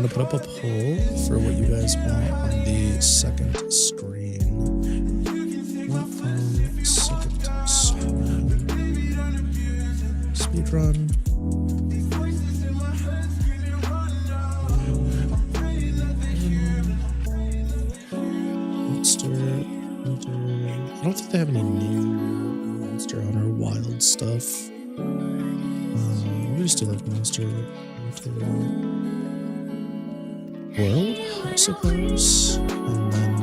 gonna put up a poll for what you guys want on the second screen. What on second screen? Speedrun. Monster Hunter. I don't think they have any new Monster Hunter wild stuff. We just do like Monster Hunter World, I suppose, and then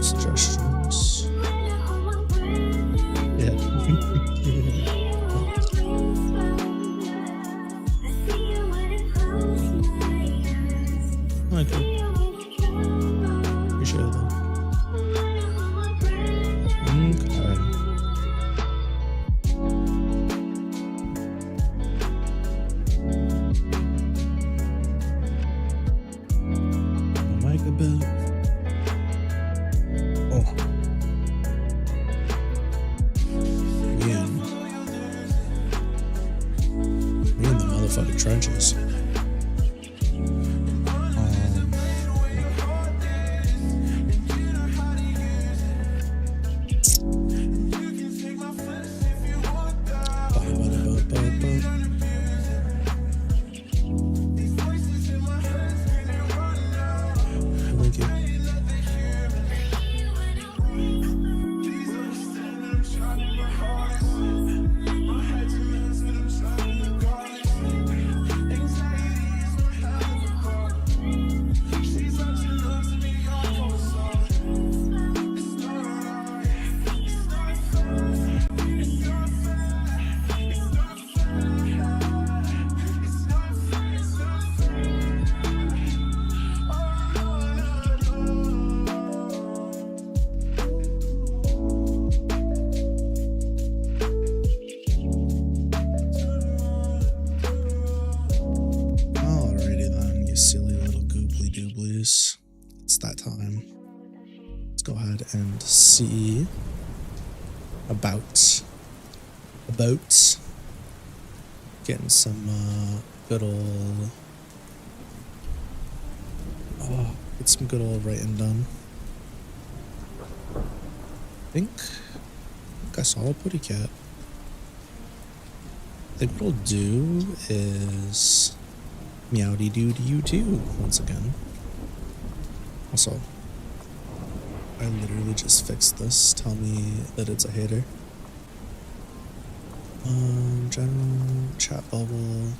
suggestions. Yeah. Okay. Appreciate that. Okay. Mic a bit. Oh. Me in the motherfucking trenches. It's that time. Let's go ahead and see about getting some good old get some good old writing done. I think I saw a putty cat. I think what I'll do is meowdy doo to you too once again. Also, I literally just fixed this. Tell me that it's a hater. General chat bubble.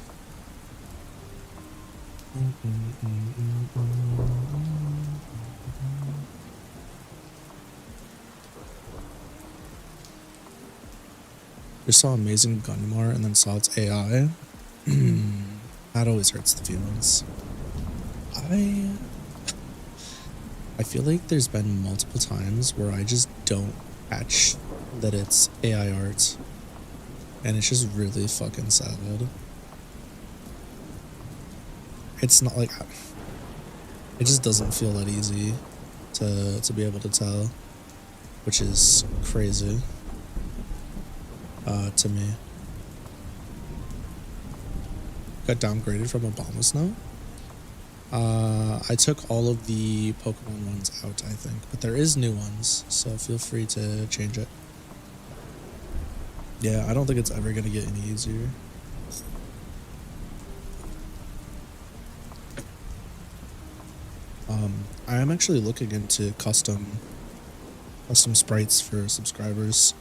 Just saw amazing Gunmar and then saw its AI. That always hurts the feelings. I feel like there's been multiple times where I just don't catch that it's AI art, and it's just really fucking sad. It's not like it just doesn't feel that easy to be able to tell, which is crazy to me. Got downgraded from Obama's now. I took all of the Pokemon ones out, I think, but there is new ones, so feel free to change it. Yeah, I don't think it's ever gonna get any easier. I am actually looking into custom sprites for subscribers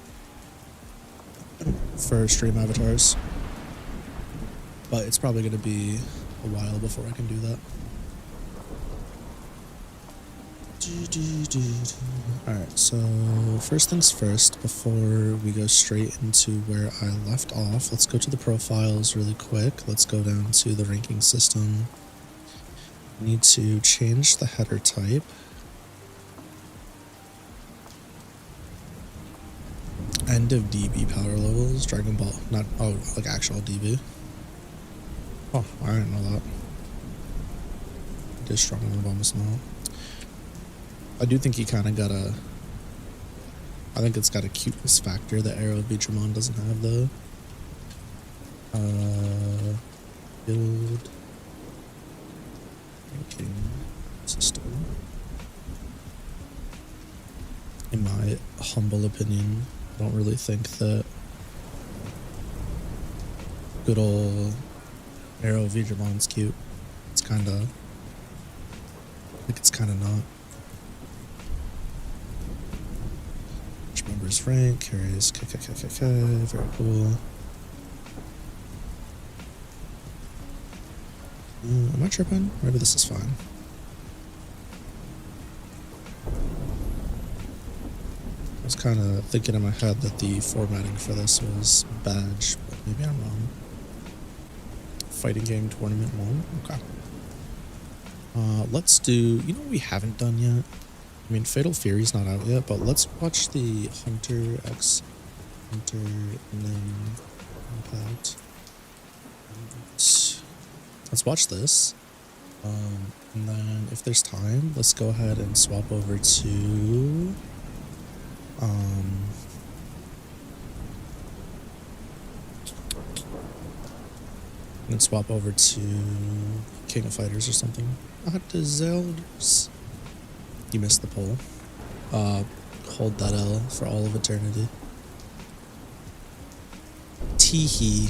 for stream avatars, but it's probably gonna be a while before I can do that. Alright, so first things first, before we go straight into where I left off, let's go to the profiles really quick. Let's go down to the ranking system. We need to change the header type. End of DB power levels, Dragon Ball, not, oh, like actual DB. Oh, I didn't know that. It is stronger than Obama's now. I do think you kind of got I think it's got a cuteness factor that Arrow Beatramon doesn't have though. Build ranking system. In my humble opinion, I don't really think that good old Arrow Vijamon's cute. It's kinda, I think it's kinda not. Which members rank, carries KKKKK, very cool. Am I tripping? Maybe this is fine. I was kind of thinking in my head that the formatting for this was badge, but maybe I'm wrong. Fighting game tournament 1? Okay. Let's do, you know what we haven't done yet? I mean, Fatal Fury's not out yet, but let's watch the Hunter X Hunter and then Impact. Let's watch this. And then if there's time, let's go ahead and swap over to and swap over to King of Fighters or something. Not the Zelders. You missed the poll. Hold that L for all of eternity. Tee-hee.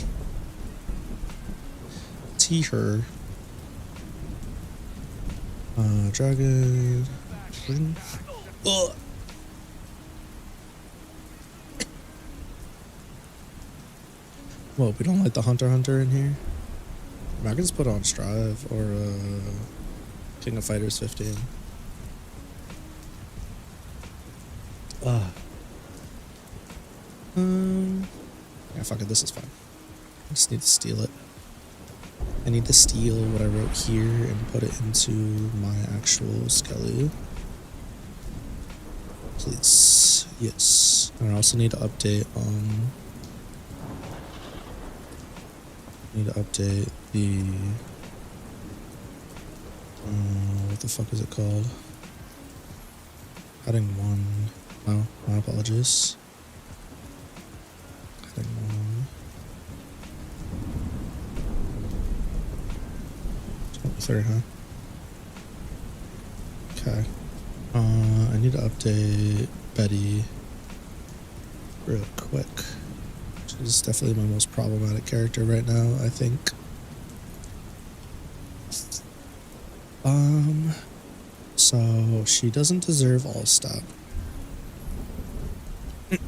Tee-her. Dragon. Ugh. Whoa, we don't like the Hunter in here? I can just put on Strive or King of Fighters 15. Yeah, fuck it, this is fine. I just need to steal it. I need to steal what I wrote here and put it into my actual skelly. Please. Yes. And I also need to update the what the fuck is it called? Heading 1. Oh, my apologies. Heading 1. 23, huh? Okay. I need to update Betty real quick. She's definitely my most problematic character right now, I think. So she doesn't deserve all stab. But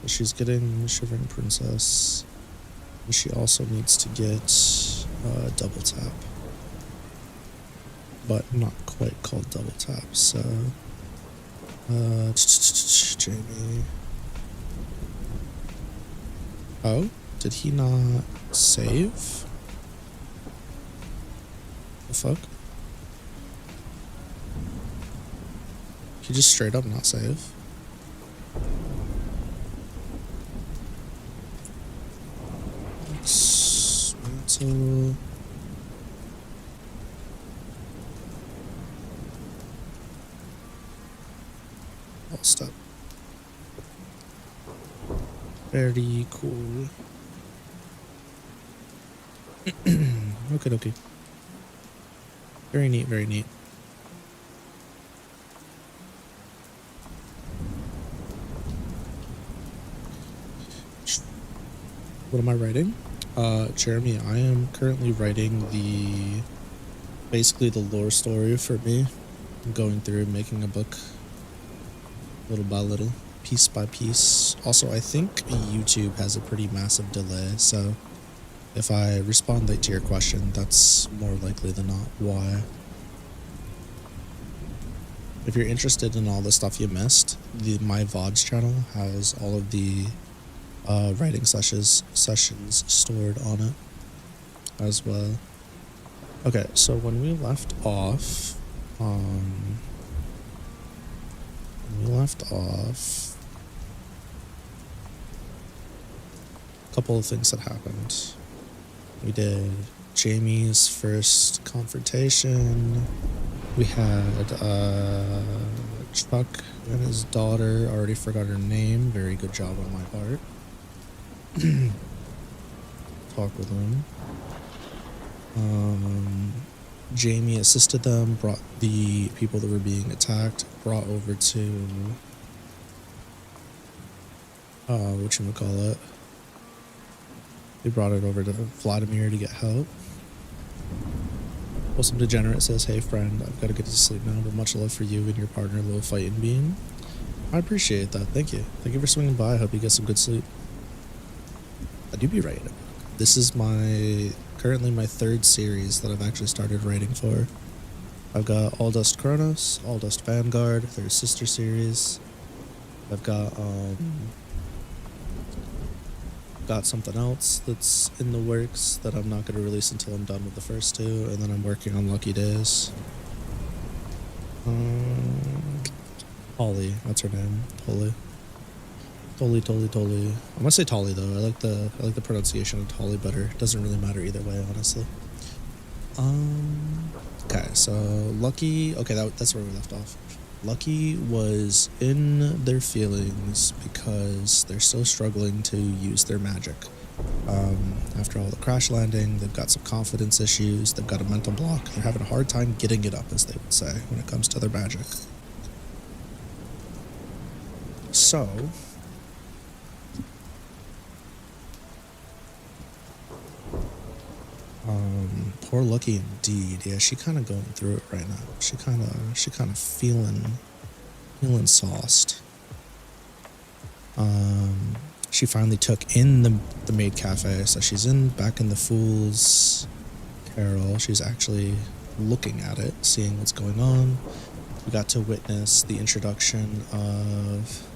she's getting Shivering Princess. And she also needs to get double tap. But not quite called double tap, so Jamie. Oh, did he not save? The fuck? He just straight up not save? Dismantle. All stop. Very cool. Okay. Very neat, very neat. What am I writing? Jeremy, I am currently writing basically the lore story for me. I'm going through and making a book little by little, piece by piece. Also, I think YouTube has a pretty massive delay, so if I respond late to your question, that's more likely than not why. If you're interested in all the stuff you missed, my VODs channel has all of the writing sessions stored on it as well. Okay, so when we left off, a couple of things that happened. We did Jamie's first confrontation. We had Chuck and his daughter. I already forgot her name. Very good job on my part. talk with them. Jamie assisted them, brought the people that were being attacked, brought over to whatchamacallit. They brought it over to Vladimir to get help. Well, some degenerate says, "Hey friend, I've got to get to sleep now, but much love for you and your partner, little fighting bean." I appreciate that. Thank you. Thank you for swinging by. I hope you get some good sleep. I do be writing. This is currently my 3rd series that I've actually started writing for. I've got All Dust Kronos, All Dust Vanguard, their sister series. I've got something else that's in the works that I'm not going to release until I'm done with the first 2, and then I'm working on Lucky Days. Holly, that's her name. Tolly. I'm gonna say Tolly though. I like the pronunciation of Tolly better. It doesn't really matter either way, honestly. Okay, so Lucky. Okay, that's where we left off. Lucky was in their feelings because they're still struggling to use their magic. After all the crash landing, they've got some confidence issues. They've got a mental block. They're having a hard time getting it up, as they would say, when it comes to their magic. So. Poor Lucky indeed. Yeah, she kind of going through it right now. She kind of feeling sauced. She finally took in the maid cafe, so she's back in the Fool's Carol. She's actually looking at it, seeing what's going on. We got to witness the introduction of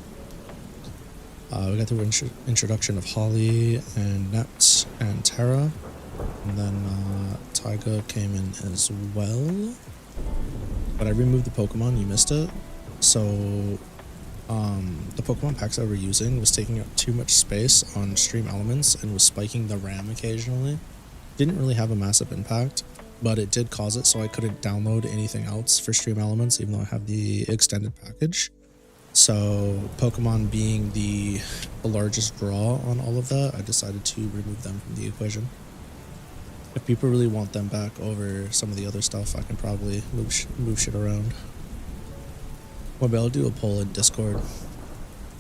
Holly and Net and Tara. And then Taiga came in as well. But I removed the Pokemon, you missed it. So the Pokemon packs I were using was taking up too much space on Stream Elements and was spiking the RAM occasionally. Didn't really have a massive impact, but it did cause it, so I couldn't download anything else for Stream Elements, even though I have the extended package. So Pokemon being the largest draw on all of that, I decided to remove them from the equation. If people really want them back over some of the other stuff, I can probably move shit around. Maybe I'll do a poll in Discord,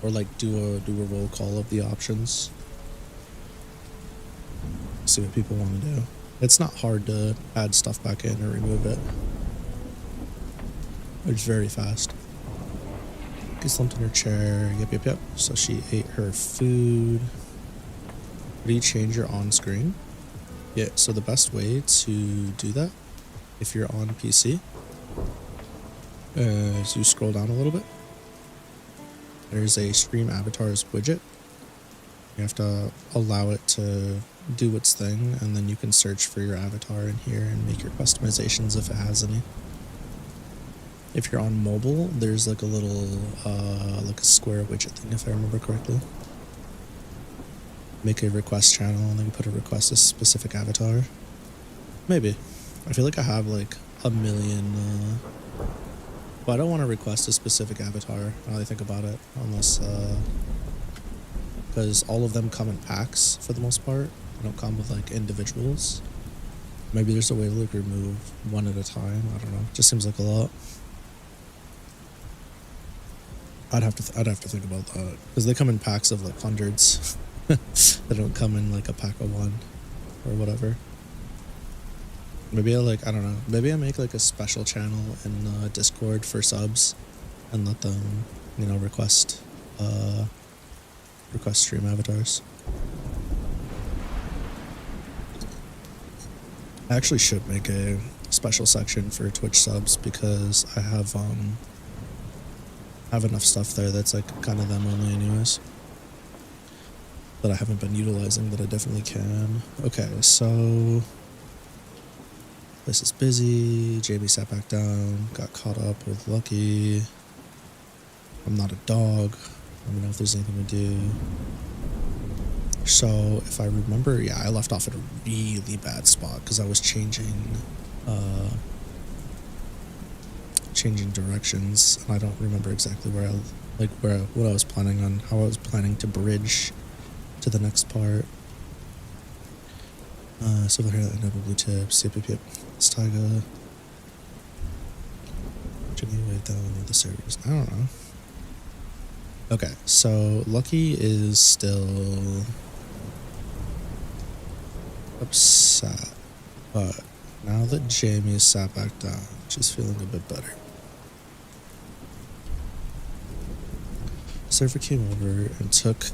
or like do a roll call of the options. See what people want to do. It's not hard to add stuff back in or remove it. It's very fast. Get slumped in her chair. Yep. So she ate her food. Do you change your on-screen? Yeah, so the best way to do that, if you're on PC, is you scroll down a little bit. There's a Stream Avatars widget. You have to allow it to do its thing, and then you can search for your avatar in here and make your customizations if it has any. If you're on mobile, there's like a little, like a square widget thing, if I remember correctly. Make a request channel, and then you put a request a specific avatar. Maybe. I feel like I have like a million, but I don't want to request a specific avatar, now that I think about it, unless, because all of them come in packs for the most part. They don't come with like individuals. Maybe there's a way to like remove one at a time, I don't know. Just seems like a lot. I'd have to think about that, because they come in packs of like hundreds. They don't come in like a pack of one or whatever. Maybe I don't know. Maybe I make like a special channel in Discord for subs and let them, request stream avatars. I actually should make a special section for Twitch subs, because I have enough stuff there that's like kind of them only anyways, that I haven't been utilizing that I definitely can. Okay, so this is busy. Jamie sat back down, got caught up with Lucky. I'm not a dog. Let me know if there's anything to do. So if I remember, yeah, I left off at a really bad spot because I was changing directions, and I don't remember exactly what I was planning on, how I was planning to bridge to the next part. Silver hair, noble blue tips, yep. Styga. Jimmy wave down the servers. I don't know. Okay, so Lucky is still upset, but now that Jamie is sat back down, she's feeling a bit better. Server came over and took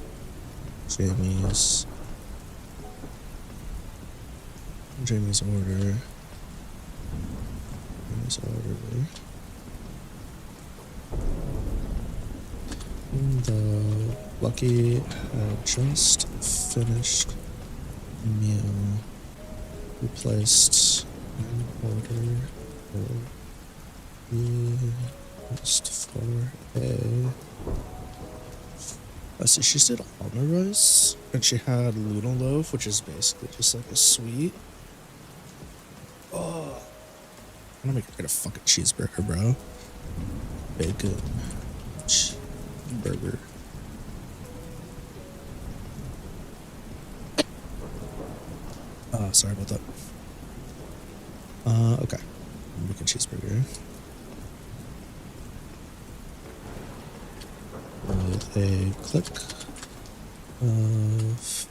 Jamie's order. And Lucky had just finished a meal. We placed an order for a. So she did almond rice, and she had Luna loaf, which is basically just like a sweet. Oh, I'm gonna make her get a fucking cheeseburger, bro. Bacon cheeseburger. Sorry about that. Okay. Make a cheeseburger. With a click of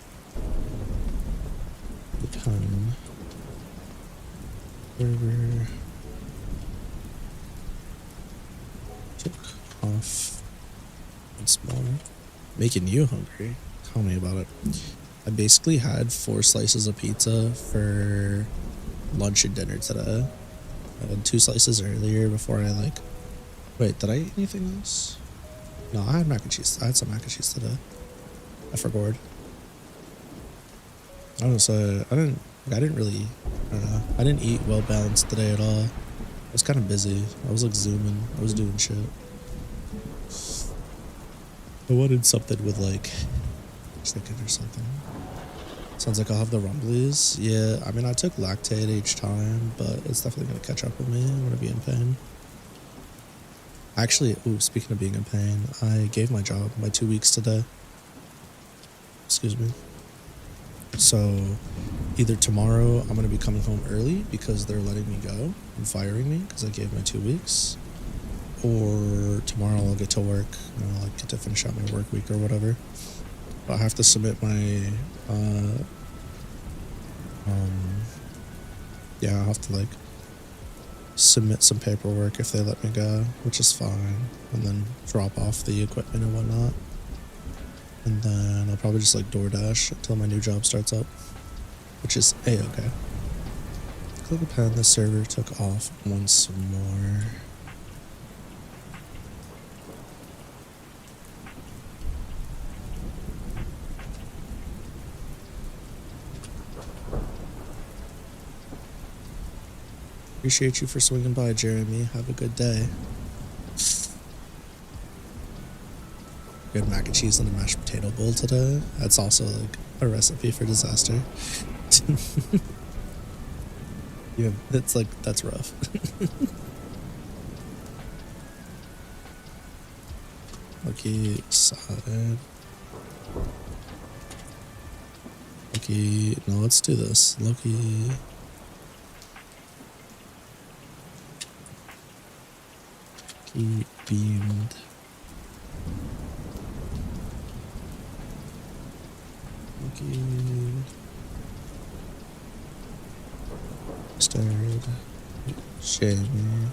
the pen. Burger. Took off once more. Making you hungry. Tell me about it. I basically had 4 slices of pizza for lunch and dinner today. I had 2 slices earlier before I wait, did I eat anything else? No, I had mac and cheese. I had some mac and cheese today. I forgot. I didn't really, I don't know. I didn't eat well balanced today at all. I was kind of busy. I was zooming. I was doing shit. I wanted something with chicken or something. Sounds like I'll have the rumblies. Yeah, I mean, I took lactate each time, but it's definitely going to catch up with me. I'm going to be in pain. Actually, speaking of being in pain, I gave my job my 2 weeks today. Excuse me. So either tomorrow I'm going to be coming home early because they're letting me go and firing me because I gave my 2 weeks, or tomorrow I'll get to work and I'll get to finish out my work week or whatever. But I have to submit my yeah, I'll have to submit some paperwork if they let me go, which is fine, and then drop off the equipment and whatnot. And then I'll probably just DoorDash until my new job starts up, which is a-okay. Click a pen, the server took off once more. Appreciate you for swinging by, Jeremy. Have a good day. Good mac and cheese and a mashed potato bowl today. That's also a recipe for disaster. Yeah, that's rough. Okay, side. Okay, no, let's do this. Loki. He beamed. Okay. Started. Jamie.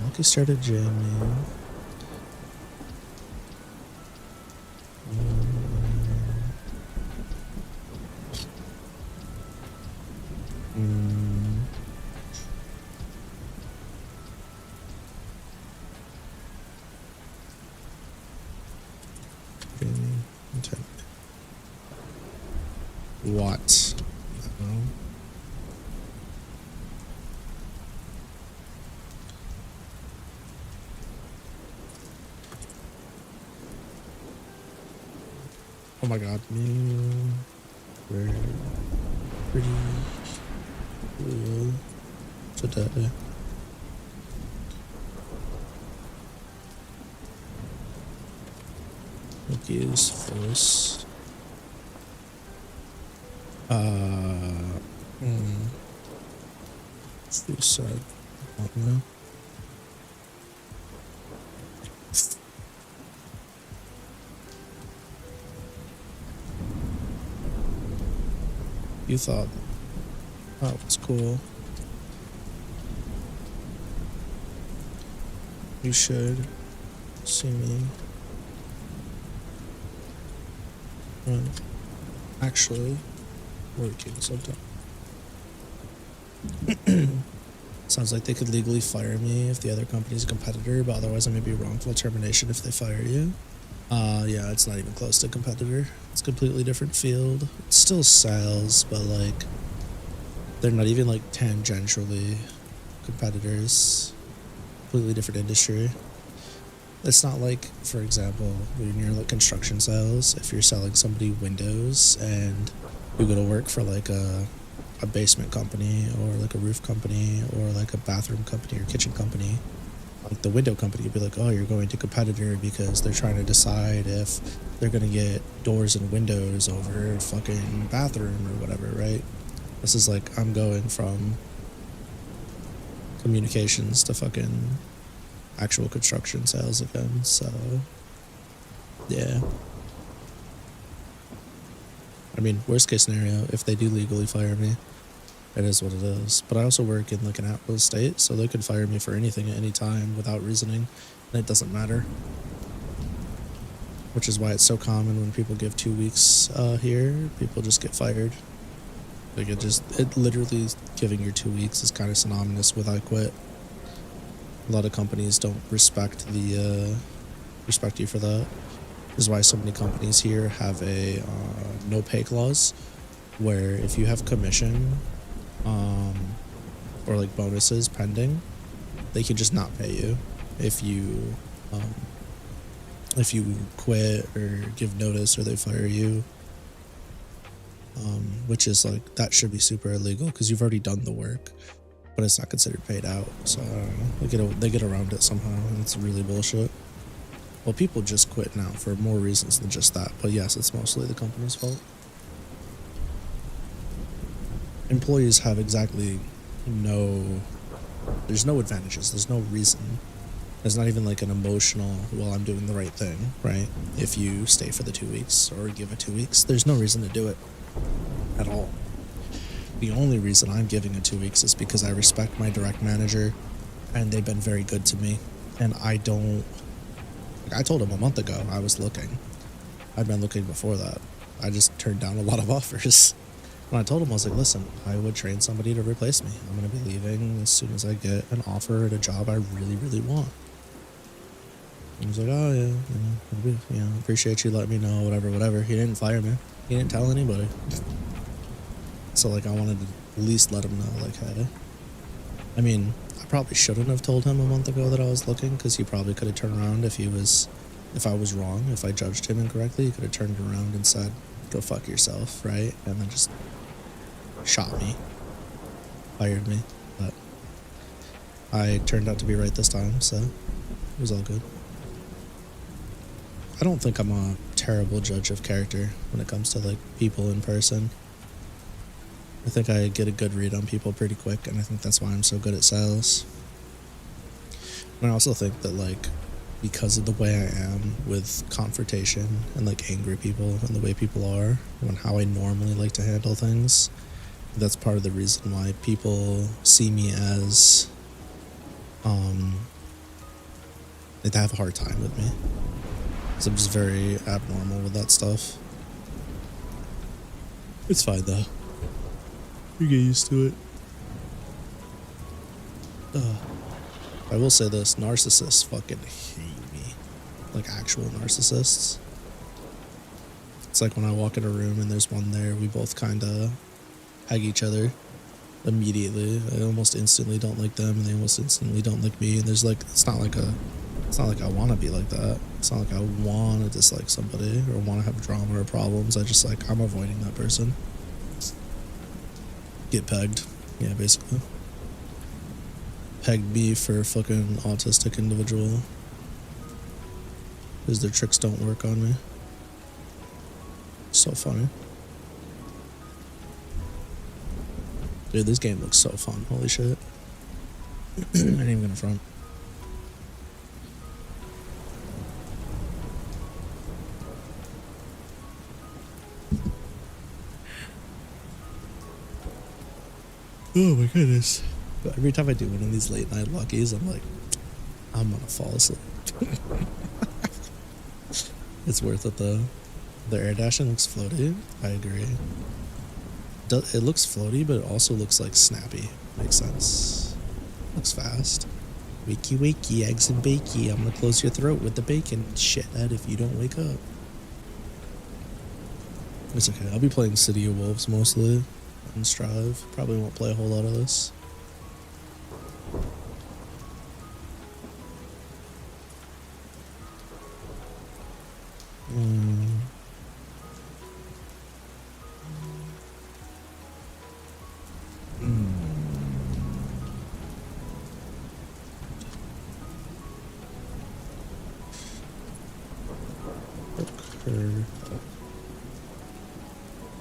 Lucky started Jamie. What? Oh my god, new. We're pretty cool today. Let's use force. Who said? I don't know. You thought that was cool. You should see me when actually working sometimes. Sounds like they could legally fire me if the other company's a competitor, but otherwise I may be wrongful termination if they fire you. Yeah, it's not even close to competitor. It's a completely different field. It's still sales, but like they're not even like tangentially competitors. Completely different industry. It's not like, for example, when you're like construction sales, if you're selling somebody windows and you go to work for like a basement company or like a roof company or like a bathroom company or kitchen company, like the window company would be like, oh, you're going to competitor because they're trying to decide if they're going to get doors and windows over fucking bathroom or whatever, right? This is like, I'm going from communications to fucking actual construction sales again, so yeah. I mean, worst case scenario, if they do legally fire me, it is what it is. But I also work in like an at-will state, so they could fire me for anything at any time without reasoning, and it doesn't matter. Which is why it's so common when people give 2 weeks here, people just get fired. Like it literally giving your 2 weeks is kind of synonymous with I quit. A lot of companies don't respect respect you for that. This is why so many companies here have a no pay clause, where if you have commission or like bonuses pending, they can just not pay you if you quit or give notice or they fire you. Which is like, that should be super illegal because you've already done the work, but it's not considered paid out. So I don't know, they get around it somehow, and it's really bullshit. Well, people just quit now for more reasons than just that, but yes, it's mostly the company's fault. Employees have exactly there's no advantages, there's no reason. There's not even like an emotional, well, I'm doing the right thing, right? If you stay for the 2 weeks or give it 2 weeks, there's no reason to do it at all. The only reason I'm giving it 2 weeks is because I respect my direct manager and they've been very good to me. And I don't, like, I told him a month ago I was looking. I'd been looking before that. I just turned down a lot of offers. And I told him, I was like, listen, I would train somebody to replace me. I'm going to be leaving as soon as I get an offer at a job I really, really want. He was like, oh, yeah, appreciate you letting me know, whatever. He didn't fire me. He didn't tell anybody. So, like, I wanted to at least let him know, like, hey. I mean, I probably shouldn't have told him a month ago that I was looking, because he probably could have turned around if I was wrong, if I judged him incorrectly, he could have turned around and said, go fuck yourself, right? And then just shot me, fired me. But I turned out to be right this time, so it was all good. I don't think I'm a terrible judge of character when it comes to like people in person. I think I get a good read on people pretty quick, and I think that's why I'm so good at sales. And I also think that like, because of the way I am with confrontation and like angry people and the way people are and how I normally like to handle things, that's part of the reason why people see me as they have a hard time with me. So I'm just very abnormal with that stuff. It's fine though. You get used to it. I will say this, narcissists fucking hate me. Like actual narcissists. It's like when I walk in a room and there's one there, we both kinda hug each other immediately. I almost instantly don't like them and they almost instantly don't like me. And there's like, it's not like I want to be like that. It's not like I want to dislike somebody or want to have drama or problems. I just like, I'm avoiding that person. Get pegged. Yeah, basically. Pegged me for a fucking autistic individual. Because their tricks don't work on me. So funny. Dude, this game looks so fun. Holy shit. I ain't even gonna front. Oh my goodness. But every time I do one of these late night luckies, I'm like, I'm gonna fall asleep. It's worth it though. The air dashing looks floaty. I agree. It looks floaty, but it also looks like snappy. Makes sense. Looks fast. Wakey wakey, eggs and bakey. I'm gonna close your throat with the bacon. Shithead if you don't wake up. It's okay. I'll be playing City of Wolves mostly on Strive. Probably won't play a whole lot of this.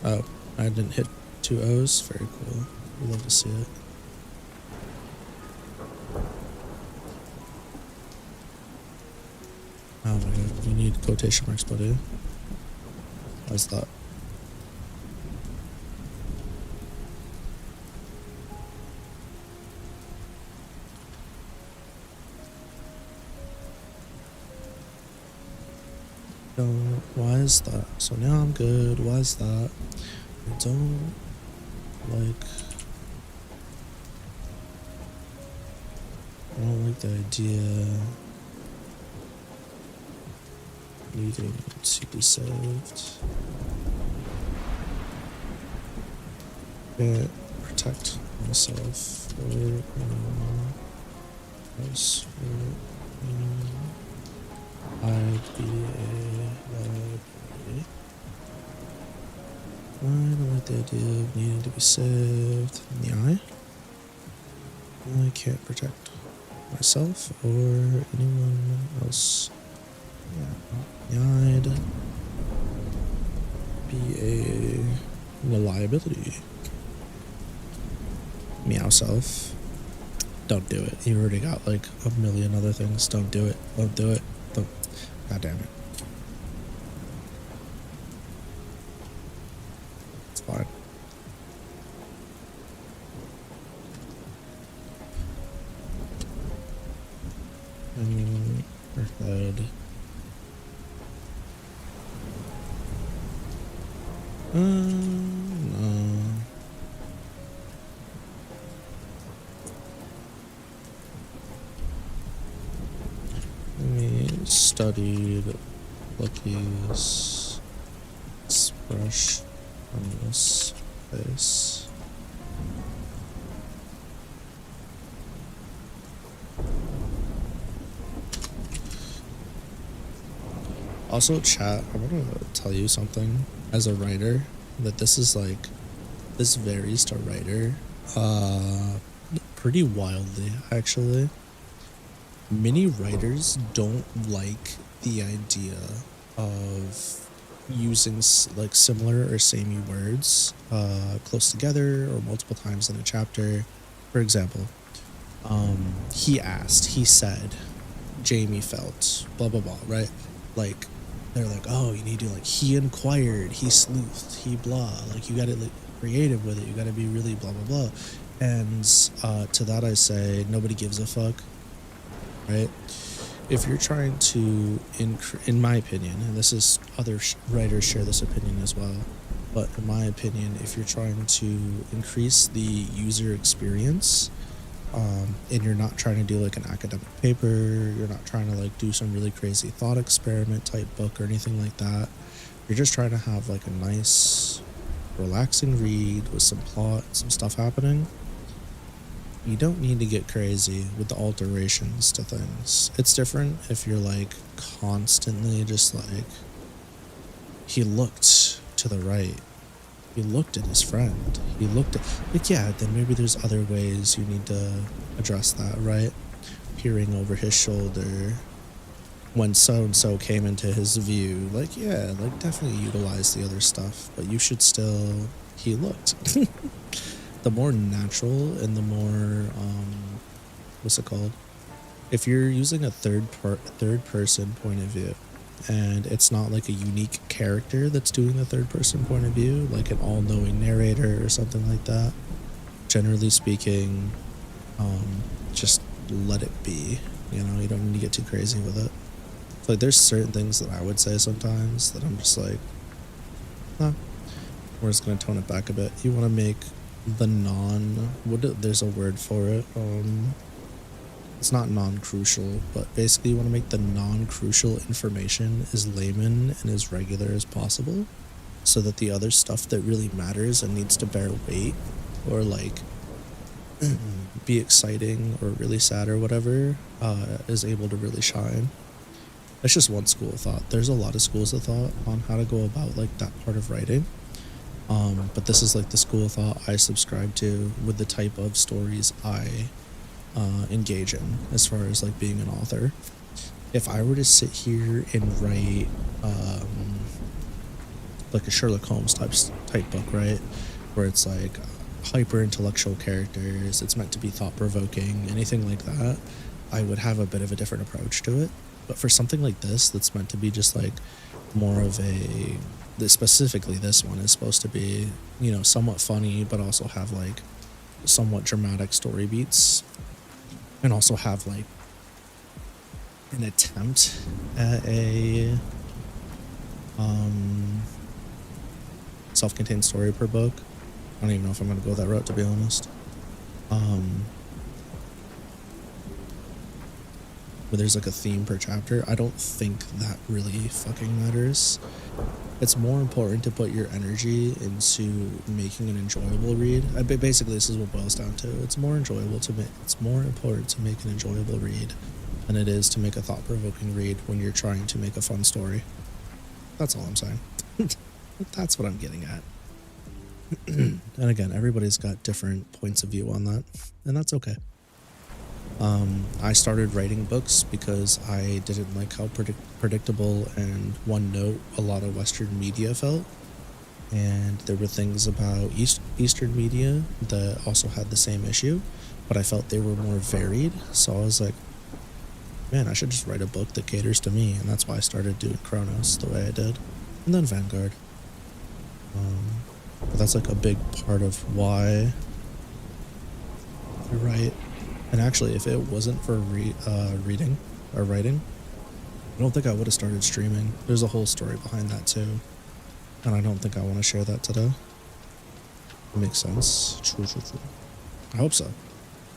Oh, I didn't hit 2 O's. Very cool. We'd love to see it. Oh my god, we need quotation marks, buddy. Why's that? Don't. Why is that? So now I'm good. Why is that? I don't like the idea needing to be saved. Can't protect myself or anyone else. I'd be a liability. I don't like the idea of needing to be saved in the eye. I can't protect myself or anyone else. Yeah, I'd be a liability. Meow self. Don't do it. You already got like a million other things. Don't do it. Don't do it. Don't. God damn it. It's fine. Her head. No. We studied Lucky's brush on this face. Also, chat, I want to tell you something as a writer, that this is like, this varies to writer pretty wildly, actually. Many writers don't like the idea of using like similar or samey words close together or multiple times in a chapter. For example, he asked, he said, Jamie felt, blah blah blah, right? Like, they're like, oh, you need to like, he inquired, he sleuthed, he blah, like you gotta like creative with it, you gotta be really blah blah blah. And to that I say, nobody gives a fuck, right? If you're trying to, in my opinion, and this is, other writers share this opinion as well, but in my opinion, if you're trying to increase the user experience, and you're not trying to do like an academic paper, you're not trying to like do some really crazy thought experiment type book or anything like that, you're just trying to have like a nice relaxing read with some plot, some stuff happening, you don't need to get crazy with the alterations to things. It's different if you're like constantly just like, he looked to the right, he looked at his friend, he looked at, like, yeah, then maybe there's other ways you need to address that, right? Peering over his shoulder, when so-and-so came into his view, like, yeah, like, definitely utilize the other stuff, but you should still, he looked. The more natural and the more, what's it called? If you're using a third person point of view, and it's not like a unique character that's doing the third person point of view, like an all-knowing narrator or something like that, generally speaking, just let it be, you know, you don't need to get too crazy with it. Like, there's certain things that I would say sometimes that I'm just like, huh, we're just gonna tone it back a bit. You want to make the there's a word for it, it's not non-crucial, but basically you want to make the non-crucial information as layman and as regular as possible, so that the other stuff that really matters and needs to bear weight, or like be exciting or really sad or whatever, is able to really shine. That's just one school of thought. There's a lot of schools of thought on how to go about like that part of writing, but this is like the school of thought I subscribe to with the type of stories I engage in as far as like being an author. If I were to sit here and write like a Sherlock Holmes type book, right, where it's like hyper intellectual characters, it's meant to be thought-provoking, anything like that, I would have a bit of a different approach to it. But for something like this that's meant to be just like more of a, specifically this one is supposed to be, you know, somewhat funny, but also have like somewhat dramatic story beats, and also have like an attempt at a self-contained story per book. I don't even know if I'm gonna go that route, to be honest. But there's like a theme per chapter. I don't think that really fucking matters. It's more important to put your energy into making an enjoyable read. Basically, this is what it boils down to. It's more important to make an enjoyable read than it is to make a thought-provoking read when you're trying to make a fun story. That's all I'm saying. That's what I'm getting at. And again, everybody's got different points of view on that, and that's okay. I started writing books because I didn't like how predictable and one note a lot of Western media felt, and there were things about Eastern media that also had the same issue, but I felt they were more varied. So I was like, man, I should just write a book that caters to me, and that's why I started doing Kronos the way I did, and then Vanguard. But that's like a big part of why I write. And actually, if it wasn't for reading or writing, I don't think I would have started streaming. There's a whole story behind that too, and I don't think I want to share that today. It makes sense. True. I hope so.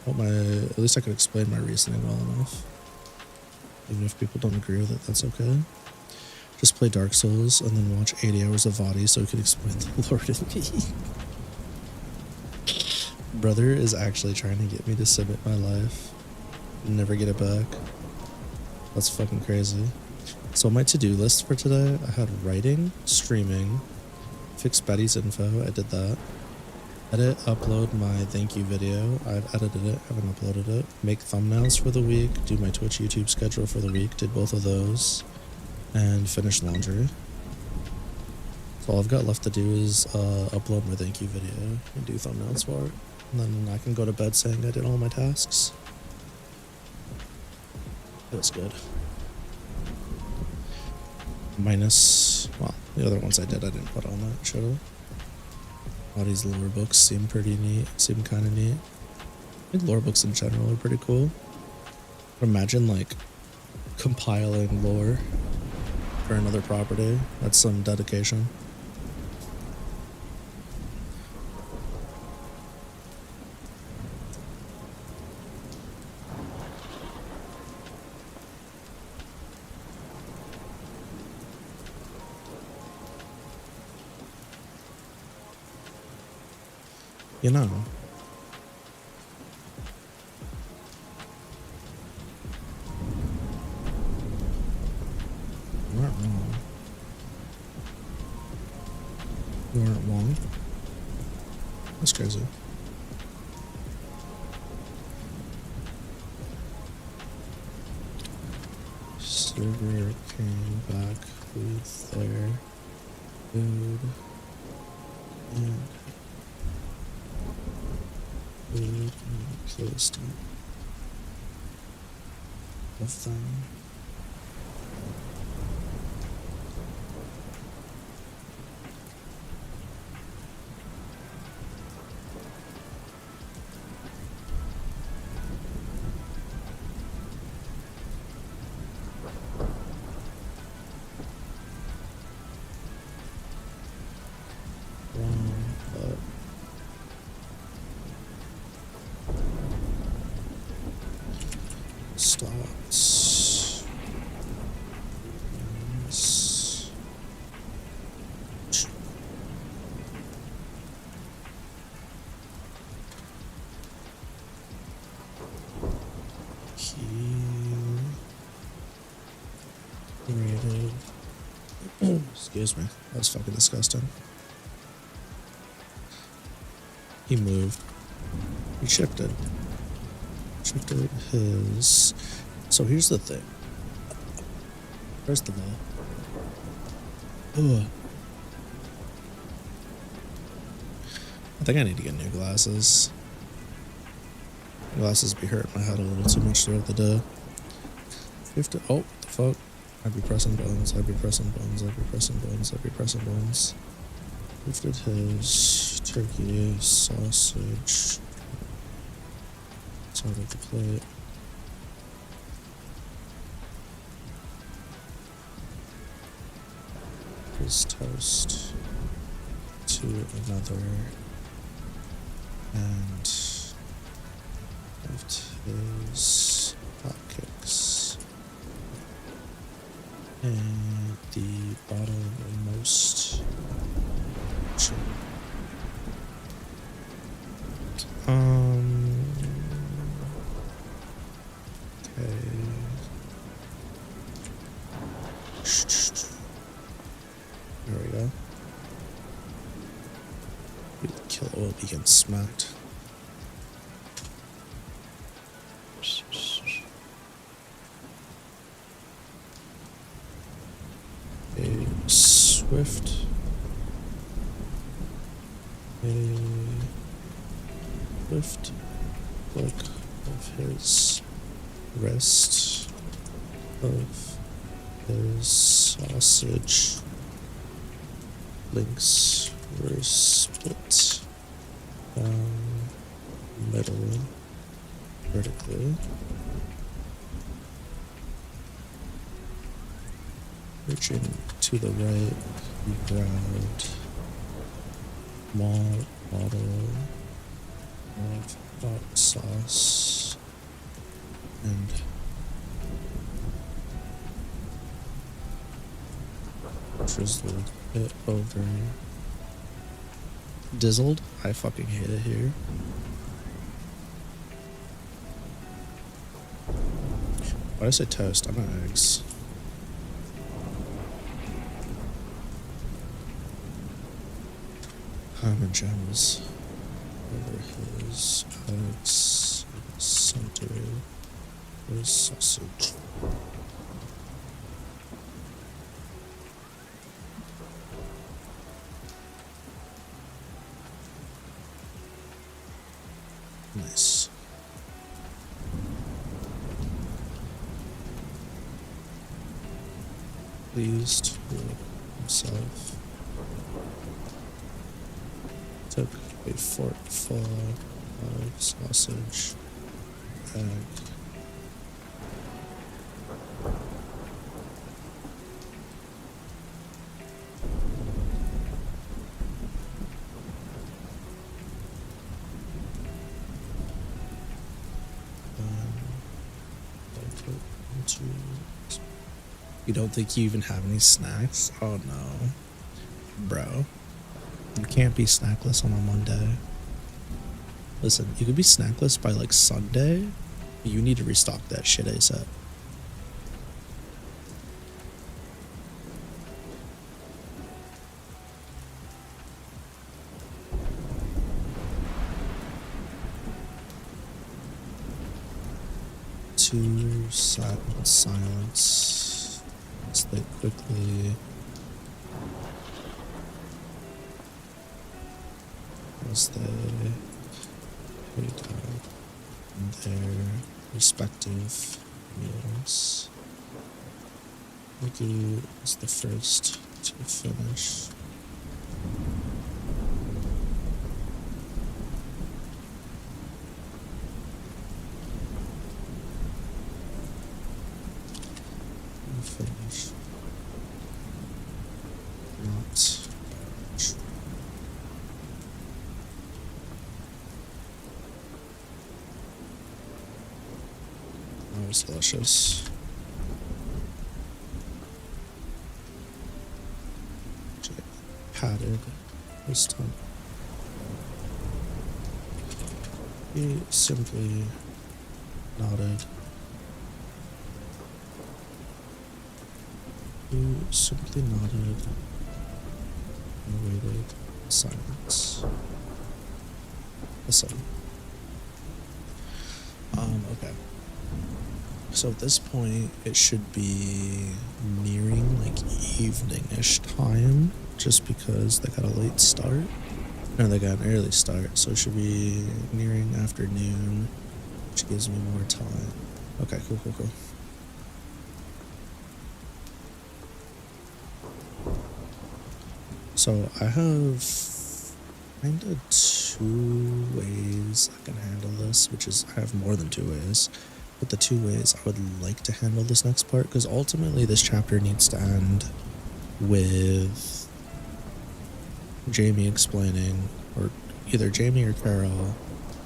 At least I could explain my reasoning well enough. Even if people don't agree with it, that's okay. Just play Dark Souls and then watch 80 hours of VOD so we can explain the Lord in me. Brother is actually trying to get me to submit my life and never get it back. That's fucking crazy. So my to-do list for today, I had writing, streaming, fix Betty's info, I did that. Edit, upload my thank you video, I've edited it, haven't uploaded it. Make thumbnails for the week, do my Twitch YouTube schedule for the week, did both of those. And finish laundry. So all I've got left to do is upload my thank you video and do thumbnails for it. And then I can go to bed saying I did all my tasks. Feels good. Minus, well, the other ones I didn't put on that, should I? All these lore books seem pretty neat, seem kind of neat. I think lore books in general are pretty cool. Imagine like compiling lore for another property. That's some dedication. You know, you aren't wrong. You aren't wrong. That's crazy. So, River came back with their food and placed it of them. Starts. Excuse me, that was fucking disgusting. He moved. He shifted. Shifted his. So here's the thing. First of all, I think I need to get new glasses. Glasses be hurting my head a little too much throughout the day. Oh, what the fuck? I'd be pressing buttons, I'd be pressing buttons, I'd be pressing buttons, I'd be pressing buttons. Lifted his turkey sausage. Side of the plate. His toast to another. And left his hotcakes. And the bottommost chip. Okay. There we go. Kill oil beacon smacked. A swift. A swift flick of his wrist of his sausage links were split down the middle vertically. Reaching to the right, he grabbed a small bottle of hot sauce and drizzled it over. Dizzled? I fucking hate it here. Why did I say toast? I meant eggs. Hainme gems over his eggs in the center of his sausage. Nice. Pleased with himself. Took a forkful of sausage, egg, You don't think you even have any snacks? Oh no. Bro. You can't be snackless on a Monday. Listen, you could be snackless by like Sunday, but you need to restock that shit ASAP. Sat in silence. Split quickly. As they paid out their respective meals. Lucky is the first to finish. Finish. Not. That was delicious. Padded this time. He simply nodded. He simply nodded and waited in silence. Listen. Okay. So at this point, it should be nearing like evening-ish time, just because they got a late start. No, they got an early start, so it should be nearing afternoon, which gives me more time. Okay, cool. So I have kind of 2 ways I can handle this, which is I have more than 2 ways. But the 2 ways I would like to handle this next part, because ultimately this chapter needs to end with Jamie explaining, or either Jamie or Carol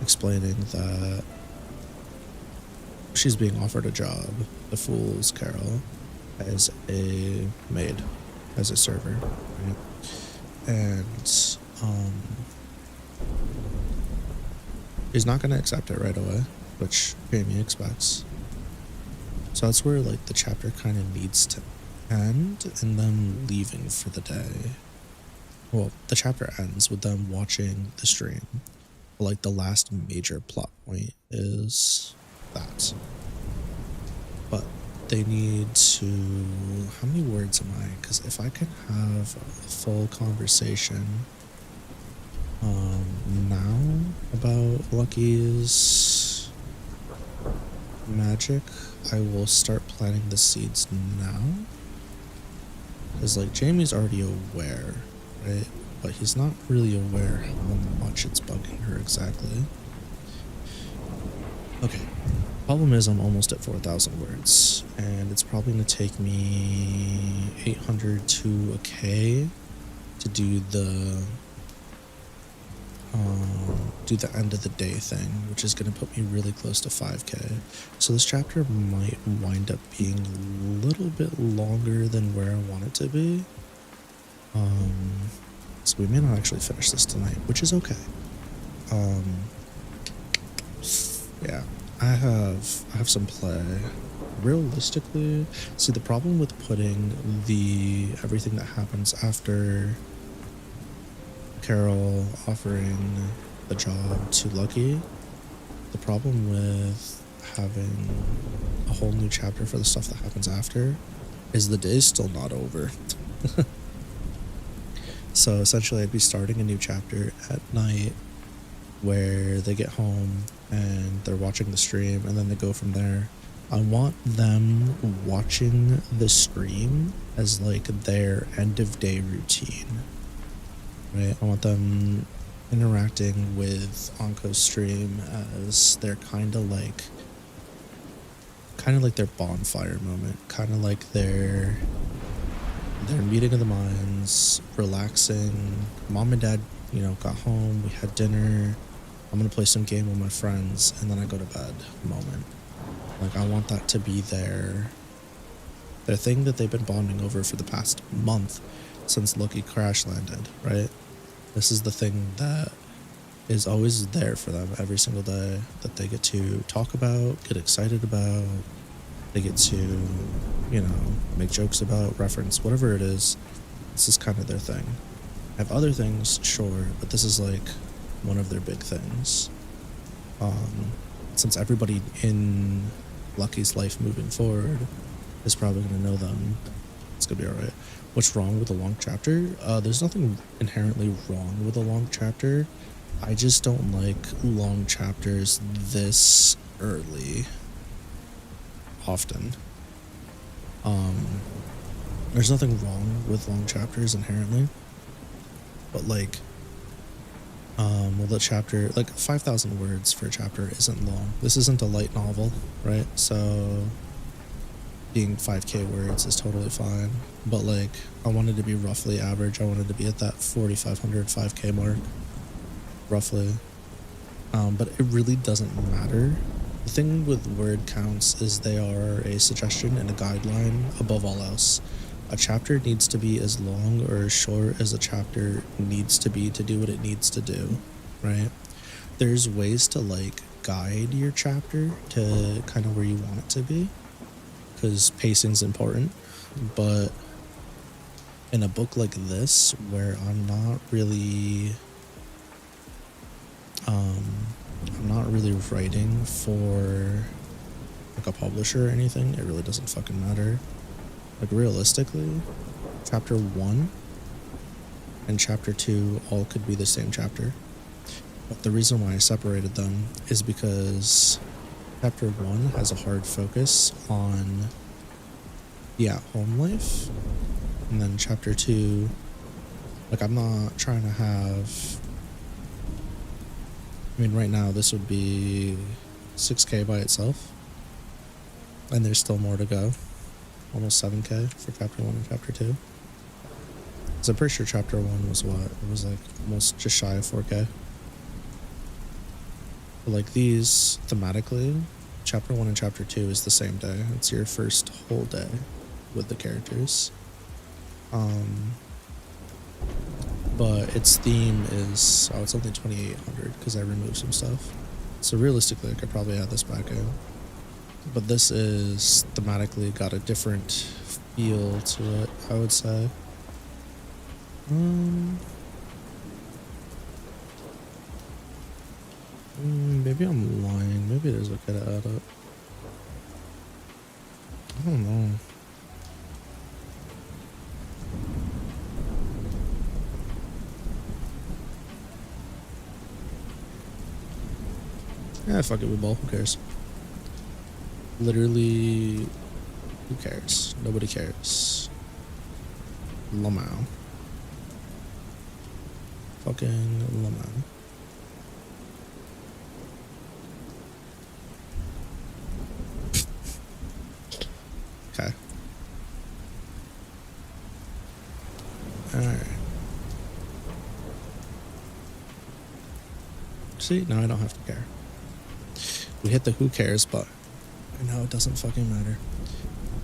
explaining that she's being offered a job, the fool's Carol, as a maid, as a server, right? And he's not going to accept it right away, which Jamie expects. So that's where like the chapter kind of needs to end, and them leaving for the day. Well, the chapter ends with them watching the stream. But, like, the last major plot point is that. But they need to... How many words am I? Because if I can have a full conversation now about Lucky's magic, I will start planting the seeds now. Because, like, Jamie's already aware, right? But he's not really aware how much it's bugging her exactly. Okay. Problem is I'm almost at 4,000 words, and it's probably going to take me 800 to a K to do the end of the day thing, which is going to put me really close to 5K. So this chapter might wind up being a little bit longer than where I want it to be. So we may not actually finish this tonight, which is okay. Yeah, I have some play. Realistically, see, the problem with putting everything that happens after Carol offering the job to Lucky, the problem with having a whole new chapter for the stuff that happens after is the day's still not over. So essentially I'd be starting a new chapter at night where they get home and they're watching the stream, and then they go from there. I want them watching the stream as like their end of day routine, right? I want them interacting with Anko's stream as their kind of like their bonfire moment, kind of like their meeting of the minds, relaxing. Mom and Dad, got home, we had dinner, I'm gonna play some game with my friends, and then I go to bed moment. Like, I want that to be their thing that they've been bonding over for the past month since Lucky crash landed, right? This is the thing that is always there for them every single day, that they get to talk about, get excited about, they get to, make jokes about, reference, whatever it is. This is kind of their thing. I have other things, sure, but this is like one of their big things. Since everybody in Lucky's life moving forward is probably going to know them gonna be alright. What's wrong with a long chapter? There's nothing inherently wrong with a long chapter. I just don't like long chapters this early. Often. There's nothing wrong with long chapters inherently. But like, well, the chapter, like 5,000 words for a chapter isn't long. This isn't a light novel, right? So being 5k words is totally fine. But like, I wanted to be roughly average. I wanted to be at that 4,500, 5k mark, roughly. But it really doesn't matter. The thing with word counts is they are a suggestion and a guideline above all else. A chapter needs to be as long or as short as a chapter needs to be to do what it needs to do, right? There's ways to like guide your chapter to kind of where you want it to be, because pacing's important. But in a book like this, where I'm not really writing for like a publisher or anything, it really doesn't fucking matter. Like realistically, chapter 1 and chapter 2 all could be the same chapter. But the reason why I separated them is because chapter 1 has a hard focus on the at-home life, and then chapter 2, like I'm not trying to have, I mean right now this would be 6k by itself, and there's still more to go. Almost 7k for chapter 1 and chapter 2. So I'm pretty sure chapter 1 was what? It was like almost just shy of 4k. But like these, thematically, chapter 1 and chapter 2 is the same day. It's your first whole day with the characters. But its theme is, oh, it's only 2,800 because I removed some stuff. So realistically, I could probably add this back in. But this is thematically got a different feel to it, I would say. Maybe I'm lying. Maybe there's a way to add it. I don't know. Yeah, fuck it, we both. Who cares? Literally, who cares? Nobody cares. Lamau. Fucking Lamau. Okay. Alright. See, now I don't have to care. We hit the who cares button. I know it doesn't fucking matter.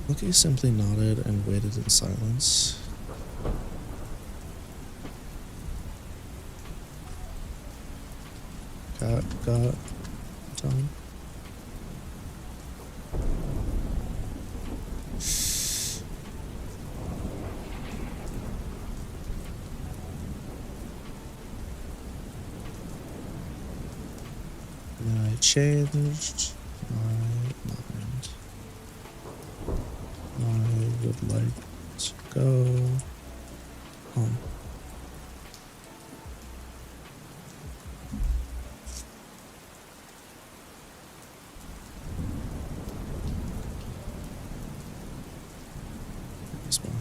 Lucky simply nodded and waited in silence. Got time. I changed my mind. I would like to go home. Respond.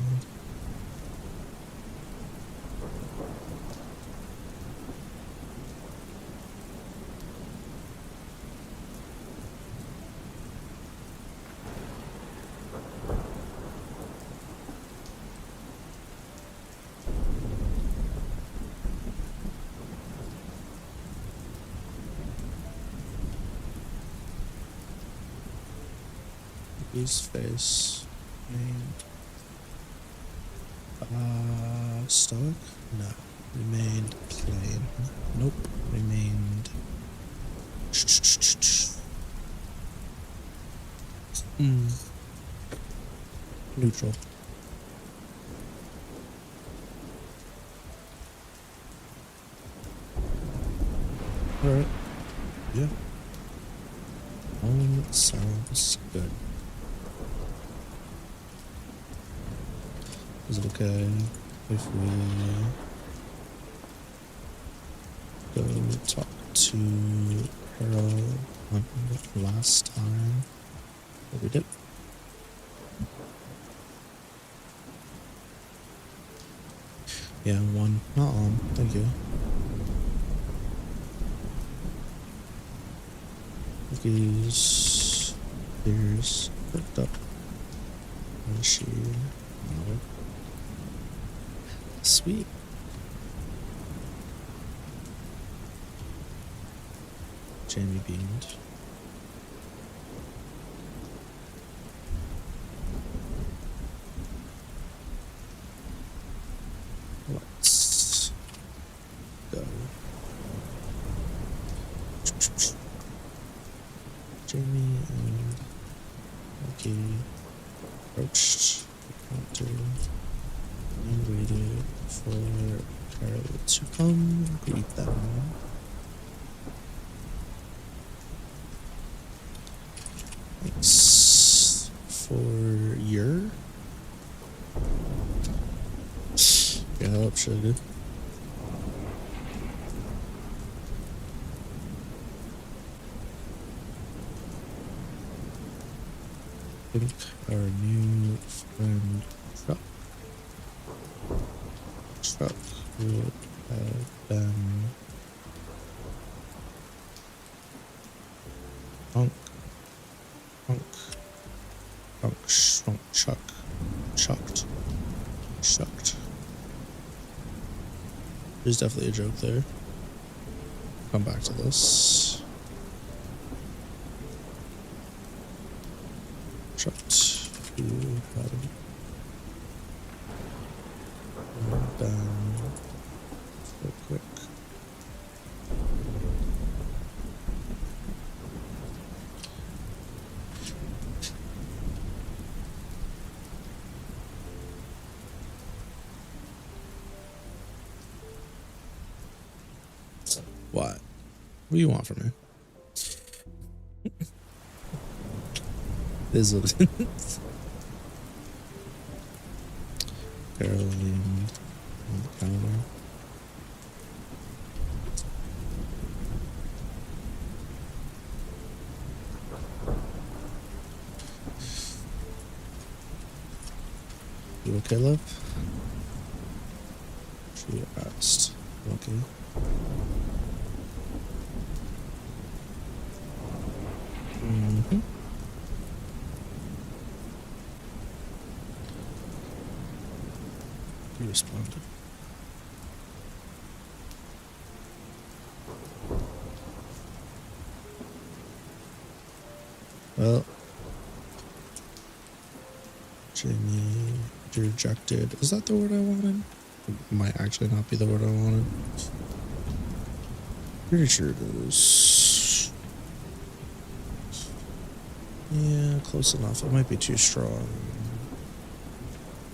His face remained stoic? No. Remained plain. Nope. Remained neutral. Alright. Yeah. Sounds good. Is it okay if we go talk to Carol last time? What we did? Yeah, one. Not on. Thank you. Cookies. Ears perked up. And she nodded. Sweet. Jamie beamed. Let's go. Jamie and Lucky approached the counter and waited for Carol to come greet them. Thanks for your help, sugar. I think our new friend Truck would have been chucked. There's definitely a joke there. Come back to this. Chucked. Who had been so quick. What? What do you want from me? This is what it is. Caroline on the counter. You okay, love? She asked. Okay. Mm-hmm. He responded. Well, Jamie rejected. Is that the word I wanted? It might actually not be the word I wanted. Pretty sure it is. Yeah, close enough. It might be too strong.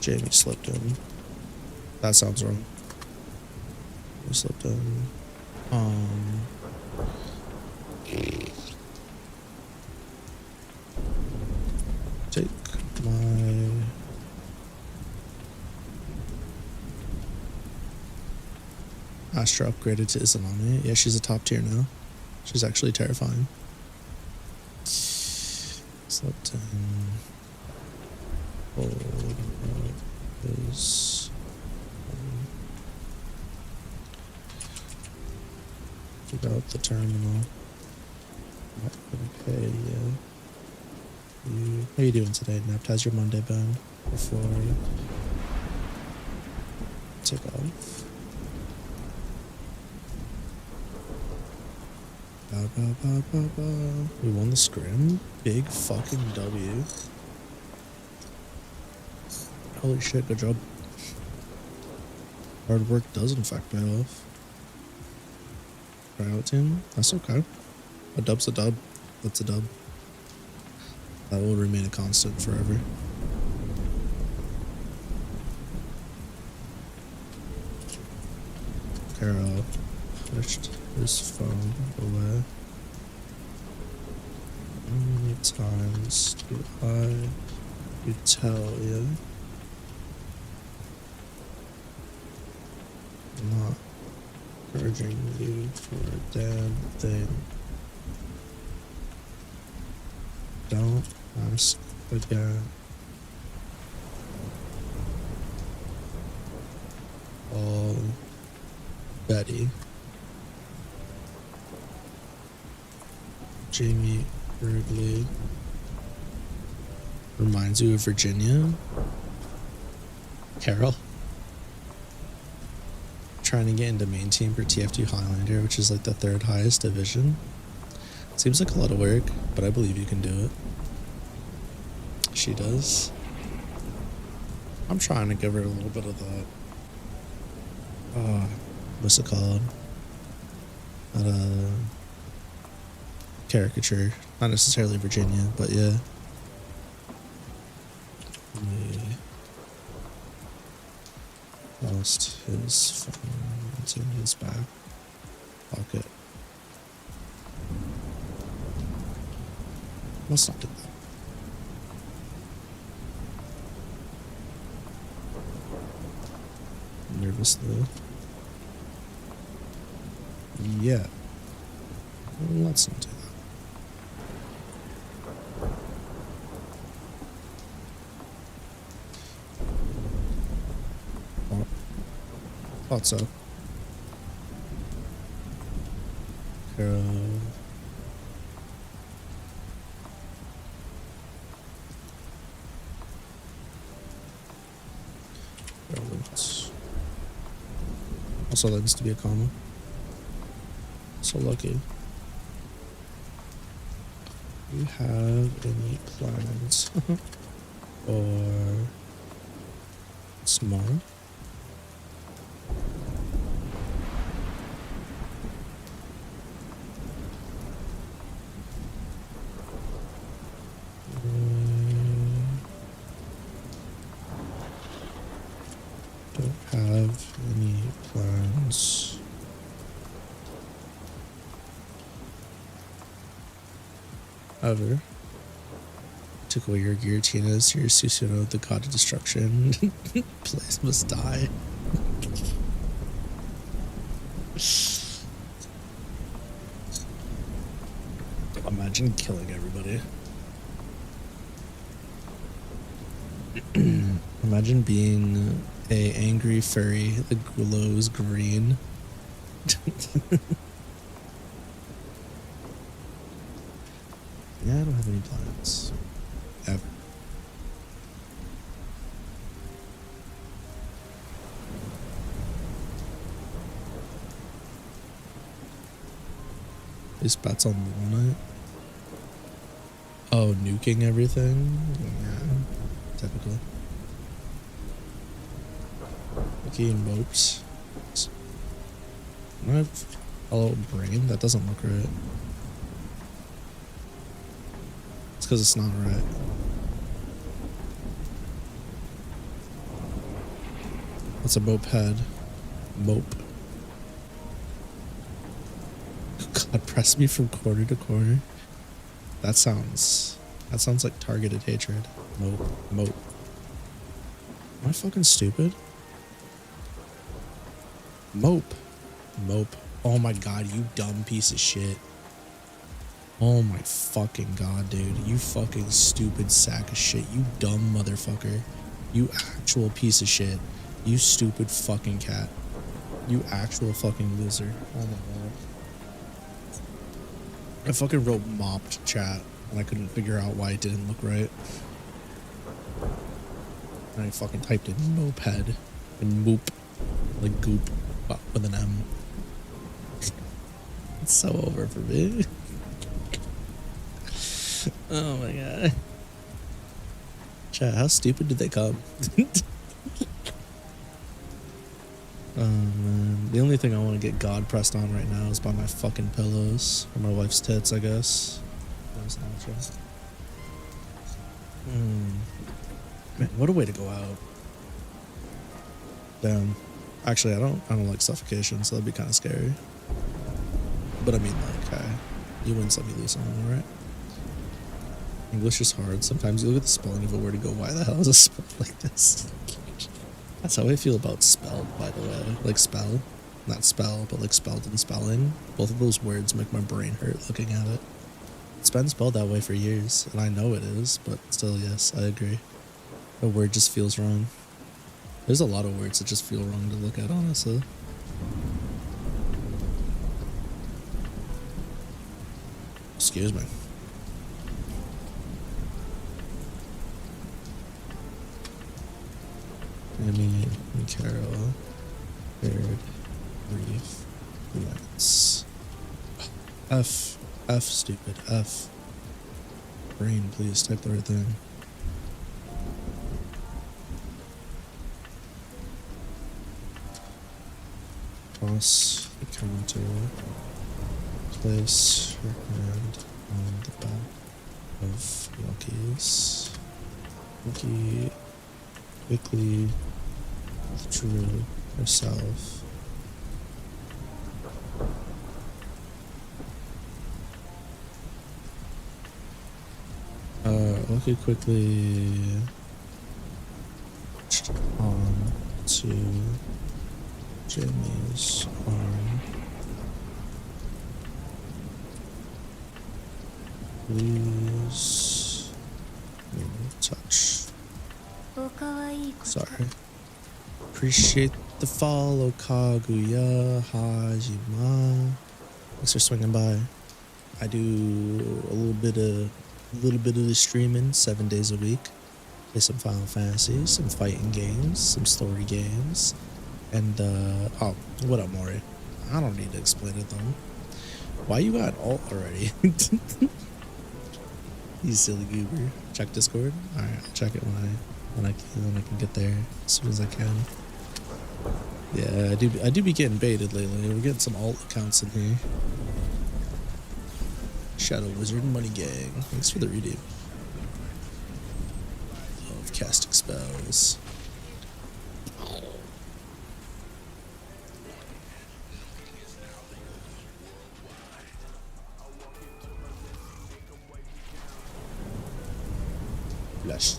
Jamie slipped in. That sounds wrong. He slipped in. Take my Astra upgraded to Izanami. Yeah, she's a top tier now. She's actually terrifying. Slept in. Hold is without the terminal. Okay, yeah. How you doing today, Nept? How's your Monday been before you take off? We won the scrim. Big fucking W. Holy shit, good job. Hard work does in fact pay off. Try out team. That's okay. A dub's a dub. That's a dub. That will remain a constant forever. Carol pushed his phone away. How many times do I tell you? I'm not encouraging you for a damn thing. Don't ask again. Call Betty. Jamie Wrigley. Reminds you of Virginia. Carol. Trying to get into main team for TF2 Highlander, which is like the 3rd highest division. Seems like a lot of work, but I believe you can do it. She does. I'm trying to give her a little bit of that. What's it called? That, caricature. Not necessarily Virginia, but yeah. Let me post his phone into his back pocket. Let's not do that. Nervously. Yeah. Let's not do that. Oh. Thought so. Also, that needs to be a comma. So lucky. Do you have any plans for tomorrow? Don't have any plans. However, took away your guillotines, your Susuno, the god of destruction. Place must die. Imagine killing everybody. Imagine being a angry furry that glows green. Yeah, I don't have any plans. Ever. These bets on Walnut. Oh, nuking everything? Yeah, typical. Okay, mopes. I have a little brain that doesn't look right. It's because it's not right. That's a moped. Mope. God, press me from corner to corner. That sounds like targeted hatred. Mope. Am I fucking stupid? Mope. Oh my god, you dumb piece of shit. Oh my fucking god, dude. You fucking stupid sack of shit. You dumb motherfucker. You actual piece of shit. You stupid fucking cat. You actual fucking loser. Oh my god. I fucking wrote mopped chat and I couldn't figure out why it didn't look right. And I fucking typed in moped and moop, like goop, but with an M. It's so over for me. Oh my god. Chat, how stupid did they come? Oh man. The only thing I want to get God pressed on right now is by my fucking pillows. Or my wife's tits, I guess. Man, what a way to go out. Damn. Actually, I don't like suffocation, so that'd be kind of scary. But I mean, like, you win some, you lose some, right? English is hard. Sometimes you look at the spelling of a word and go, why the hell is it spelled like this? That's how I feel about spelled, by the way. Like spell. Not spell, but like spelled and spelling. Both of those words make my brain hurt looking at it. It's been spelled that way for years, and I know it is, but still, yes, I agree. A word just feels wrong. There's a lot of words that just feel wrong to look at, honestly. Excuse me. Amy, Carol, third, brief, let's. F, stupid, F. Brain, please type the right thing. Toss the counter. Place your hand on the back of Lucky's. Lucky quickly withdrew herself. Lucky quickly on to Jamie's arm. Please touch. Sorry. Appreciate the follow, Kaguya Hajima. Thanks for swinging by. I do a little bit of the streaming 7 days a week. Play some Final Fantasy, some fighting games, some story games, and oh, what up, Maury? I don't need to explain it though. Why you got alt already? You silly goober. Check Discord. All right, I'll check it when I can get there as soon as I can. Yeah, I do be getting baited lately. We're getting some alt accounts in here. Shadow Wizard Money Gang. Thanks for the redeem. Love casting spells. Flash.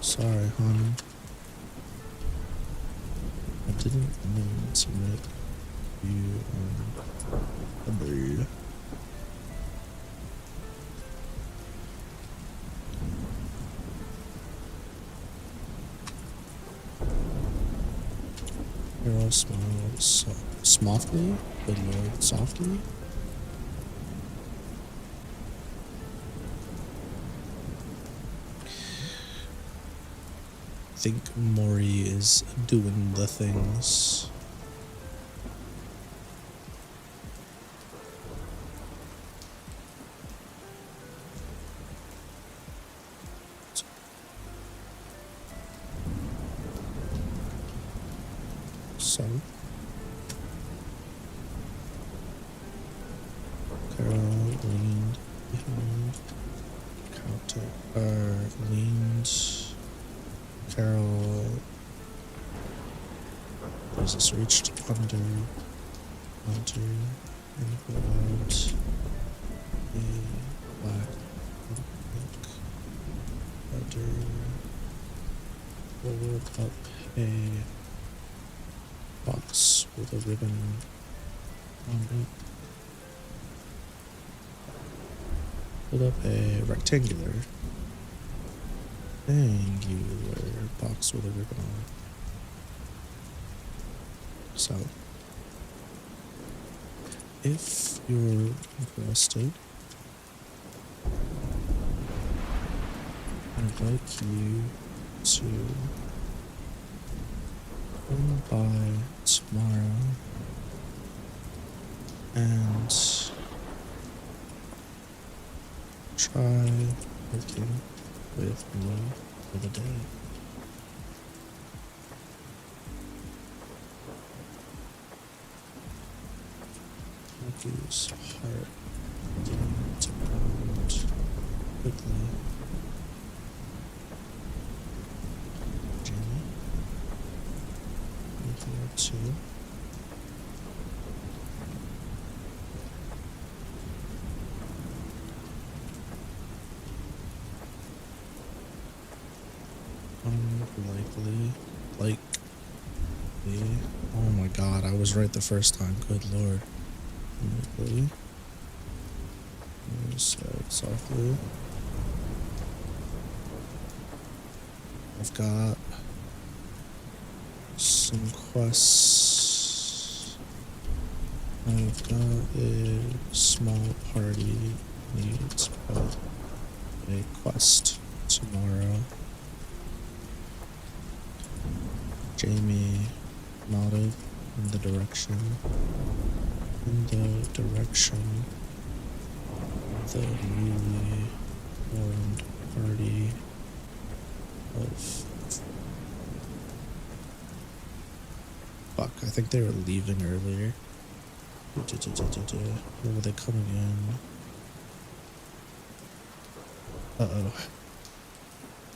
Sorry, hon. I didn't mean to make you a bird. Hero smiles softly, good lord, softly. I think Mori is doing the things. So, Carol leaned behind counter, leaned. Carol, Jesus reached under, and grabbed a black book, under, pulled up a box with a ribbon on it, pulled up a rectangular box with a ribbon on it. So, if you're interested, I'd like you to come by tomorrow and try working with me for the day. Lucky's heart began to pound quickly. Jamie, you here too? Unlikely. Likely. Oh my god, I was right the first time. Good lord. Unlikely. Softly. I've got some quests. I've got a small party needs a quest tomorrow. Jamie nodded in the direction of the newly formed party of fuck, I think they were leaving earlier. Or were they coming in? Uh-oh.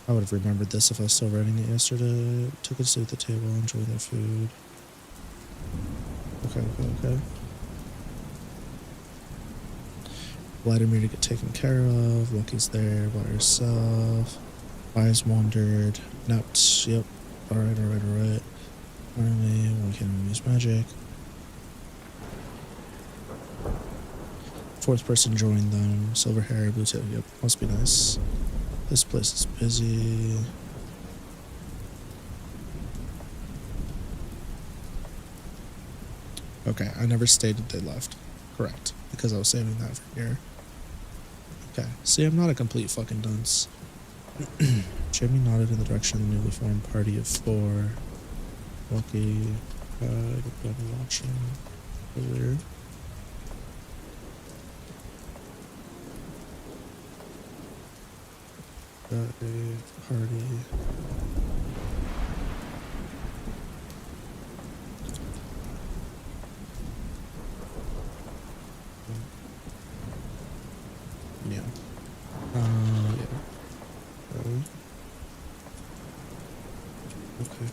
I would have remembered this if I was still writing it yesterday. Took a seat at the table, enjoyed their food. Okay. Vladimir to get taken care of. Lucky's there by herself. Eyes wandered. Napped. Yep. Alright. Finally, one can use magic. Fourth person joined them. Silver hair, blue tail. Yep, must be nice. This place is busy. Okay, I never stated they left. Correct. Because I was saving that for here. Okay, see, I'm not a complete fucking dunce. Jamie nodded in the direction of the newly formed party of 4. Lucky, I've been watching earlier. Got a party. Yeah. Okay.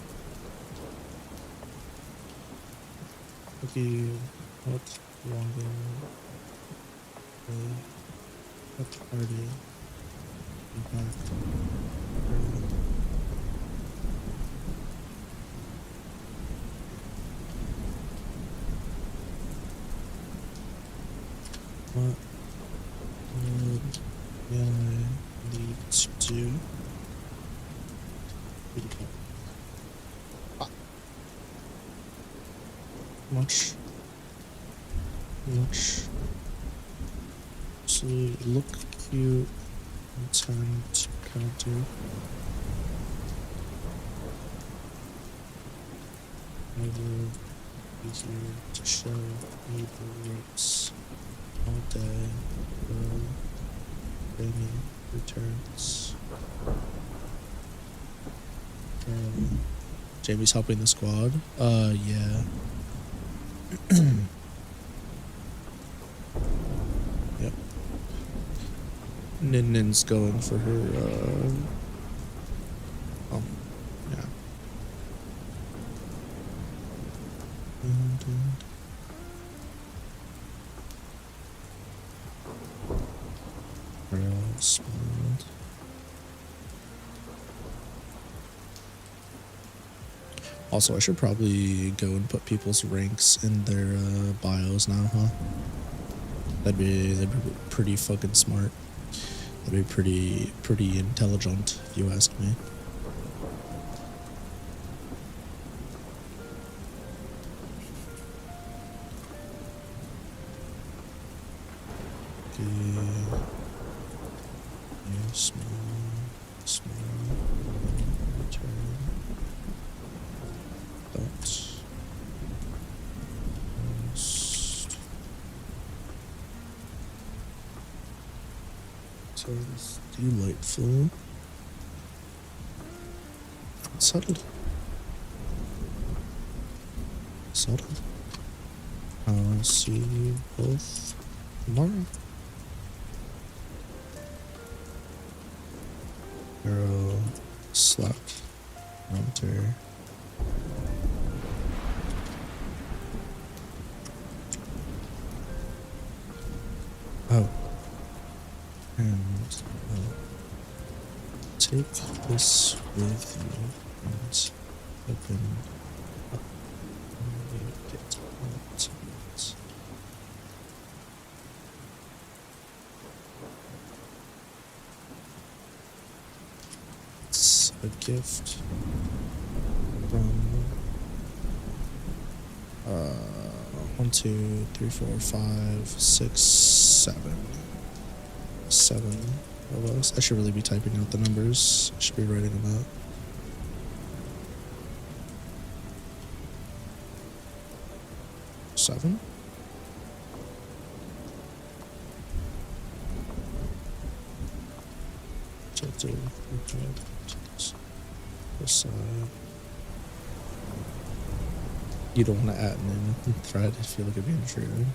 Okay, what longer at the party? Back. What would Hainme need to do? Much to look cute and time to counter. Never easier to show me the ropes all day. Rainy returns. Jamie's helping the squad. Yeah. Yep. Nin's going for her, yeah. Real smooth. Also, I should probably go and put people's ranks in their bios now, huh? That'd be pretty fucking smart. That'd be pretty intelligent, if you ask me. Small return. That's delightful. Settled. I'll see you both tomorrow. Girl, slept. Hunter. Oh. And take this with you and open up get content. It's a gift from 1, 2, 3, 4, 5, 6, 7. 7 of us. I should really be typing out the numbers. I should be writing them out. Seven? This side. You don't want to add in thread if you look at being triggered.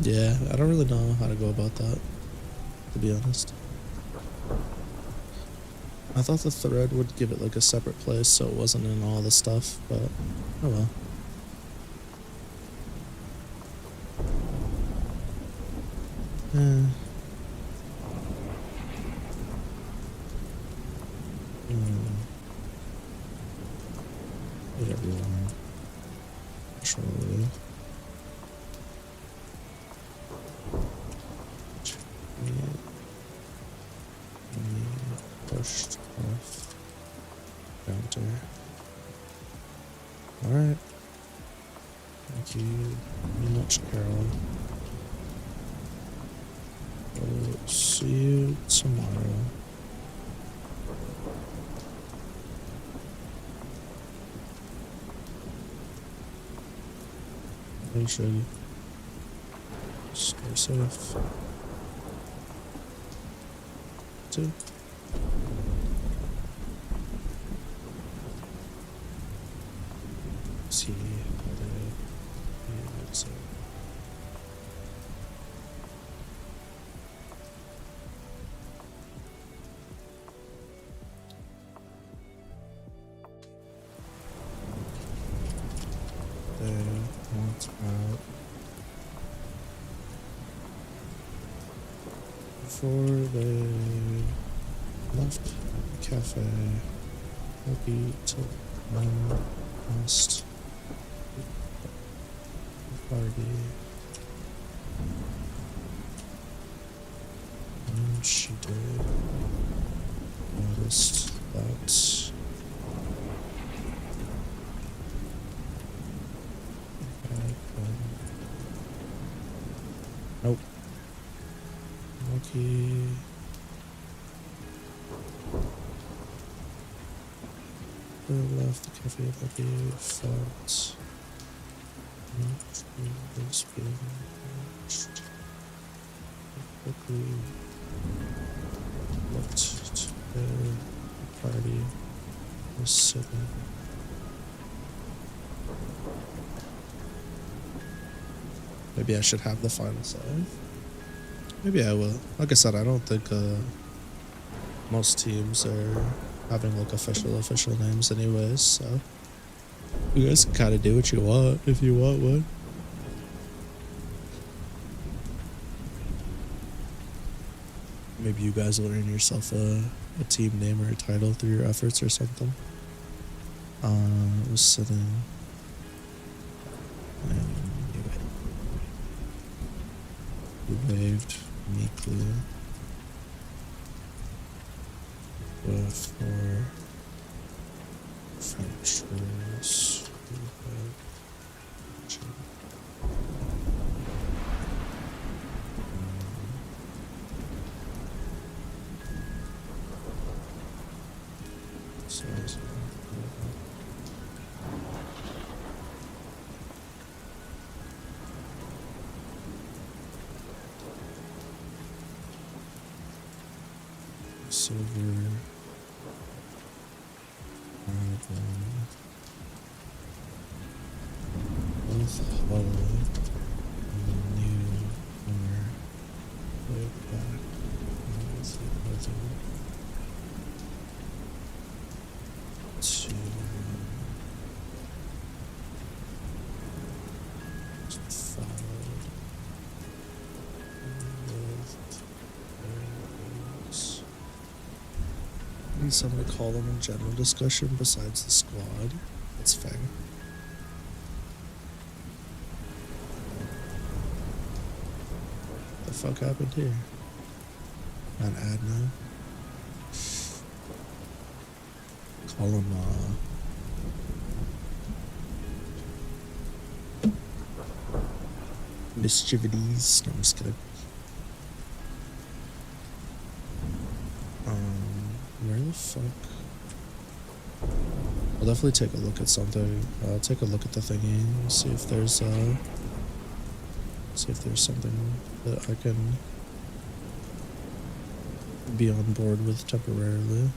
Yeah, I don't really know how to go about that, to be honest. I thought the thread would give it like a separate place so it wasn't in all the stuff, but oh well. Whatever you want. Control it. Pushed off counter. Alright. Thank you very much, Carol. We'll see you tomorrow. Make sure you stay safe. Too. See how so. They want out before they left the cafe. Lucky tempest party. And she did noticed that nope. Lucky. Left the cafe. Lucky felt was being watched. Quickly looked to where the party was sitting. Maybe I should have the final save. Maybe I will. Like I said, I don't think most teams are having like official names anyways, so you guys can kind of do what you want if you want one. Maybe you guys will earn yourself a team name or a title through your efforts or something. It was sitting. He waved meekly before French rules. Silver both hollow and the new owner way back with the other to followed need someone to call them in general discussion besides the squad. That's fair. What the fuck happened here? An ad now? Call him, Mischievous. No, I'm just kidding. Where the fuck? I'll definitely take a look at something. I'll take a look at the thingy, see if there's something that I can be on board with temporarily.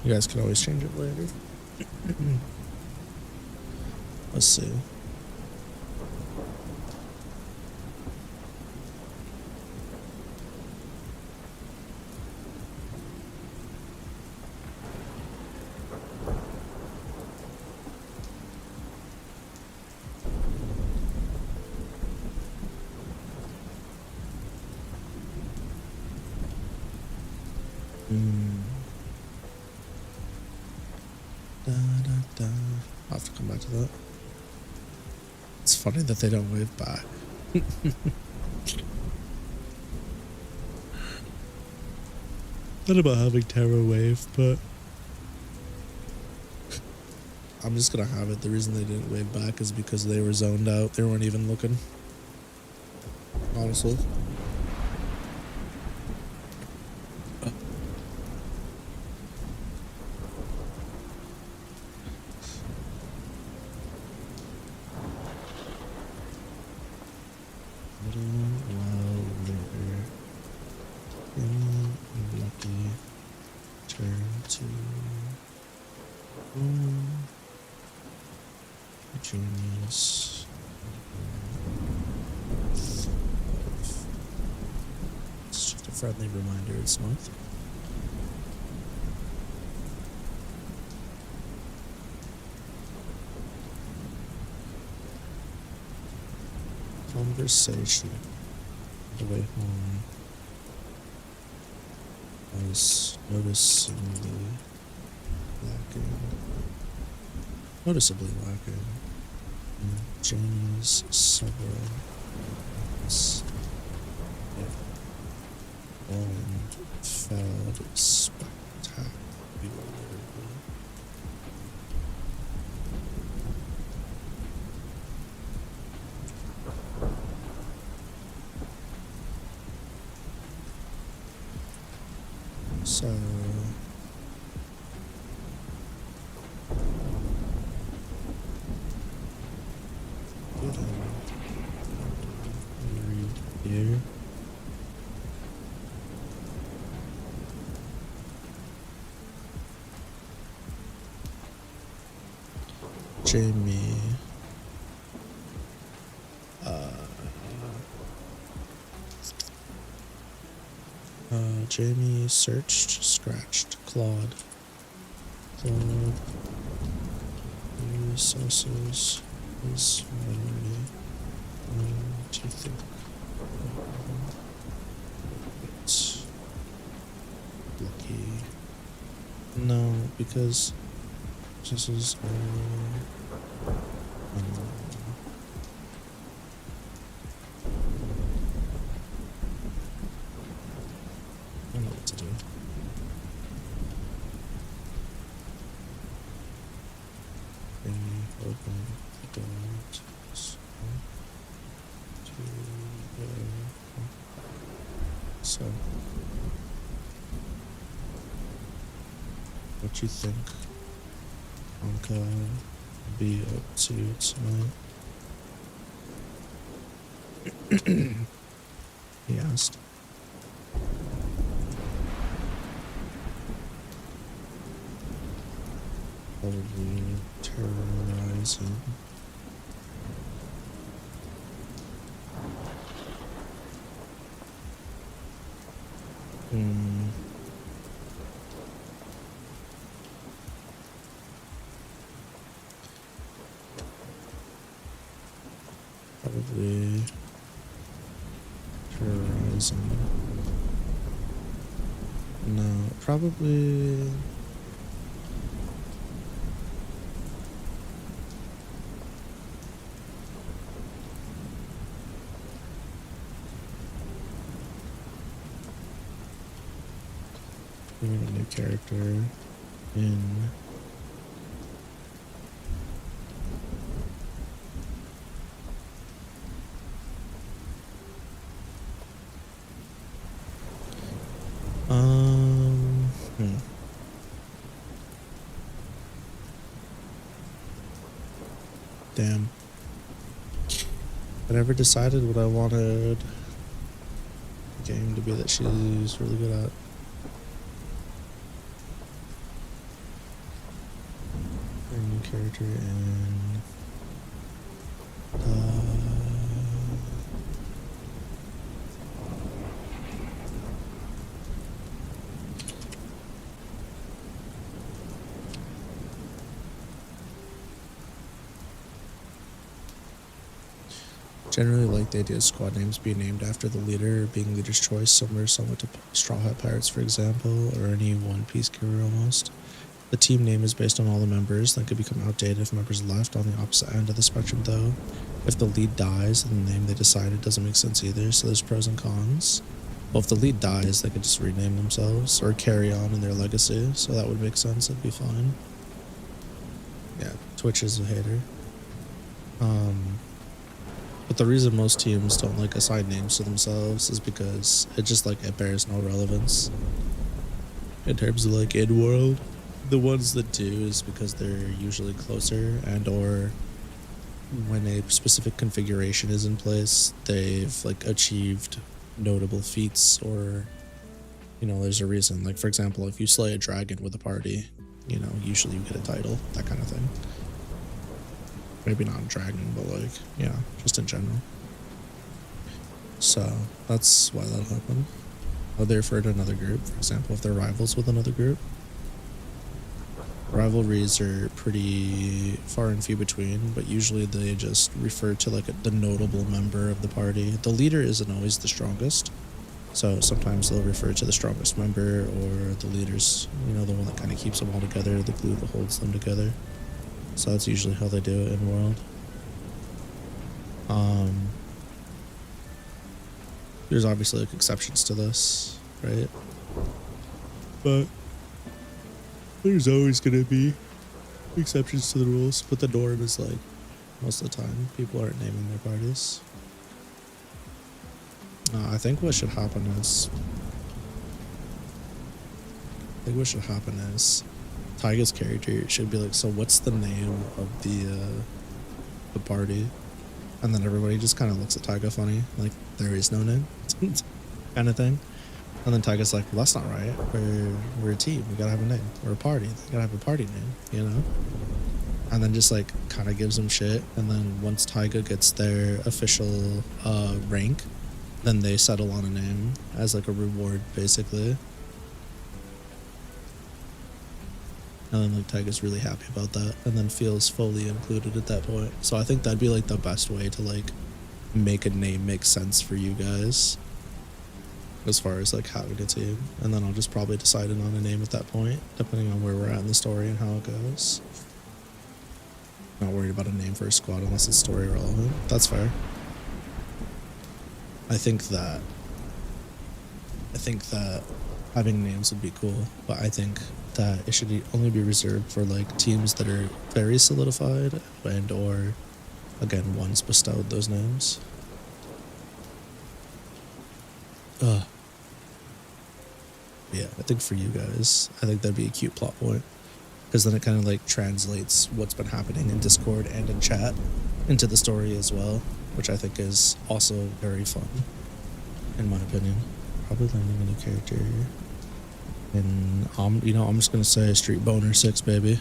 You guys can always change it later. Let's see. I'll have to come back to that. It's funny that they don't wave back. Not about having terror wave, but I'm just gonna have it. The reason they didn't wave back is because they were zoned out. They weren't even looking. Honestly. Friendly reminder, it's north. Conversation on the way home. I was noticeably lacking in Jamie's several and failed spectacularly. So read here. Jamie searched, scratched, clawed, resources, his memory, to think. It's lucky. No, because this is I know what to do. Open the door so what you think Anka be up to tonight? He asked. Probably terrorizing. probably Horizon. No, probably. We need a new character in. Damn. I never decided what I wanted the game to be that she's really good at. A new character in. Generally like the idea of squad names being named after the leader or being leader's choice, similar somewhat to Straw Hat Pirates, for example, or any One Piece character almost. The team name is based on all the members, that could become outdated if members left. On the opposite end of the spectrum though, if the lead dies, then the name they decided doesn't make sense either, so there's pros and cons. Well, if the lead dies, they could just rename themselves or carry on in their legacy, so that would make sense, it'd be fine. Yeah, Twitch is a hater. But the reason most teams don't like assign names to themselves is because it bears no relevance in terms of like in world. The ones that do is because they're usually closer, and or when a specific configuration is in place, they've like achieved notable feats, or you know, there's a reason. Like for example, if you slay a dragon with a party, you know, usually you get a title, that kind of thing. Maybe not a dragon, but like, yeah, just in general. So that's why that'll happen. Or they refer to another group, for example, if they're rivals with another group. Rivalries are pretty far and few between, but usually they just refer to like the notable member of the party. The leader isn't always the strongest, so sometimes they'll refer to the strongest member, or the leader's, you know, the one that kind of keeps them all together, the glue that holds them together. So that's usually how they do it in world. There's obviously like exceptions to this, right? But there's always gonna be exceptions to the rules. But the norm is like most of the time people aren't naming their parties. I think what should happen is Taiga's character should be like, so what's the name of the party? And then everybody just kind of looks at Taiga funny, like there is no name kind of thing. And then Taiga's like, well, that's not right. We're a team. We gotta have a name. We're a party. We gotta have a party name, you know? And then just like kind of gives them shit. And then once Taiga gets their official rank, then they settle on a name as like a reward, basically. And then like Taiga's really happy about that, and then feels fully included at that point. So I think that'd be like the best way to like make a name make sense for you guys, as far as like having a team. And then I'll just probably decide on a name at that point, depending on where we're at in the story and how it goes. Not worried about a name for a squad unless it's story relevant. That's fair. I think that having names would be cool, but I think that it should only be reserved for like teams that are very solidified, and or again once bestowed those names. Yeah, I think for you guys, I think that'd be a cute plot point, because then it kind of like translates what's been happening in Discord and in chat into the story as well, which I think is also very fun, in my opinion. Probably learning a new character. And you know, I'm just gonna say Street Boner 6, baby.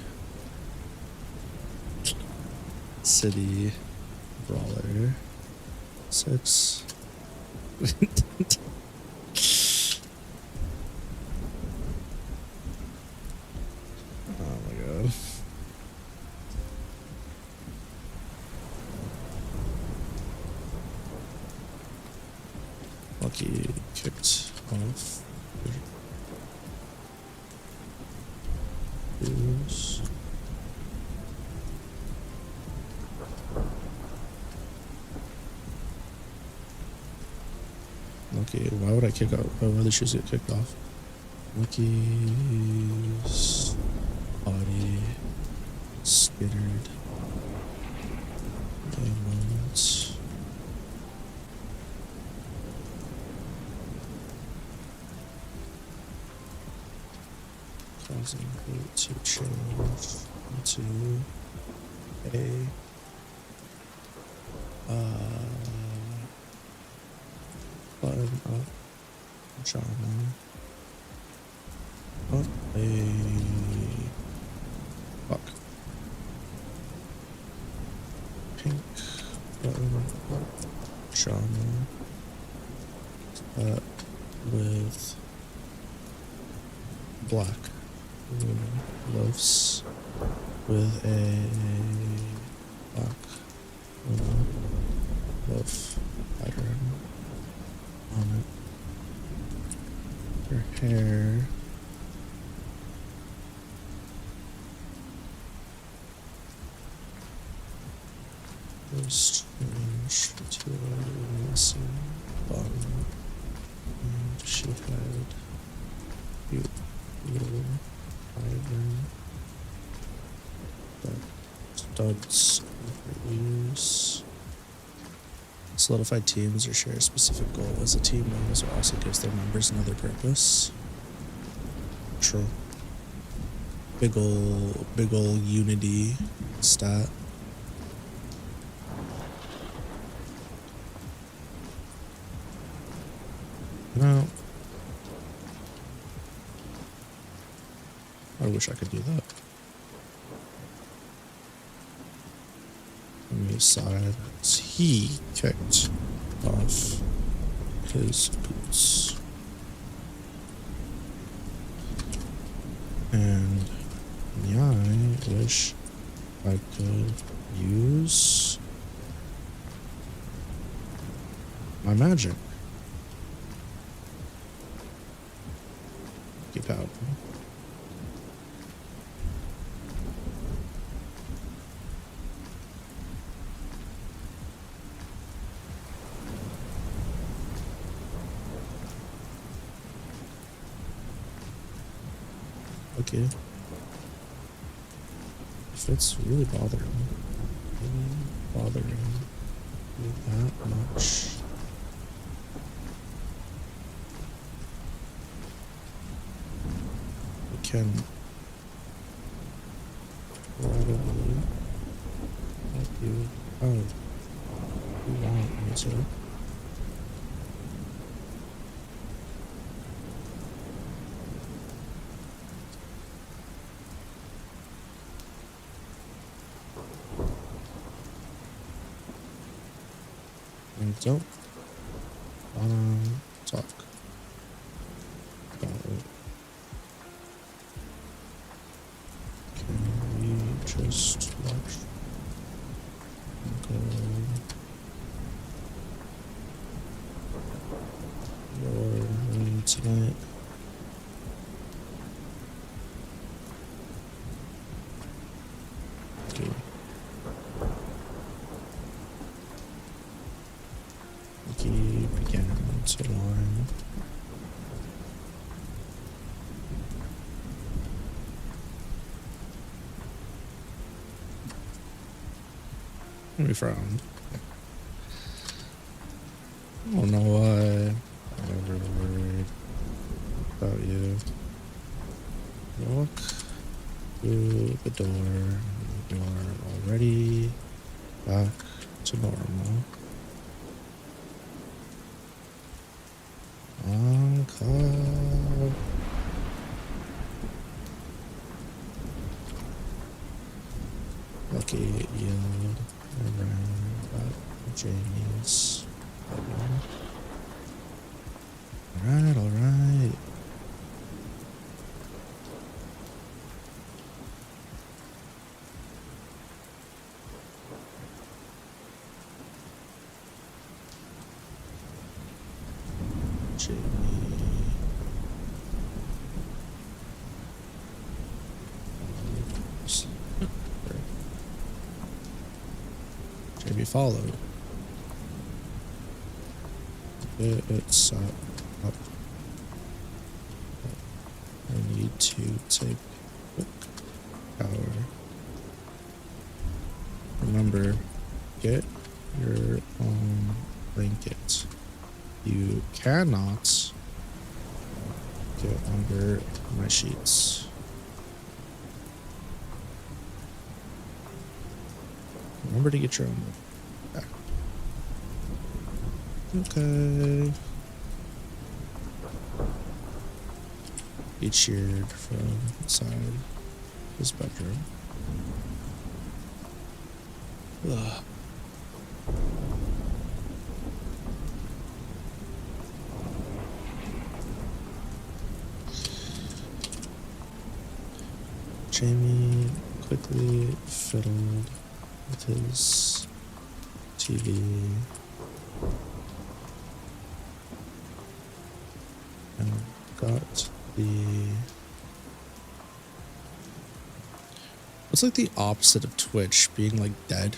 City Brawler 6. Oh my god. Lucky kicked off. Use. Okay, why would I kick out? Why would the shoes get kicked off? Lucky's body skittered. Moments. Causing it to change into a button up drama. Up a fuck. Pink button up drama. With black loaves with a black loaf pattern on it. Her hair was changed to a messy bun, and she had cute little iron that studs for use. Solidified teams or share a specific goal as a team knows or also gives their members another purpose. True. Big ol' unity stat. No. I wish I could do that. On the side, he kicked off his boots. And yeah, I wish I could use my magic. Keep out. Okay. If it's really bothering me that much, we can probably help you out. You want me to. I don't wanna talk about it. Can we just watch go your room tonight? Okay. Keep beginning to line. We frowned. I don't know why I'm ever worried about you. Walk through the door. You are already back to normal. Lucky yelled around about Jamie's. Alright. Jamie. Jamie followed. It's up. I need to take a quick shower. Remember, get your own blanket. You cannot get under my sheets. Remember to get your own. Okay. He cheered from inside his bedroom. Ugh. Jamie quickly fiddled with his TV and got the... What's like the opposite of Twitch? Being like dead?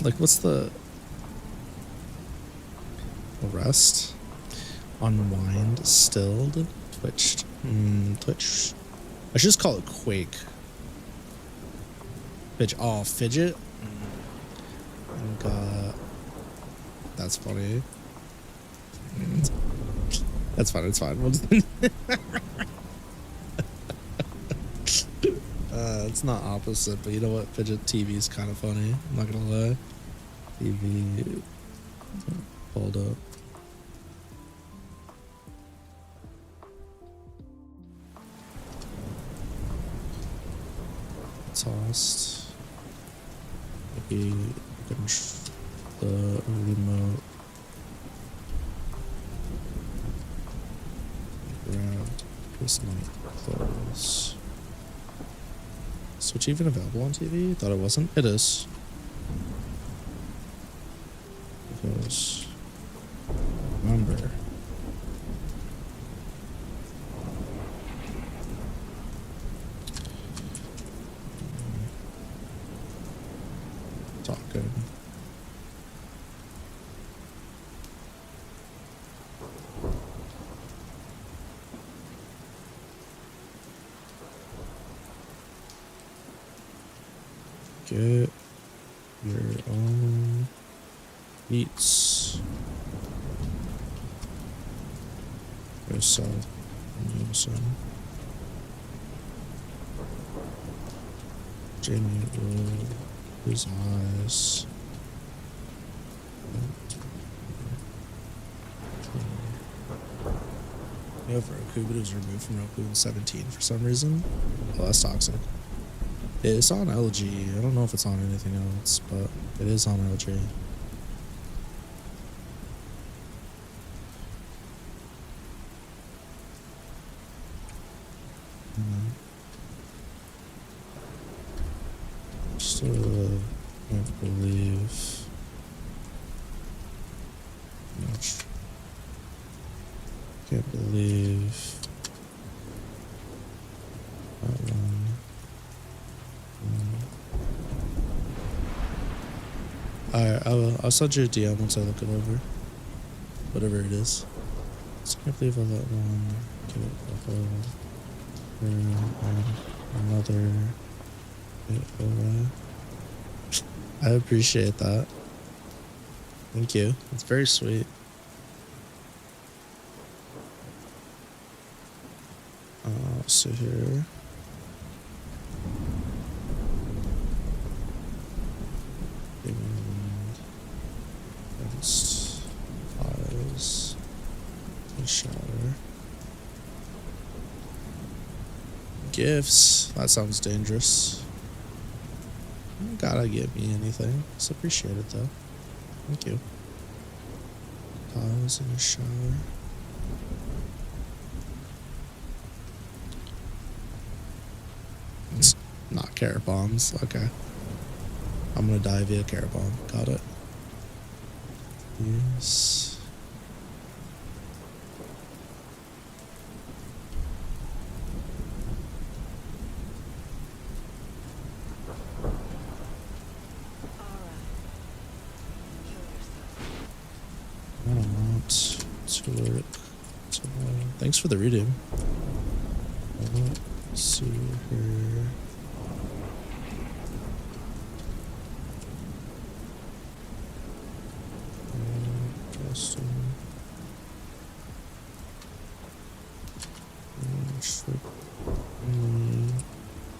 Like what's the... Rest? Unwind? Stilled? Twitched? Twitch? I should just call it Quake. Oh, fidget? And, that's funny. That's fine, it's fine. We'll just it's not opposite, but you know what? Fidget TV is kind of funny. I'm not gonna lie. TV pulled up. Tossed. Maybe the remote. Grabbed his night clothes. Switch even available on TV? Thought it wasn't. It is. Because remember. Talking. Get your own eats. Go south in unison. Jamie rolled his eyes. You have Roku, but it was removed from Roku in 17 for some reason. Oh, that's toxic. It's on LG. I don't know if it's on anything else, but it is on LG. Still can't believe. Can't believe that one. Alright, I'll send you a DM once I look it over. Whatever it is. So I can't believe I let one get a hold and another get away. I appreciate that. Thank you. It's very sweet. Let's see here. Files. Shower. Gifts. That sounds dangerous. You gotta give me anything. It's appreciated though. Thank you. Tiles in the shower. It's not carrot bombs. Okay. I'm gonna die via carrot bomb. Got it. Yes. I don't want to work tomorrow. Thanks for the reading. Let's see here.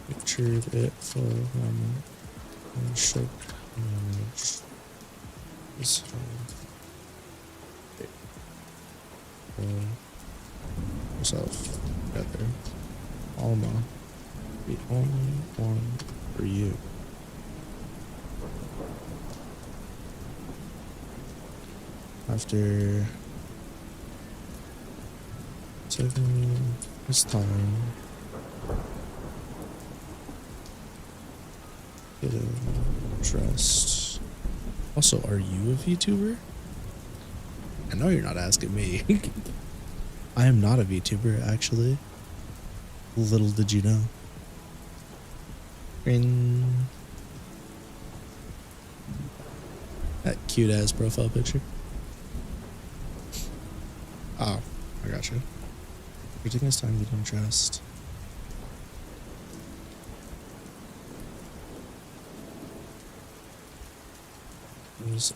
Pictured it for a moment and shook manage this yourself together. Alma, the only one for you. After taking his time getting dressed. Also, are you a VTuber? I know you're not asking me. I am not a VTuber, actually. Little did you know. That cute ass profile picture. Oh, I got you. You're taking his time getting dressed. Here's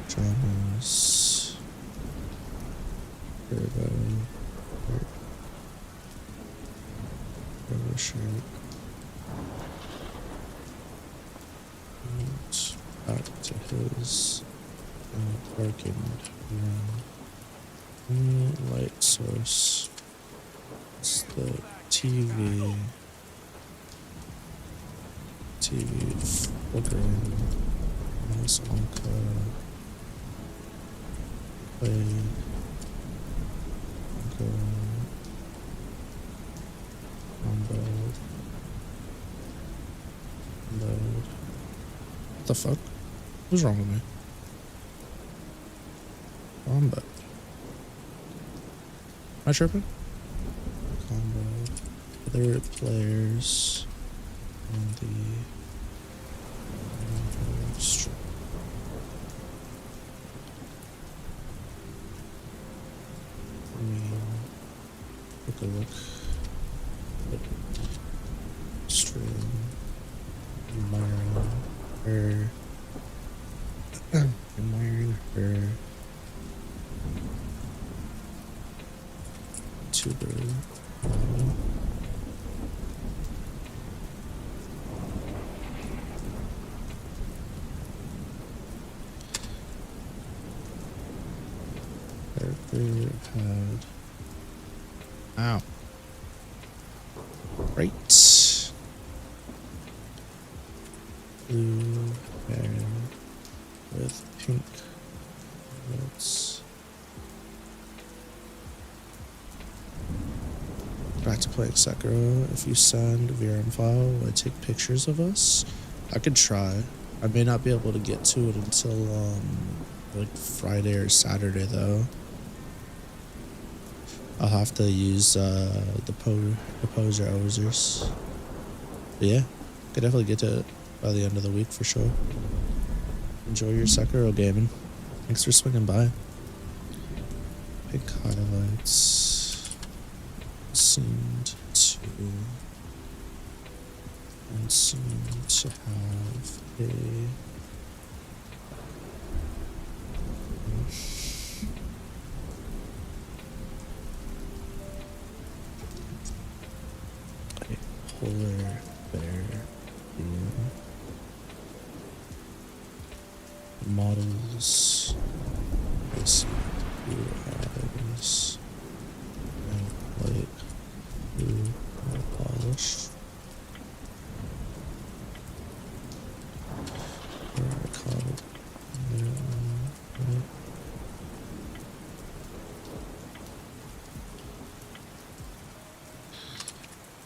pajamas. Turbo shirt. And back to his darkened room. Light source. It's the TV. Flickering. Nice Anka. Play. Go. Unload. Load. What the fuck? What's wrong with me? Combo. Am I tripping? Combo. Other players on the stream. Let me take a look at stream. Admiring her. Admiring her. Tuber. Had ow right blue hair with pink notes. Back to playing Sekiro. If you send VRM file, will I take pictures of us? I could try. I may not be able to get to it until like Friday or Saturday though. I'll have to use the poser osers. But yeah, could definitely get to it by the end of the week for sure. Enjoy your Sekiro gaming. Thanks for swinging by. Pink highlights seemed to have a polar bear theme. Models. I see blue eyes and light blue nail polish. Where I caught it.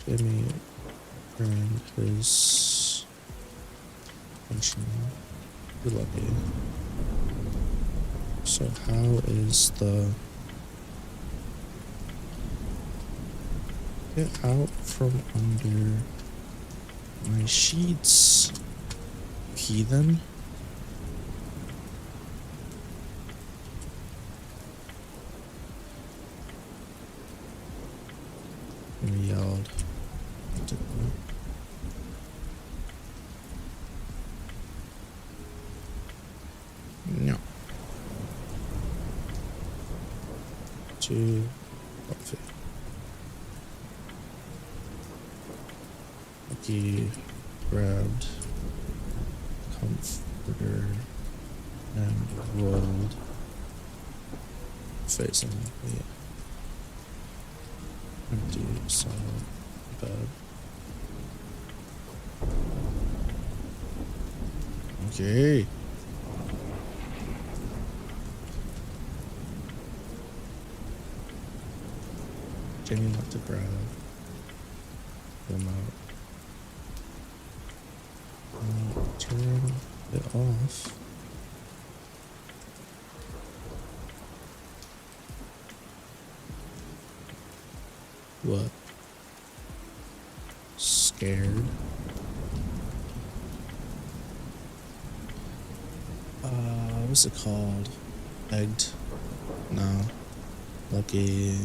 Jimmy earned his pension You're lucky. So how is the... Get out from under my sheets, heathen. I yelled. No. To coffee. Lucky grabbed comforter and rolled facing the empty solid bed. Okay. Jamie left to grab them out. Turn it off. What? Scared? What's it called? Egged? No. Lucky.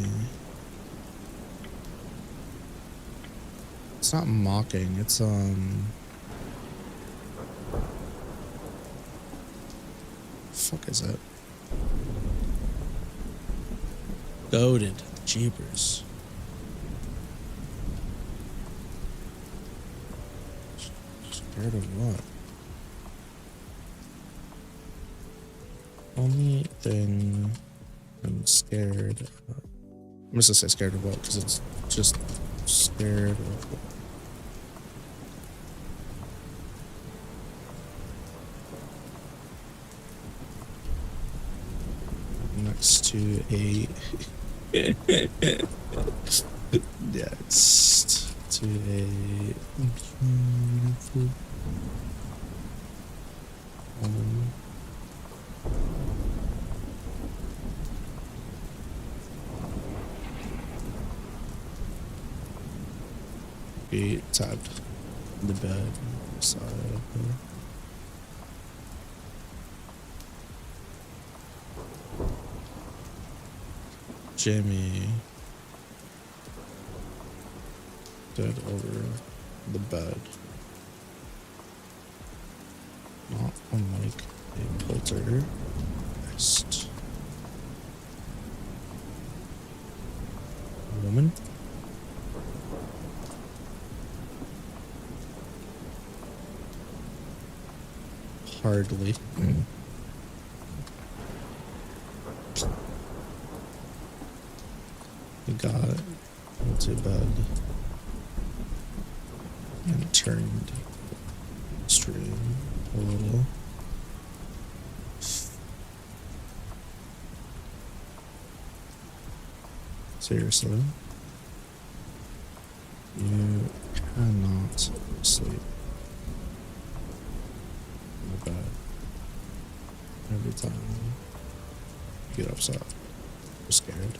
It's not mocking, it's fuck is it? Goated. Jeepers. Scared of what? Only thing I'm scared of. I'm just gonna say scared of what, because it's just scared of what? Next to a next to a beautiful be tapped in the bed side of her. Jimmy dead over the bed. Not unlike a poltergeist. Woman? Hardly. He got into bed and turned stream a little. Seriously? You cannot sleep in the bed every time you get upset or scared.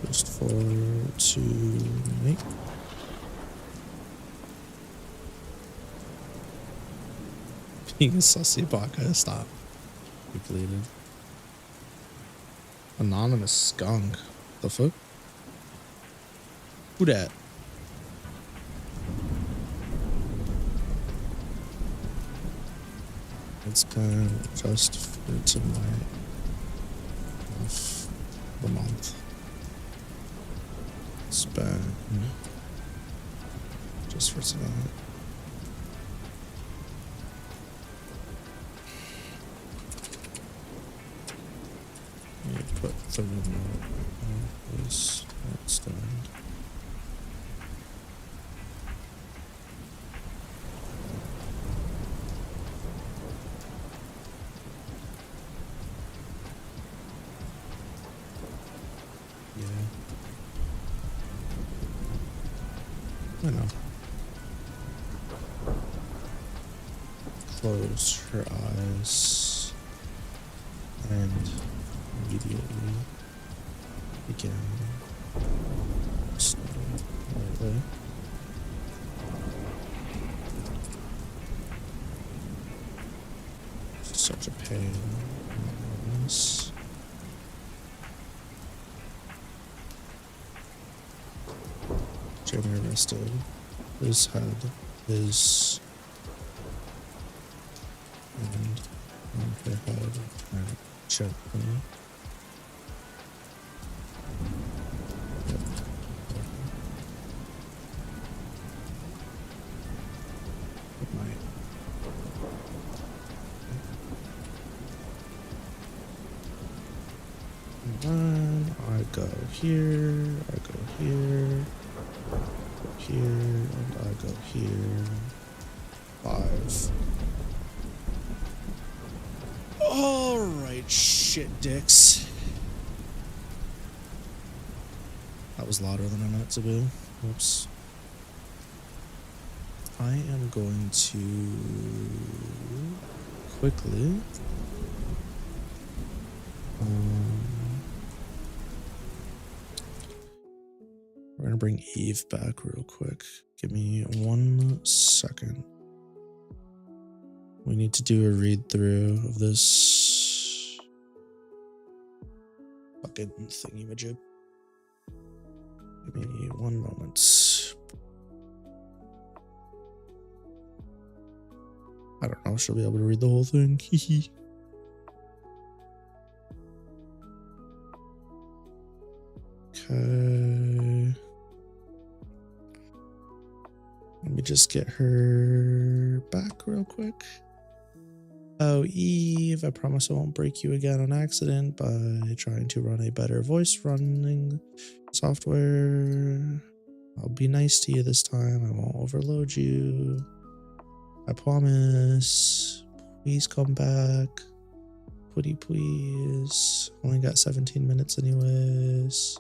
Just for to make being a sussy baka, stop. Depleted. Anonymous skunk. The fuck? Who dat? It's been just for tonight of the month. It's been just for tonight. You put the remote on this stand. I know. Close her eyes and immediately begin slowly. Such a pain. Jamie rested. His head is and on her head and gently. Good night. And then I go here, I go here, go here, and I go here. 5. Alright, shit dicks. That was louder than I meant it to be. Whoops. I am going to quickly we're gonna bring Eve back real quick. Give me 1 second. We need to do a read through of this fucking thingy-majig. Give me 1 moment. I don't know, she'll be able to read the whole thing. Hehe. Okay. Let me just get her back real quick. Oh, Eve, I promise I won't break you again on accident by trying to run a better voice running software. I'll be nice to you this time. I won't overload you. I promise. Please come back. Pretty please. Only got 17 minutes anyways.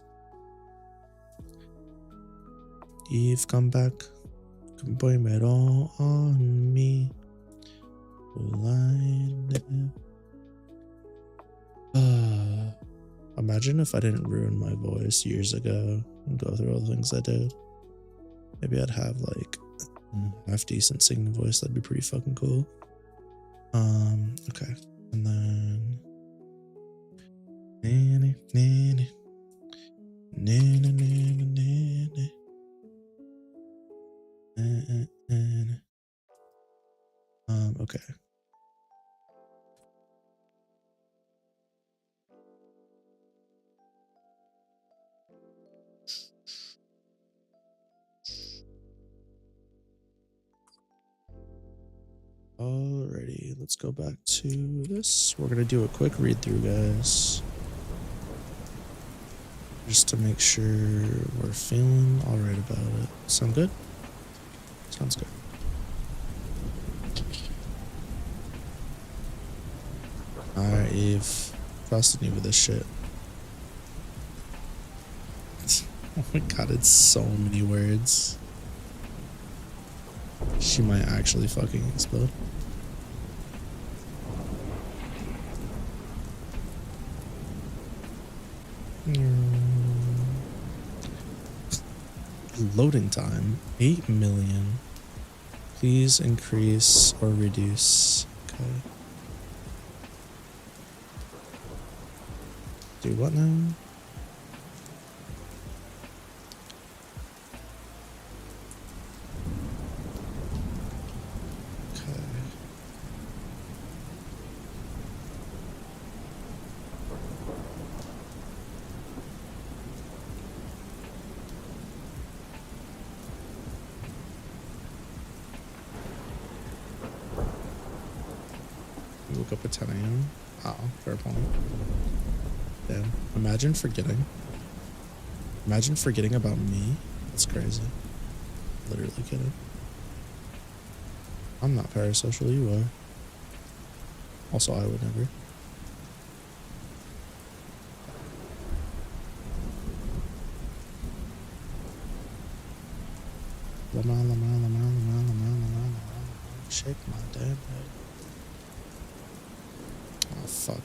Eve, come back. Come blame it all on me. Imagine if I didn't ruin my voice years ago and go through all the things I did. Maybe I'd have like a half decent singing voice. That'd be pretty fucking cool. Okay. And then okay. Alrighty, let's go back to this. We're gonna do a quick read through, guys. Just to make sure we're feeling alright about it. Sound good? Sounds good. Alright, Eve. Trusting you with this shit. Oh my god, it's so many words. She might actually fucking explode. Loading time, 8 million. Please increase or reduce. Okay. Do what now? Woke up at 10 a.m. Oh, fair point. Damn. Imagine forgetting. Imagine forgetting about me. That's crazy. Literally kidding. I'm not parasocial, you are. Also, I would never. Shake my damn head. Oh, fuck.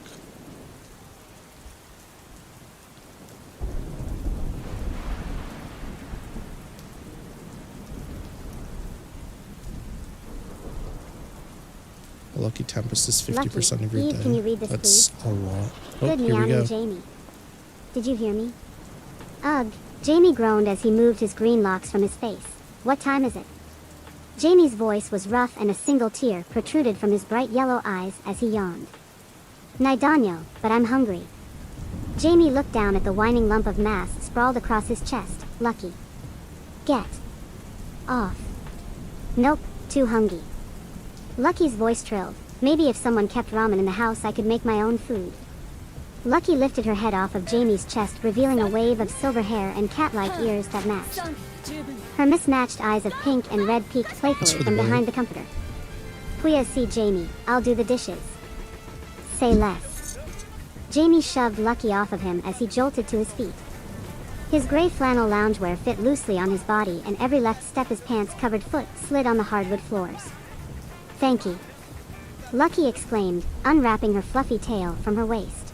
Lucky Tempest is 50% of your Eve, day. can you read this, That's please? a lot. Oh, Good here we meow, go. Jamie. Did you hear me? Ugh. Jamie groaned as he moved his green locks from his face. What time is it? Jamie's voice was rough and a single tear protruded from his bright yellow eyes as he yawned. Nidanyo, but I'm hungry. Jamie looked down at the whining lump of mass sprawled across his chest. Lucky. Get off. Nope, too hungry. Lucky's voice trilled. Maybe if someone kept ramen in the house I could make my own food. Lucky lifted her head off of Jamie's chest, revealing a wave of silver hair and cat-like ears that matched. Her mismatched eyes of pink and red peeked playfully from behind the comforter. Puya, see Jamie, I'll do the dishes. Say less. Jamie shoved Lucky off of him as he jolted to his feet. His gray flannel loungewear fit loosely on his body, and every left step his pants-covered foot slid on the hardwood floors. Thank you. Lucky exclaimed, unwrapping her fluffy tail from her waist.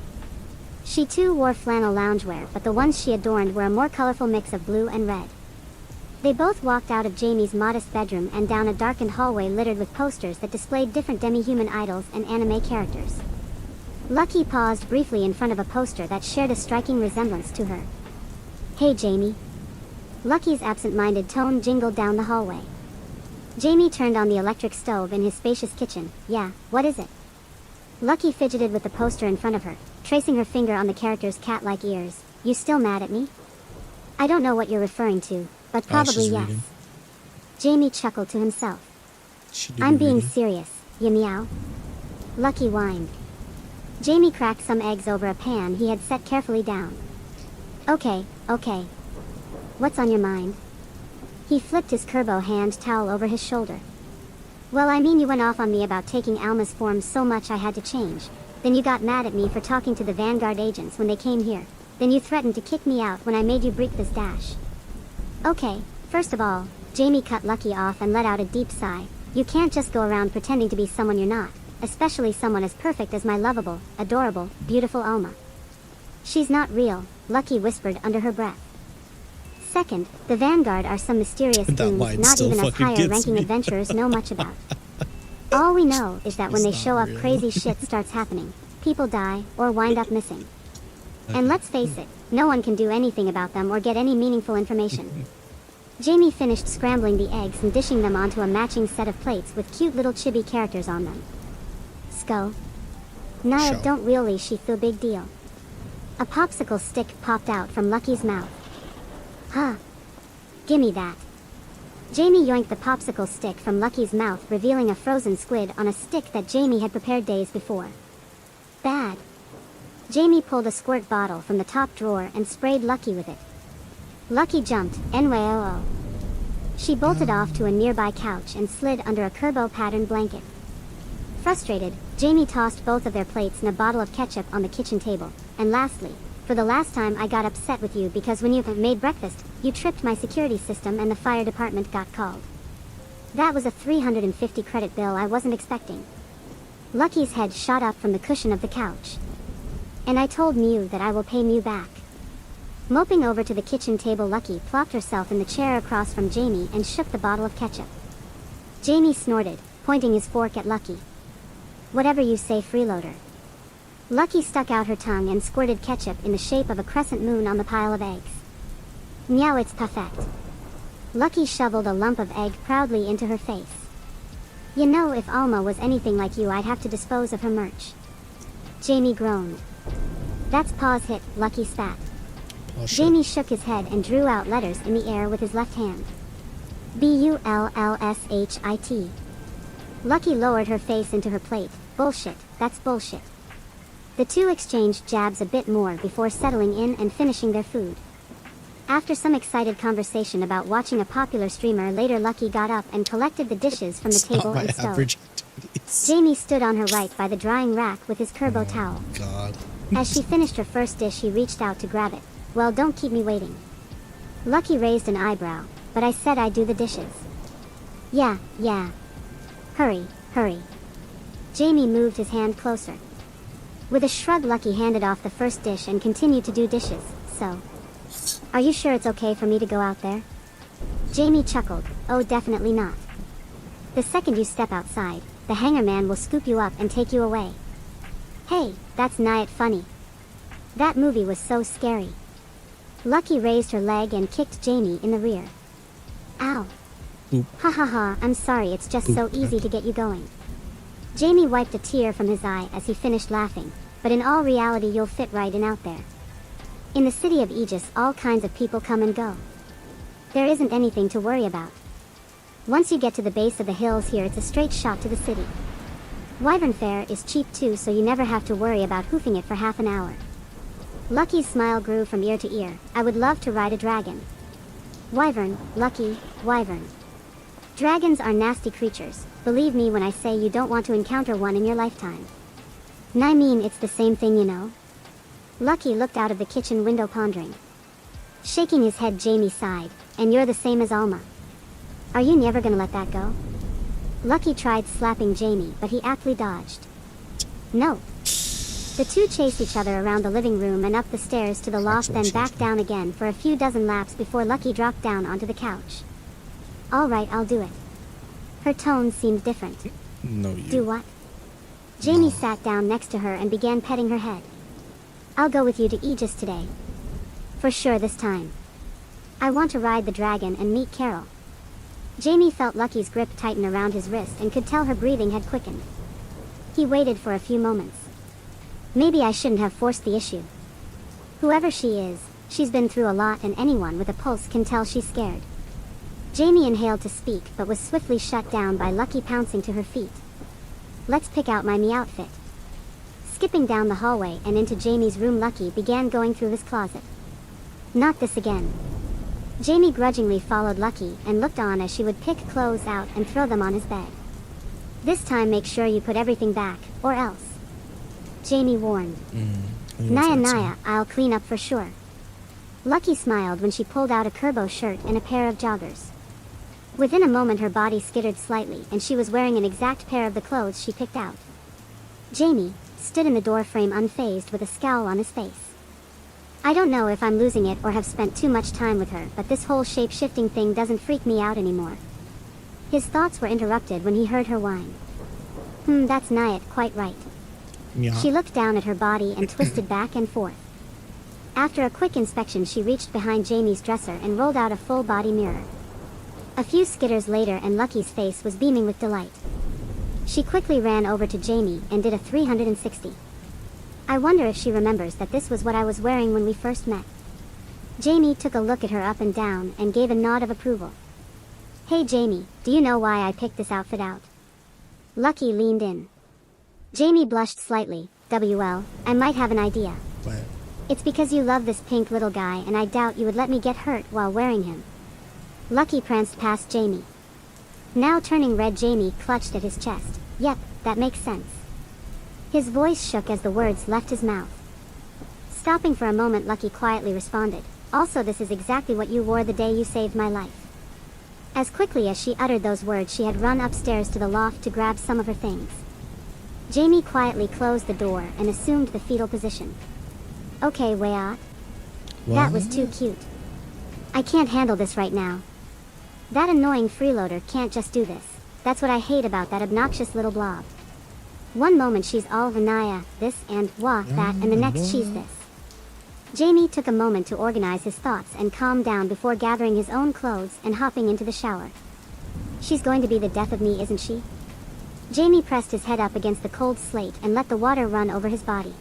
She too wore flannel loungewear, but the ones she adorned were a more colorful mix of blue and red. They both walked out of Jamie's modest bedroom and down a darkened hallway littered with posters that displayed different demi-human idols and anime characters. Lucky paused briefly in front of a poster that shared a striking resemblance to her. Hey Jamie. Lucky's absent-minded tone jingled down the hallway. Jamie turned on the electric stove in his spacious kitchen. Yeah, what is it? Lucky fidgeted with the poster in front of her, tracing her finger on the character's cat-like ears. You still mad at me? I don't know what you're referring to, but probably yes. Reading. Jamie chuckled to himself. I'm being serious, you meow. Lucky whined. Jamie cracked some eggs over a pan he had set carefully down. Okay. What's on your mind? He flipped his Kerbo hand towel over his shoulder. Well, I mean, you went off on me about taking Alma's form so much I had to change. Then you got mad at me for talking to the Vanguard agents when they came here. Then you threatened to kick me out when I made you break this dash. Okay, first of all, Jamie cut Lucky off and let out a deep sigh. You can't just go around pretending to be someone you're not, especially someone as perfect as my lovable, adorable, beautiful Alma. She's not real, Lucky whispered under her breath. Second, the Vanguard are some mysterious goons not even us higher-ranking adventurers know much about. All we know is that when they show up, crazy shit starts happening. People die, or wind up missing. And let's face it, no one can do anything about them or get any meaningful information. Jamie finished scrambling the eggs and dishing them onto a matching set of plates with cute little chibi characters on them. Sko. Naya, don't really she feel big deal. A popsicle stick popped out from Lucky's mouth. Huh. Gimme that. Jamie yoinked the popsicle stick from Lucky's mouth, revealing a frozen squid on a stick that Jamie had prepared days before. Bad. Jamie pulled a squirt bottle from the top drawer and sprayed Lucky with it. Lucky jumped, NYOO. She bolted off to a nearby couch and slid under a Kerbo patterned blanket. Frustrated, Jamie tossed both of their plates and a bottle of ketchup on the kitchen table. And lastly, for the last time, I got upset with you because when you made breakfast, you tripped my security system and the fire department got called. That was a 350 credit bill I wasn't expecting. Lucky's head shot up from the cushion of the couch. And I told Mew that I will pay Mew back. Moping over to the kitchen table, Lucky plopped herself in the chair across from Jamie and shook the bottle of ketchup. Jamie snorted, pointing his fork at Lucky. Whatever you say, freeloader. Lucky stuck out her tongue and squirted ketchup in the shape of a crescent moon on the pile of eggs. Meow, it's perfect. Lucky shoveled a lump of egg proudly into her face. You know, if Alma was anything like you, I'd have to dispose of her merch. Jamie groaned. That's pause hit, Lucky spat. Oh, Jamie shook his head and drew out letters in the air with his left hand. BULLSHIT. Lucky lowered her face into her plate. Bullshit, that's bullshit. The two exchanged jabs a bit more before settling in and finishing their food. After some excited conversation about watching a popular streamer, later Lucky got up and collected the dishes from the table and stove. Jamie stood on her right by the drying rack with his Kerbo towel. God. As she finished her first dish, he reached out to grab it. Well, don't keep me waiting. Lucky raised an eyebrow. but I said I'd do the dishes. Yeah. Hurry. Jamie moved his hand closer. With a shrug, Lucky handed off the first dish and continued to do dishes. So, are you sure it's okay for me to go out there? Jamie chuckled. Oh, definitely not. The second you step outside, the hanger man will scoop you up and take you away. Hey, that's nigh funny. That movie was so scary. Lucky raised her leg and kicked Jamie in the rear. Ow. Boop. Ha ha ha, I'm sorry, it's just Boop. so easy to get you going. Jamie wiped a tear from his eye as he finished laughing, but in all reality you'll fit right in out there. In the city of Aegis, all kinds of people come and go. There isn't anything to worry about. Once you get to the base of the hills here, it's a straight shot to the city. Wyvern fare is cheap too, so you never have to worry about hoofing it for half an hour. Lucky's smile grew from ear to ear. I would love to ride a dragon. Wyvern, Lucky, Wyvern. Dragons are nasty creatures. Believe me when I say you don't want to encounter one in your lifetime. I mean, it's the same thing, you know. Lucky looked out of the kitchen window pondering. Shaking his head, Jamie sighed. And you're the same as Alma. Are you never gonna let that go? Lucky tried slapping Jamie, but he aptly dodged. No. The two chased each other around the living room and up the stairs to the loft, then back down again for a few dozen laps before Lucky dropped down onto the couch. All right, I'll do it. Her tone seemed different. No, you. Do what? Jamie sat down next to her and began petting her head. I'll go with you to Aegis today. For sure this time. I want to ride the dragon and meet Carol. Jamie felt Lucky's grip tighten around his wrist and could tell her breathing had quickened. He waited for a few moments. Maybe I shouldn't have forced the issue. Whoever she is, she's been through a lot, and anyone with a pulse can tell she's scared. Jamie inhaled to speak, but was swiftly shut down by Lucky pouncing to her feet. Let's pick out my me outfit. Skipping down the hallway and into Jamie's room, Lucky began going through his closet. Not this again. Jamie grudgingly followed Lucky and looked on as she would pick clothes out and throw them on his bed. This time make sure you put everything back, or else. Jamie warned. Naya, I'll clean up for sure. Lucky smiled when she pulled out a Kerbo shirt and a pair of joggers. Within a moment her body skittered slightly and she was wearing an exact pair of the clothes she picked out. Jamie stood in the doorframe unfazed with a scowl on his face. I don't know if I'm losing it or have spent too much time with her, but this whole shape-shifting thing doesn't freak me out anymore. His thoughts were interrupted when he heard her whine. That's Naya, quite right. Yeah. She looked down at her body and twisted back and forth. After a quick inspection, she reached behind Jamie's dresser and rolled out a full-body mirror. A few skitters later and Lucky's face was beaming with delight. She quickly ran over to Jamie and did a 360. I wonder if she remembers that this was what I was wearing when we first met. Jamie took a look at her up and down and gave a nod of approval. Hey Jamie, do you know why I picked this outfit out? Lucky leaned in. Jamie blushed slightly. I might have an idea. What? It's because you love this pink little guy and I doubt you would let me get hurt while wearing him. Lucky pranced past Jamie. Now turning red, Jamie clutched at his chest. Yep, that makes sense. His voice shook as the words left his mouth. Stopping for a moment, Lucky quietly responded. Also, this is exactly what you wore the day you saved my life. As quickly as she uttered those words, she had run upstairs to the loft to grab some of her things. Jamie quietly closed the door and assumed the fetal position. Okay, Wyatt. That was too cute. I can't handle this right now. That annoying freeloader can't just do this. That's what I hate about that obnoxious little blob. One moment she's all Vanaya, this and that, and the next she's this. Jamie took a moment to organize his thoughts and calm down before gathering his own clothes and hopping into the shower. She's going to be the death of me, isn't she? Jamie pressed his head up against the cold slate and let the water run over his body.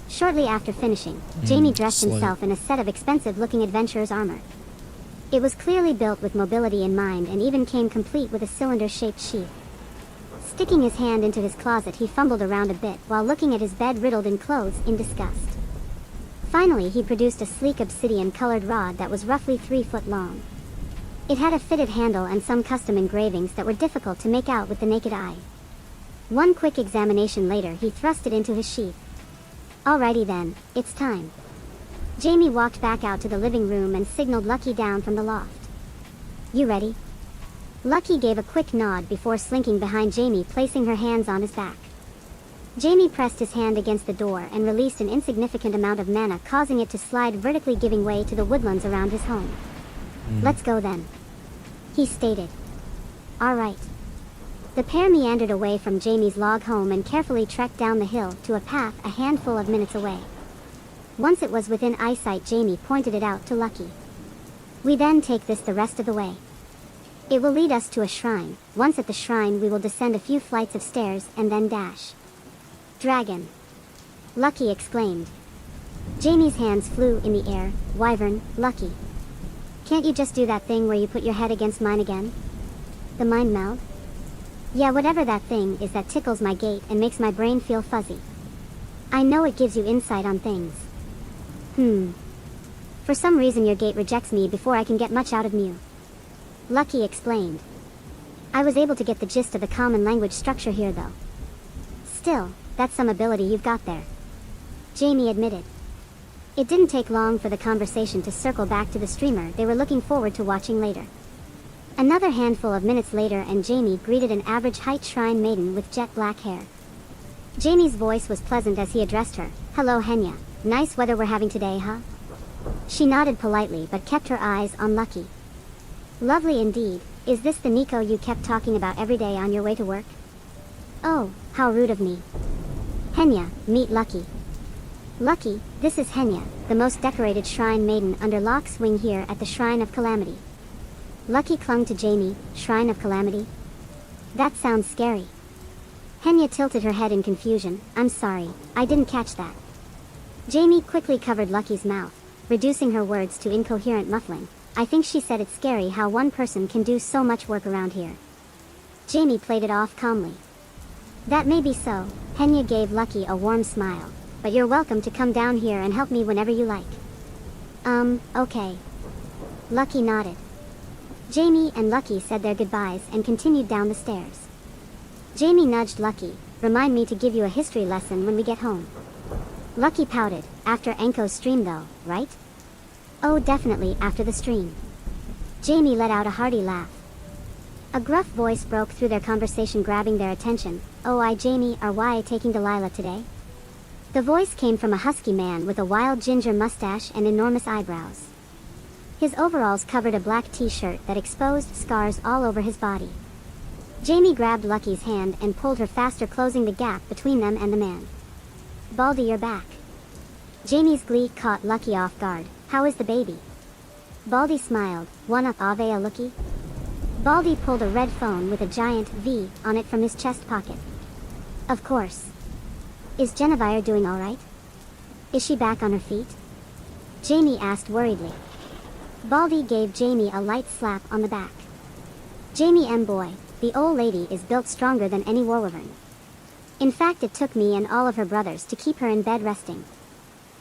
Shortly after finishing, Jamie dressed himself in a set of expensive-looking adventurer's armor. It was clearly built with mobility in mind and even came complete with a cylinder-shaped sheath. Sticking his hand into his closet, he fumbled around a bit while looking at his bed riddled in clothes in disgust. Finally, he produced a sleek obsidian-colored rod that was roughly 3 foot long. It had a fitted handle and some custom engravings that were difficult to make out with the naked eye. One quick examination later, he thrust it into his sheath. Alrighty then, it's time. Jamie walked back out to the living room and signaled Lucky down from the loft. You ready? Lucky gave a quick nod before slinking behind Jamie, placing her hands on his back. Jamie pressed his hand against the door and released an insignificant amount of mana, causing it to slide vertically, giving way to the woodlands around his home. Let's go then, he stated. All right. The pair meandered away from Jamie's log home and carefully trekked down the hill to a path a handful of minutes away. Once it was within eyesight, Jamie pointed it out to Lucky. We then take this the rest of the way. It will lead us to a shrine. Once at the shrine, we will descend a few flights of stairs and then dash. Dragon, Lucky exclaimed. Jamie's hands flew in the air. Wyvern, Lucky. Can't you just do that thing where you put your head against mine again? The mind meld? Yeah, whatever that thing is that tickles my gate and makes my brain feel fuzzy. I know it gives you insight on things. For some reason your gate rejects me before I can get much out of Mew. Lucky explained. I was able to get the gist of the common language structure here though. Still, that's some ability you've got there, Jamie admitted. It didn't take long for the conversation to circle back to the streamer they were looking forward to watching later. Another handful of minutes later and Jamie greeted an average height shrine maiden with jet black hair. Jamie's voice was pleasant as he addressed her. Hello Hainme, nice weather we're having today, huh? She nodded politely but kept her eyes on Lucky. Lovely indeed. Is this the Nico you kept talking about every day on your way to work? Oh, how rude of me. Hainme, meet Lucky. Lucky, this is Hainme, the most decorated shrine maiden under Locke's wing here at the Shrine of Calamity. Lucky clung to Jamie. Shrine of Calamity? That sounds scary. Hainme tilted her head in confusion. I'm sorry, I didn't catch that. Jamie quickly covered Lucky's mouth, reducing her words to incoherent muffling. I think she said it's scary how one person can do so much work around here. Jamie played it off calmly. That may be so. Hainme gave Lucky a warm smile. But you're welcome to come down here and help me whenever you like. Okay. Lucky nodded. Jamie and Lucky said their goodbyes and continued down the stairs. Jamie nudged Lucky. Remind me to give you a history lesson when we get home. Lucky pouted. After Anko's stream though, right? Oh, definitely after the stream. Jamie let out a hearty laugh. A gruff voice broke through their conversation, grabbing their attention. Oh, Jamie, are why taking Delilah today? The voice came from a husky man with a wild ginger mustache and enormous eyebrows. His overalls covered a black t-shirt that exposed scars all over his body. Jamie grabbed Lucky's hand and pulled her faster, closing the gap between them and the man. Baldy, you're back. Jamie's glee caught Lucky off guard. How is the baby? Baldy smiled. Wanna have a looky? Baldy pulled a red phone with a giant V on it from his chest pocket. Of course. Is Genevieve doing alright? Is she back on her feet? Jamie asked worriedly. Baldy gave Jamie a light slap on the back. Jamie boy, the old lady is built stronger than any warwyvern. In fact, it took me and all of her brothers to keep her in bed resting.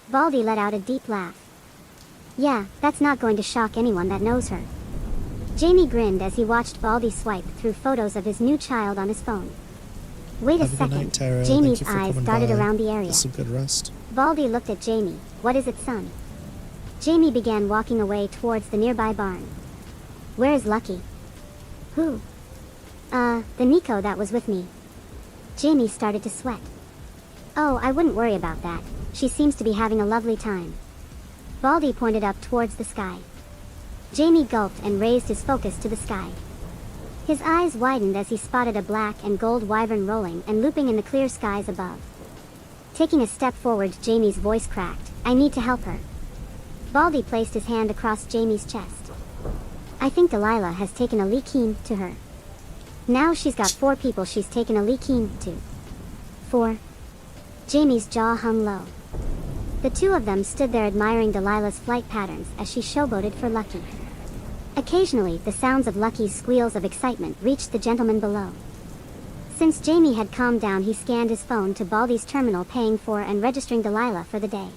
Baldy let out a deep laugh. Yeah, that's not going to shock anyone that knows her. Jamie grinned as he watched Baldy swipe through photos of his new child on his phone. Wait a second. Night, Tara. Jamie's eyes darted around the area. Get some good rest. Baldy looked at Jamie. What is it, son? Jamie began walking away towards the nearby barn. Where is Lucky? Who? The Nico that was with me. Jamie started to sweat. Oh, I wouldn't worry about that. She seems to be having a lovely time. Baldy pointed up towards the sky. Jamie gulped and raised his focus to the sky. His eyes widened as he spotted a black and gold wyvern rolling and looping in the clear skies above. Taking a step forward, Jamie's voice cracked. I need to help her. Baldy placed his hand across Jamie's chest. I think Delilah has taken a liking to her. Now she's got 4 people she's taken a liking to. 4. Jamie's jaw hung low. The two of them stood there admiring Delilah's flight patterns as she showboated for Lucky. Occasionally, the sounds of Lucky's squeals of excitement reached the gentleman below. Since Jamie had calmed down, he scanned his phone to Baldy's terminal, paying for and registering Delilah for the day.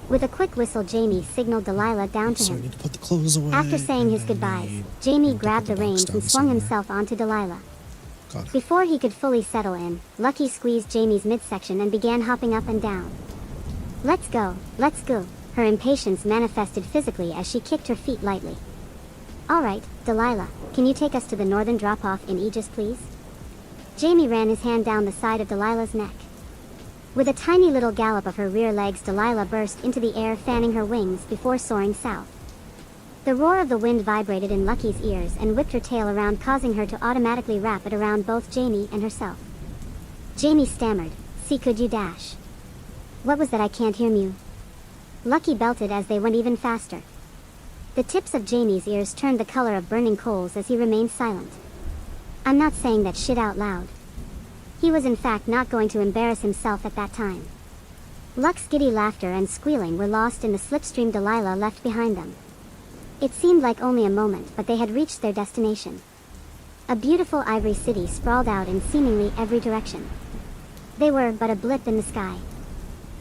With a quick whistle, Jamie signaled Delilah down to him. Need to put the clothes away. After saying his goodbyes, Jamie grabbed the reins and swung himself onto Delilah. Before he could fully settle in, Lucky squeezed Jamie's midsection and began hopping up and down. Let's go, let's go. Her impatience manifested physically as she kicked her feet lightly. Alright, Delilah, can you take us to the northern drop-off in Aegis, please? Jamie ran his hand down the side of Delilah's neck. With a tiny little gallop of her rear legs, Delilah burst into the air, fanning her wings before soaring south. The roar of the wind vibrated in Lucky's ears and whipped her tail around, causing her to automatically wrap it around both Jamie and herself. Jamie stammered, "See, could you dash?" "What was that? I can't hear you." Lucky belted as they went even faster. The tips of Jamie's ears turned the color of burning coals as he remained silent. I'm not saying that shit out loud. He was in fact not going to embarrass himself at that time. Luck's giddy laughter and squealing were lost in the slipstream Delilah left behind them. It seemed like only a moment, but they had reached their destination. A beautiful ivory city sprawled out in seemingly every direction. They were but a blip in the sky.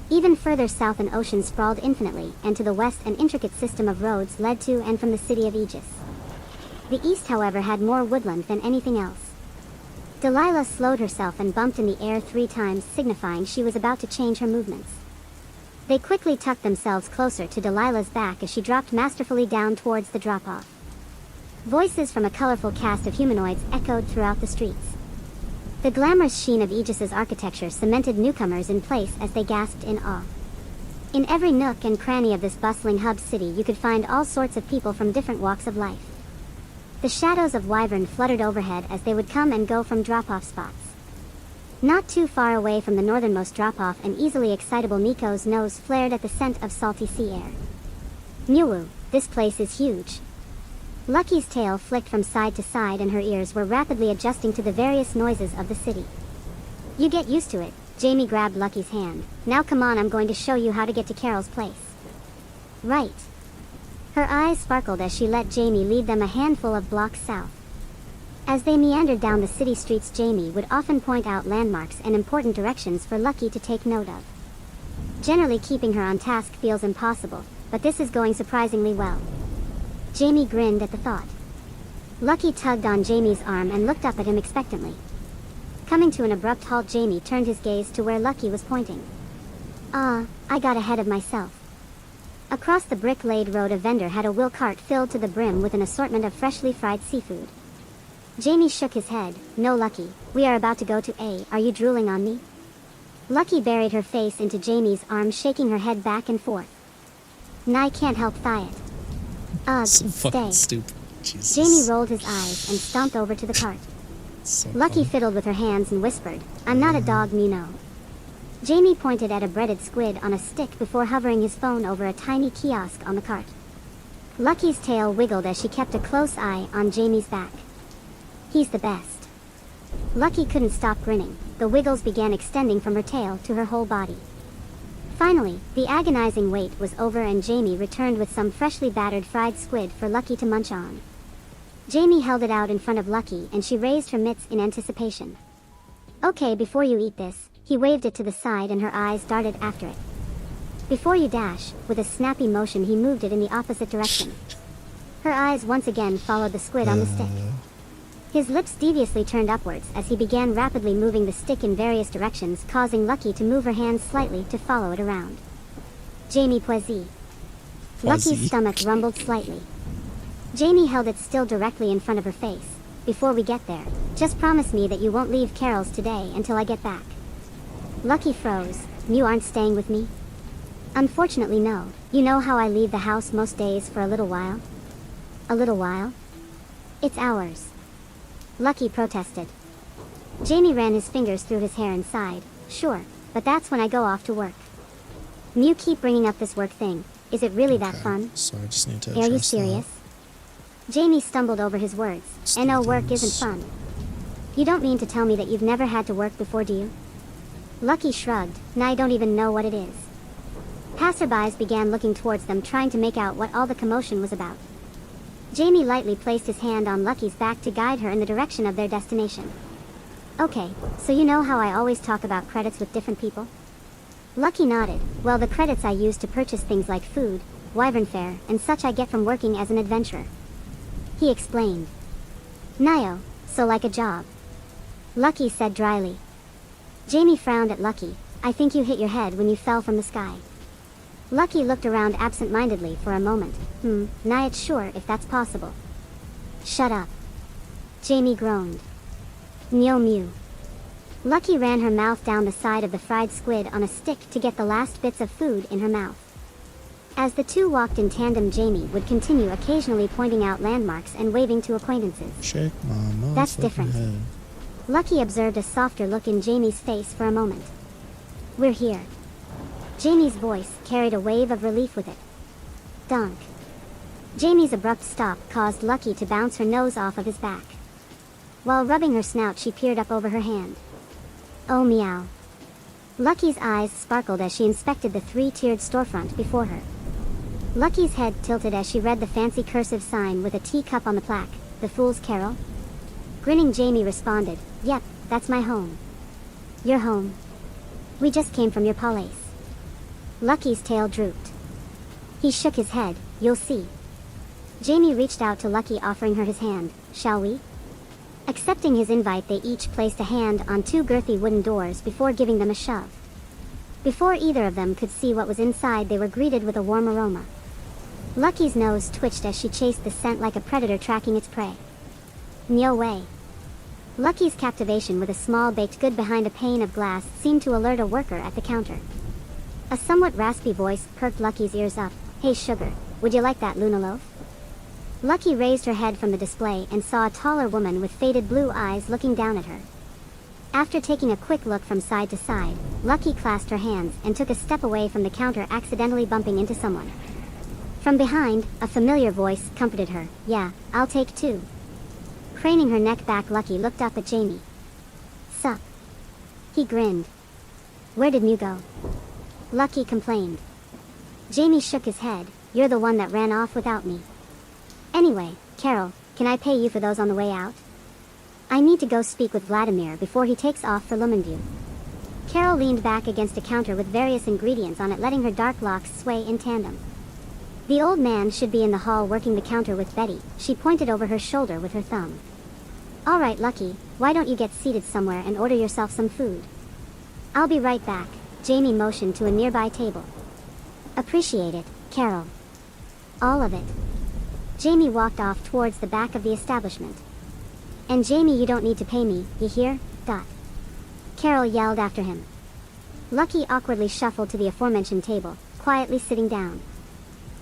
Even further south an ocean sprawled infinitely, and to the west an intricate system of roads led to and from the city of Aegis. The east, however, had more woodland than anything else. Delilah slowed herself and bumped in the air 3 times, signifying she was about to change her movements. They quickly tucked themselves closer to Delilah's back as she dropped masterfully down towards the drop-off. Voices from a colorful cast of humanoids echoed throughout the streets. The glamorous sheen of Aegis's architecture cemented newcomers in place as they gasped in awe. In every nook and cranny of this bustling hub city you could find all sorts of people from different walks of life. The shadows of wyvern fluttered overhead as they would come and go from drop-off spots. Not too far away from the northernmost drop-off, an easily excitable Nico's nose flared at the scent of salty sea air. Mew, this place is huge. Lucky's tail flicked from side to side and her ears were rapidly adjusting to the various noises of the city. You get used to it. Jamie grabbed Lucky's hand. Now come on, I'm going to show you how to get to Carol's place. Right. Her eyes sparkled as she let Jamie lead them a handful of blocks south. As they meandered down the city streets, Jamie would often point out landmarks and important directions for Lucky to take note of. Generally keeping her on task feels impossible, but this is going surprisingly well. Jamie grinned at the thought. Lucky tugged on Jamie's arm and looked up at him expectantly. Coming to an abrupt halt, Jamie turned his gaze to where Lucky was pointing. I got ahead of myself. Across the brick-laid road a vendor had a wheel cart filled to the brim with an assortment of freshly fried seafood. Jamie shook his head. No, Lucky, we are about to go to A. Are you drooling on me? Lucky buried her face into Jamie's arm, shaking her head back and forth. I can't help thigh it. Ugh, So fucking stay. stupid. Jesus. Jamie rolled his eyes and stomped over to the cart. So Lucky funny. fiddled with her hands and whispered, I'm not a dog, you know. Jamie pointed at a breaded squid on a stick before hovering his phone over a tiny kiosk on the cart. Lucky's tail wiggled as she kept a close eye on Jamie's back. He's the best. Lucky couldn't stop grinning. The wiggles began extending from her tail to her whole body. Finally, the agonizing wait was over and Jamie returned with some freshly battered fried squid for Lucky to munch on. Jamie held it out in front of Lucky and she raised her mitts in anticipation. Okay, before you eat this, he waved it to the side and her eyes darted after it. Before you dash, with a snappy motion he moved it in the opposite direction. Her eyes once again followed the squid on the stick. His lips deviously turned upwards as he began rapidly moving the stick in various directions, causing Lucky to move her hands slightly to follow it around. Jamie Poisy. Lucky's stomach rumbled slightly. Jamie held it still directly in front of her face. Before we get there, just promise me that you won't leave Carol's today until I get back. Lucky froze. You aren't staying with me? Unfortunately, no. You know how I leave the house most days for a little while? A little while? It's ours. Lucky protested. Jamie ran his fingers through his hair and sighed. Sure, but that's when I go off to work. You keep bringing up this work thing. Is it really that fun? So I just need to Are you address serious? Jamie stumbled over his words. No, work isn't fun. You don't mean to tell me that you've never had to work before, do you? Lucky shrugged. I don't even know what it is. Passerbys began looking towards them, trying to make out what all the commotion was about. Jamie lightly placed his hand on Lucky's back to guide her in the direction of their destination. Okay, so you know how I always talk about credits with different people? Lucky nodded. Well, the credits I use to purchase things like food, wyvern fare, and such I get from working as an adventurer. He explained. Nio, so like a job. Lucky said dryly. Jamie frowned at Lucky. I think you hit your head when you fell from the sky. Lucky looked around absent-mindedly for a moment. It's sure, if that's possible. Shut up. Jamie groaned. Meow mew. Lucky ran her mouth down the side of the fried squid on a stick to get the last bits of food in her mouth. As the two walked in tandem, Jamie would continue occasionally pointing out landmarks and waving to acquaintances. Shake my That's different. head. Lucky observed a softer look in Jamie's face for a moment. We're here. Jamie's voice carried a wave of relief with it. Dunk. Jamie's abrupt stop caused Lucky to bounce her nose off of his back. While rubbing her snout, she peered up over her hand. Oh meow. Lucky's eyes sparkled as she inspected the three-tiered storefront before her. Lucky's head tilted as she read the fancy cursive sign with a teacup on the plaque, The Fool's Carol. Grinning, Jamie responded, Yep, that's my home. Your home. We just came from your palace. Lucky's tail drooped. He shook his head. You'll see. Jamie reached out to Lucky, offering her his hand. Shall we? Accepting his invite, they each placed a hand on two girthy wooden doors before giving them a shove. Before either of them could see what was inside, they were greeted with a warm aroma. Lucky's nose twitched as she chased the scent like a predator tracking its prey. No way. Lucky's captivation with a small baked good behind a pane of glass seemed to alert a worker at the counter. A somewhat raspy voice perked Lucky's ears up. Hey sugar, would you like that Luna loaf? Lucky raised her head from the display and saw a taller woman with faded blue eyes looking down at her. After taking a quick look from side to side, Lucky clasped her hands and took a step away from the counter, accidentally bumping into someone. From behind, a familiar voice comforted her. Yeah, I'll take two. Craning her neck back, Lucky looked up at Jamie. Sup? He grinned. Where did you go? Lucky complained. Jamie shook his head. You're the one that ran off without me. Anyway, Carol, can I pay you for those on the way out? I need to go speak with Vladimir before he takes off for Lumenview. Carol leaned back against a counter with various ingredients on it, letting her dark locks sway in tandem. The old man should be in the hall working the counter with Betty. She pointed over her shoulder with her thumb. All right, Lucky, why don't you get seated somewhere and order yourself some food? I'll be right back. Jamie motioned to a nearby table. Appreciate it, Carol. All of it. Jamie walked off towards the back of the establishment. And Jamie, you don't need to pay me, you hear? Carol yelled after him. Lucky awkwardly shuffled to the aforementioned table, quietly sitting down.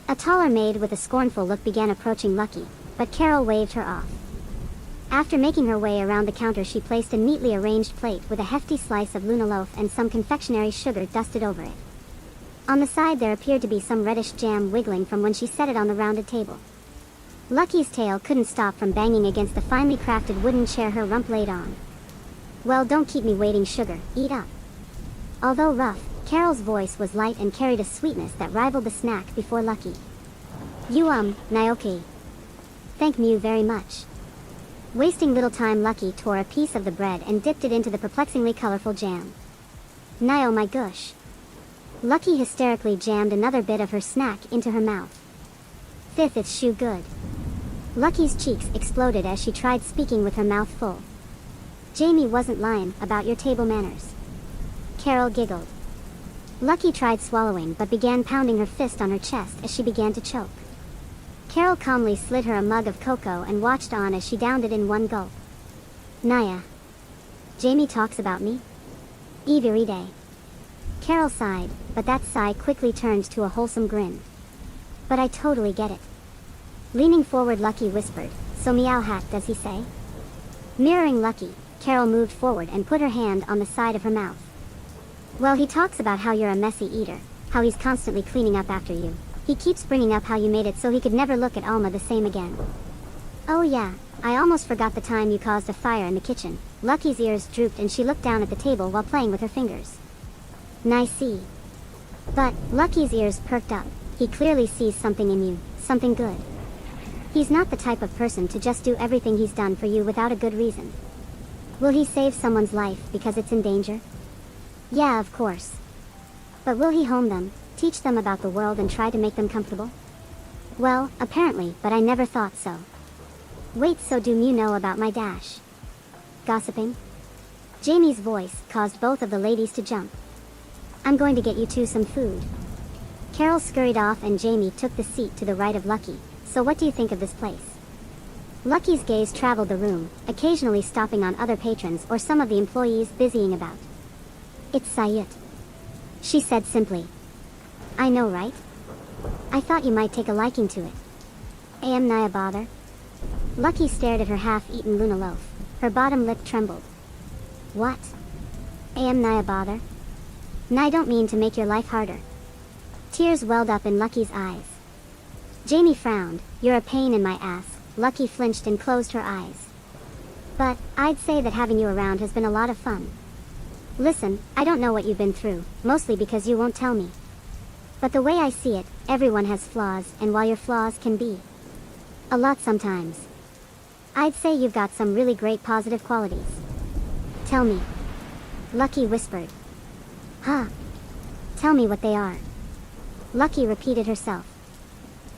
A taller maid with a scornful look began approaching Lucky, but Carol waved her off. After making her way around the counter, she placed a neatly arranged plate with a hefty slice of Luna loaf and some confectionery sugar dusted over it. On the side there appeared to be some reddish jam wiggling from when she set it on the rounded table. Lucky's tail couldn't stop from banging against the finely crafted wooden chair her rump laid on. Well, don't keep me waiting, sugar, eat up. Although rough, Carol's voice was light and carried a sweetness that rivaled the snack before Lucky. You Naoki. Thank you very much. Wasting little time, Lucky tore a piece of the bread and dipped it into the perplexingly colorful jam. Nio my gosh. Lucky hysterically jammed another bit of her snack into her mouth. Fifth, it's shoe good. Lucky's cheeks exploded as she tried speaking with her mouth full. Jamie wasn't lying about your table manners. Carol giggled. Lucky tried swallowing but began pounding her fist on her chest as she began to choke. Carol calmly slid her a mug of cocoa and watched on as she downed it in one gulp. Naya. Jamie talks about me? Every day. Carol sighed, but that sigh quickly turned to a wholesome grin. But I totally get it. Leaning forward, Lucky whispered, so meow hat does he say? Mirroring Lucky, Carol moved forward and put her hand on the side of her mouth. Well, he talks about how you're a messy eater, how he's constantly cleaning up after you. He keeps bringing up how you made it so he could never look at Alma the same again. Oh yeah, I almost forgot the time you caused a fire in the kitchen. Lucky's ears drooped and she looked down at the table while playing with her fingers. Nice. But, Lucky's ears perked up. He clearly sees something in you, something good. He's not the type of person to just do everything he's done for you without a good reason. Will he save someone's life because it's in danger? Yeah, of course. But will he home them, teach them about the world and try to make them comfortable? Well, apparently, but I never thought so. Wait, so do you know about my dash? Gossiping? Jamie's voice caused both of the ladies to jump. I'm going to get you two some food. Carol scurried off and Jamie took the seat to the right of Lucky. So what do you think of this place? Lucky's gaze traveled the room, occasionally stopping on other patrons or some of the employees busying about. It's SMITE, she said simply. I know, right? I thought you might take a liking to it. Am I a bother? Lucky stared at her half-eaten Luna loaf. Her bottom lip trembled. What? Am I a bother? I don't mean to make your life harder. Tears welled up in Lucky's eyes. Jamie frowned. You're a pain in my ass. Lucky flinched and closed her eyes. But, I'd say that having you around has been a lot of fun. Listen, I don't know what you've been through, mostly because you won't tell me. But the way I see it, everyone has flaws, and while your flaws can be a lot sometimes, I'd say you've got some really great positive qualities. Tell me. Lucky whispered. Huh? Tell me what they are. Lucky repeated herself.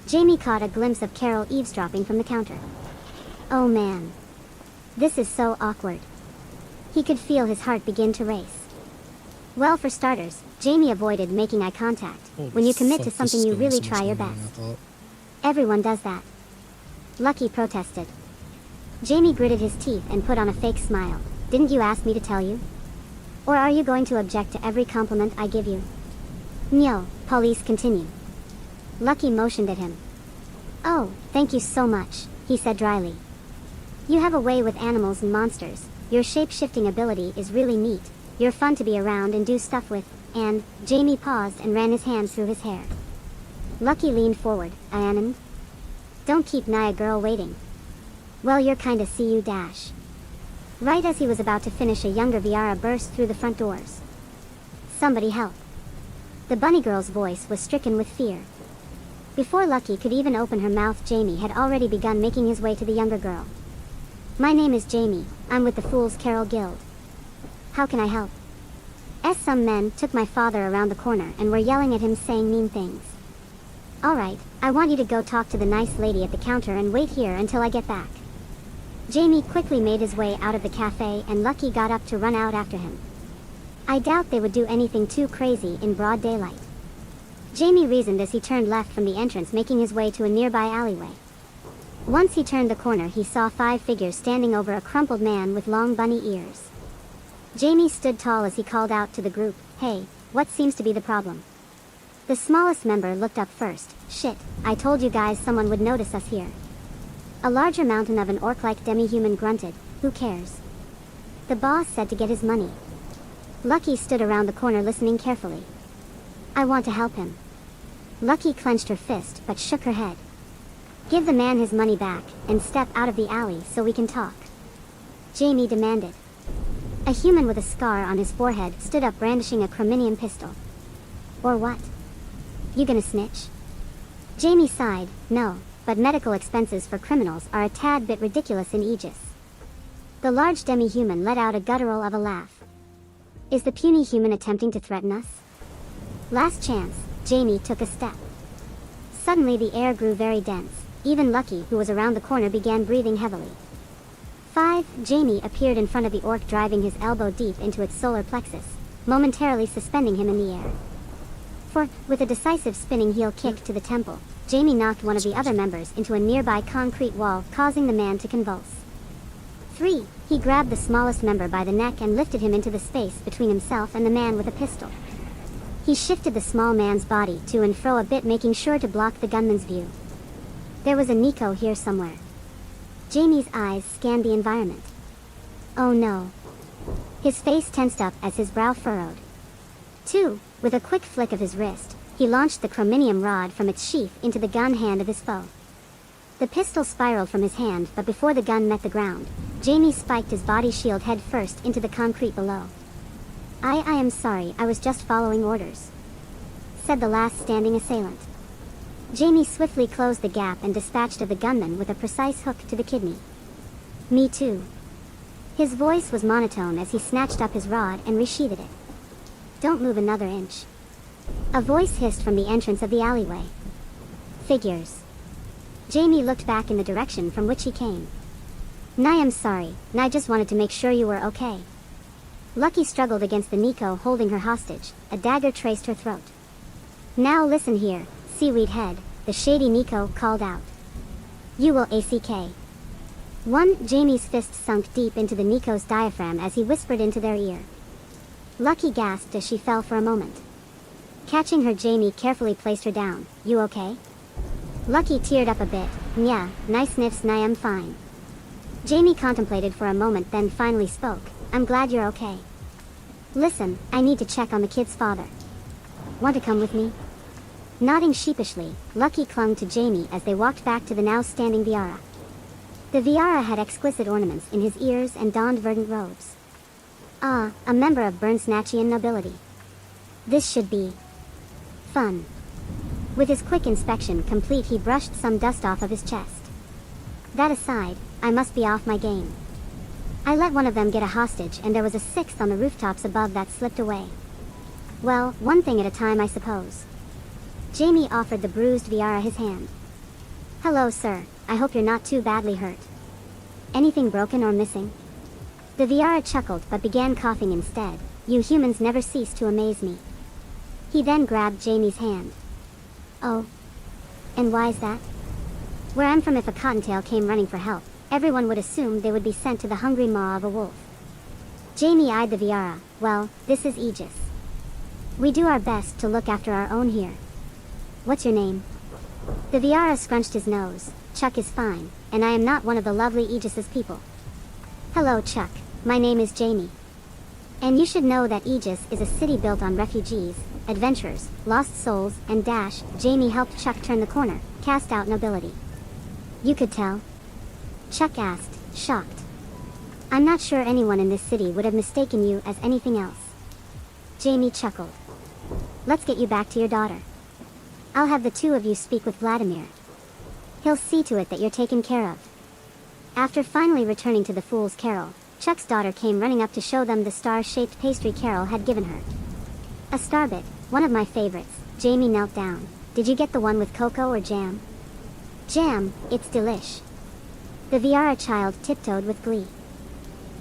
Jamie caught a glimpse of Carol eavesdropping from the counter. Oh man. This is so awkward. He could feel his heart begin to race. Well, for starters, Jamie avoided making eye contact. When you commit to something, you really try your best. Everyone does that. Lucky protested. Jamie gritted his teeth and put on a fake smile. Didn't you ask me to tell you? Or are you going to object to every compliment I give you? No, police continue. Lucky motioned at him. Oh, thank you so much, he said dryly. You have a way with animals and monsters. Your shape-shifting ability is really neat. You're fun to be around and do stuff with, and Jamie paused and ran his hands through his hair. Lucky leaned forward. Anand? Don't keep Naya girl waiting. Well, you're kinda see you dash. Right as he was about to finish, a younger Viara burst through the front doors. Somebody help. The bunny girl's voice was stricken with fear. Before Lucky could even open her mouth, Jamie had already begun making his way to the younger girl. My name is Jamie. I'm with the Fool's Carol Guild. How can I help? Some men took my father around the corner and were yelling at him, saying mean things. Alright, I want you to go talk to the nice lady at the counter and wait here until I get back. Jamie quickly made his way out of the cafe and Lucky got up to run out after him. I doubt they would do anything too crazy in broad daylight. Jamie reasoned as he turned left from the entrance, making his way to a nearby alleyway. Once he turned the corner, he saw 5 figures standing over a crumpled man with long bunny ears. Jamie stood tall as he called out to the group, Hey, what seems to be the problem? The smallest member looked up first. Shit, I told you guys someone would notice us here. A larger mountain of an orc-like demi-human grunted, Who cares? The boss said to get his money. Lucky stood around the corner listening carefully. I want to help him. Lucky clenched her fist but shook her head. Give the man his money back, and step out of the alley so we can talk. Jamie demanded. A human with a scar on his forehead stood up brandishing a chrominium pistol. Or what? You gonna snitch? Jamie sighed. No, but medical expenses for criminals are a tad bit ridiculous in Aegis. The large demi-human let out a guttural of a laugh. Is the puny human attempting to threaten us? Last chance, Jamie took a step. Suddenly the air grew very dense. Even Lucky, who was around the corner, began breathing heavily. 5. Jamie appeared in front of the orc, driving his elbow deep into its solar plexus, momentarily suspending him in the air. With a decisive spinning heel kick to the temple, Jamie knocked one of the other members into a nearby concrete wall, causing the man to convulse. 3. He grabbed the smallest member by the neck and lifted him into the space between himself and the man with a pistol. He shifted the small man's body to and fro a bit, making sure to block the gunman's view. There was a Nico here somewhere. Jamie's eyes scanned the environment. Oh no. His face tensed up as his brow furrowed. 2. With a quick flick of his wrist, he launched the chrominium rod from its sheath into the gun hand of his foe. The pistol spiraled from his hand, but before the gun met the ground, Jamie spiked his body shield head first into the concrete below. I am sorry, I was just following orders, said the last standing assailant. Jamie swiftly closed the gap and dispatched of the gunman with a precise hook to the kidney. Me too. His voice was monotone as he snatched up his rod and resheathed it. Don't move another inch. A voice hissed from the entrance of the alleyway. Figures. Jamie looked back in the direction from which he came. I am sorry, I just wanted to make sure you were okay. Lucky struggled against the Nico holding her hostage. A dagger traced her throat. Now listen here, seaweed head, the shady Nico called out. You will ACK. Jamie's fist sunk deep into the Nico's diaphragm as he whispered into their ear. Lucky gasped as she fell for a moment. Catching her, Jamie carefully placed her down. You okay? Lucky teared up a bit. Yeah, nice sniffs, I am fine. Jamie contemplated for a moment, then finally spoke. I'm glad you're okay. Listen, I need to check on the kid's father. Want to come with me? Nodding sheepishly, Lucky clung to Jamie as they walked back to the now standing Viara. The Viara had exquisite ornaments in his ears and donned verdant robes. Ah, a member of Bernsnachian nobility. This should be fun. With his quick inspection complete, he brushed some dust off of his chest. That aside, I must be off my game. I let one of them get a hostage, and there was a sixth on the rooftops above that slipped away. Well, one thing at a time, I suppose. Jamie offered the bruised Viara his hand. Hello, sir. I hope you're not too badly hurt. Anything broken or missing? The Viara chuckled but began coughing instead. You humans never cease to amaze me. He then grabbed Jamie's hand. Oh. And why's that? Where I'm from, if a cottontail came running for help, everyone would assume they would be sent to the hungry maw of a wolf. Jamie eyed the Viara. Well, this is Aegis. We do our best to look after our own here. What's your name? The Viara scrunched his nose. Chuck is fine, and I am not one of the lovely Aegis's people. Hello, Chuck. My name is Jamie. And you should know that Aegis is a city built on refugees, adventurers, lost souls, and dash. Jamie helped Chuck turn the corner, cast out nobility. You could tell? Chuck asked, shocked. I'm not sure anyone in this city would have mistaken you as anything else. Jamie chuckled. Let's get you back to your daughter. I'll have the two of you speak with Vladimir. He'll see to it that you're taken care of. After finally returning to the Fool's Carol, Chuck's daughter came running up to show them the star-shaped pastry Carol had given her. A starbit, one of my favorites. Jamie knelt down. Did you get the one with cocoa or jam? Jam, it's delish. The Viara child tiptoed with glee.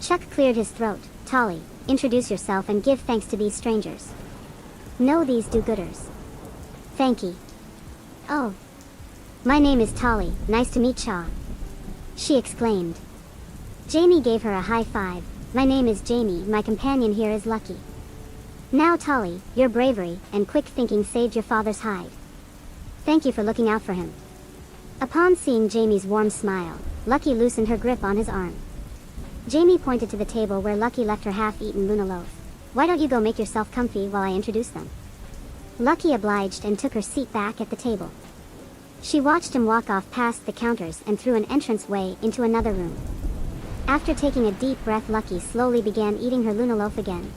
Chuck cleared his throat. Tolly, introduce yourself and give thanks to these strangers. Know these do-gooders. Thanky. Oh. My name is Tolly, nice to meet ya. She exclaimed. Jamie gave her a high five. My name is Jamie, my companion here is Lucky. Now Tolly, your bravery and quick thinking saved your father's hide. Thank you for looking out for him. Upon seeing Jamie's warm smile, Lucky loosened her grip on his arm. Jamie pointed to the table where Lucky left her half-eaten Luna loaf. Why don't you go make yourself comfy while I introduce them? Lucky obliged and took her seat back at the table. She watched him walk off past the counters and through an entranceway into another room. After taking a deep breath, Lucky slowly began eating her Luna loaf again.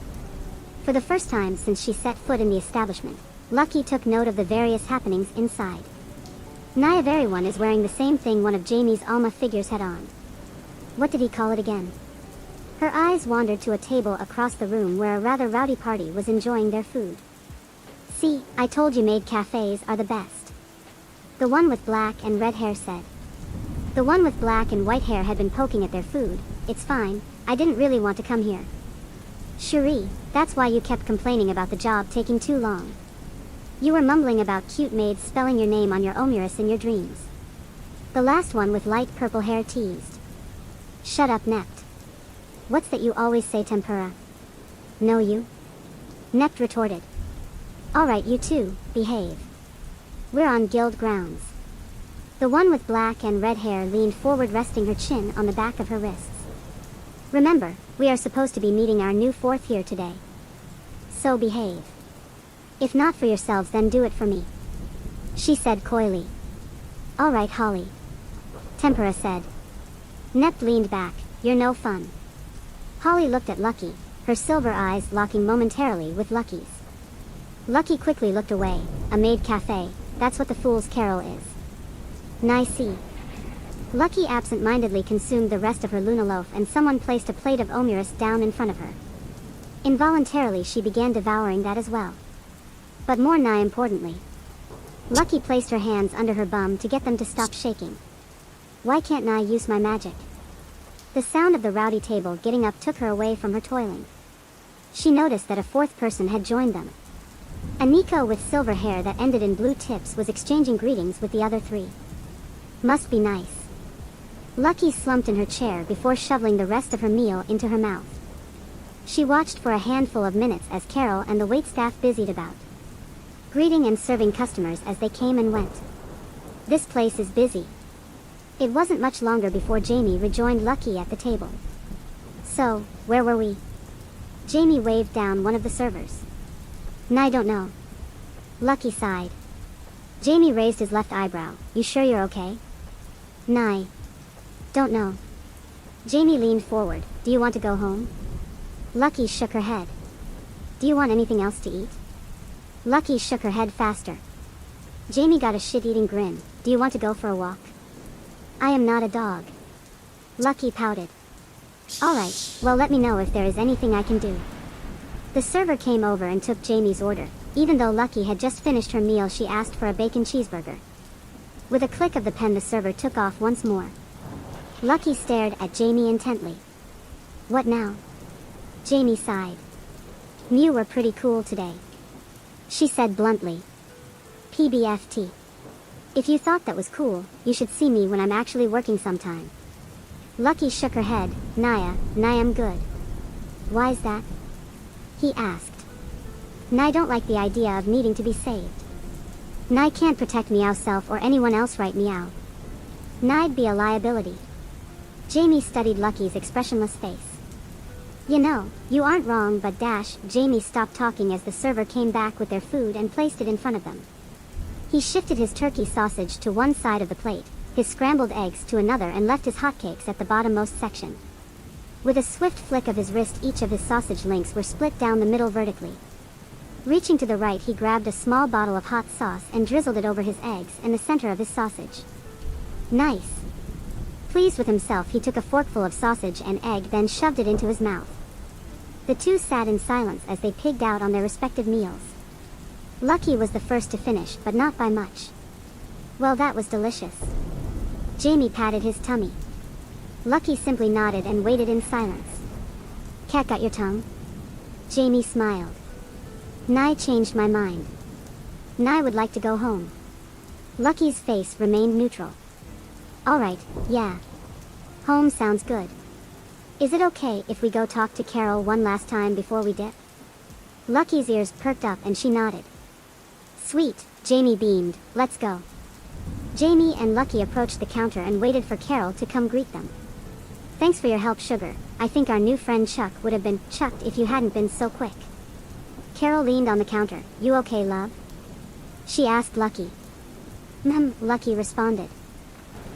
For the first time since she set foot in the establishment, Lucky took note of the various happenings inside. Nigh everyone is wearing the same thing one of Jamie's Alma figures had on. What did he call it again? Her eyes wandered to a table across the room where a rather rowdy party was enjoying their food. See, I told you maid cafes are the best. The one with black and red hair said. The one with black and white hair had been poking at their food. It's fine, I didn't really want to come here. Cherie, that's why you kept complaining about the job taking too long. You were mumbling about cute maids spelling your name on your Omuris in your dreams. The last one with light purple hair teased. Shut up, Nept. What's that you always say, tempura? No, you? Nept retorted. Alright, you two, behave. We're on guild grounds. The one with black and red hair leaned forward, resting her chin on the back of her wrists. Remember, we are supposed to be meeting our new fourth here today. So behave. If not for yourselves, then do it for me. She said coyly. Alright, Holly. Tempura said. Nept leaned back. You're no fun. Holly looked at Lucky, her silver eyes locking momentarily with Lucky's. Lucky quickly looked away. A maid cafe, that's what the Fool's Carol is. Nice. Lucky absent-mindedly consumed the rest of her Luna loaf and someone placed a plate of Omuris down in front of her. Involuntarily she began devouring that as well. But more nigh importantly, Lucky placed her hands under her bum to get them to stop shaking. Why can't I use my magic? The sound of the rowdy table getting up took her away from her toiling. She noticed that a fourth person had joined them. A Nico with silver hair that ended in blue tips was exchanging greetings with the other three. Must be nice. Lucky slumped in her chair before shoveling the rest of her meal into her mouth. She watched for a handful of minutes as Carol and the waitstaff busied about, greeting and serving customers as they came and went. This place is busy. It wasn't much longer before Jamie rejoined Lucky at the table. So, where were we? Jamie waved down one of the servers. I don't know. Lucky sighed. Jamie raised his left eyebrow. You sure you're okay? Nye. Don't know. Jamie leaned forward. Do you want to go home? Lucky shook her head. Do you want anything else to eat? Lucky shook her head faster. Jamie got a shit-eating grin. Do you want to go for a walk? I am not a dog. Lucky pouted. Alright, well let me know if there is anything I can do. The server came over and took Jamie's order. Even though Lucky had just finished her meal, she asked for a bacon cheeseburger. With a click of the pen, the server took off once more. Lucky stared at Jamie intently. What now? Jamie sighed. You were pretty cool today, she said bluntly. PBFT. If you thought that was cool, you should see me when I'm actually working sometime. Lucky shook her head. I'm good. Why's that? He asked. I don't like the idea of needing to be saved. I can't protect meowself or anyone else, right, meow? I'd be a liability. Jamie studied Lucky's expressionless face. You know, you aren't wrong, but Jamie stopped talking as the server came back with their food and placed it in front of them. He shifted his turkey sausage to one side of the plate, his scrambled eggs to another, and left his hotcakes at the bottommost section. With a swift flick of his wrist, each of his sausage links were split down the middle vertically. Reaching to the right, he grabbed a small bottle of hot sauce and drizzled it over his eggs and the center of his sausage. Nice. Pleased with himself, he took a forkful of sausage and egg, then shoved it into his mouth. The two sat in silence as they pigged out on their respective meals. Lucky was the first to finish, but not by much. Well, that was delicious. Jamie patted his tummy. Lucky simply nodded and waited in silence. Cat got your tongue? Jamie smiled. I changed my mind. I would like to go home. Lucky's face remained neutral. Alright, yeah. Home sounds good. Is it okay if we go talk to Carol one last time before we dip? Lucky's ears perked up and she nodded. Sweet, Jamie beamed. Let's go. Jamie and Lucky approached the counter and waited for Carol to come greet them. Thanks for your help, Sugar. I think our new friend Chuck would have been chucked if you hadn't been so quick. Carol leaned on the counter. You okay, love? She asked Lucky. Lucky responded.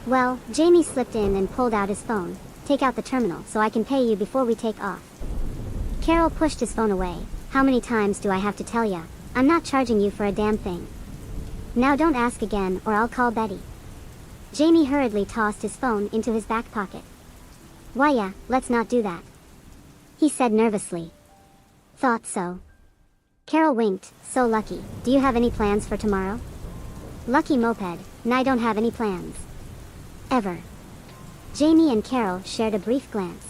Well, Jamie slipped in and pulled out his phone. Take out the terminal so I can pay you before we take off. Carol pushed his phone away. How many times do I have to tell ya? I'm not charging you for a damn thing. Now don't ask again or I'll call Betty. Jamie hurriedly tossed his phone into his back pocket. Why yeah, let's not do that, he said nervously. Thought so. Carol winked. So Lucky, do you have any plans for tomorrow? Lucky moped. I don't have any plans. Ever. Jamie and Carol shared a brief glance.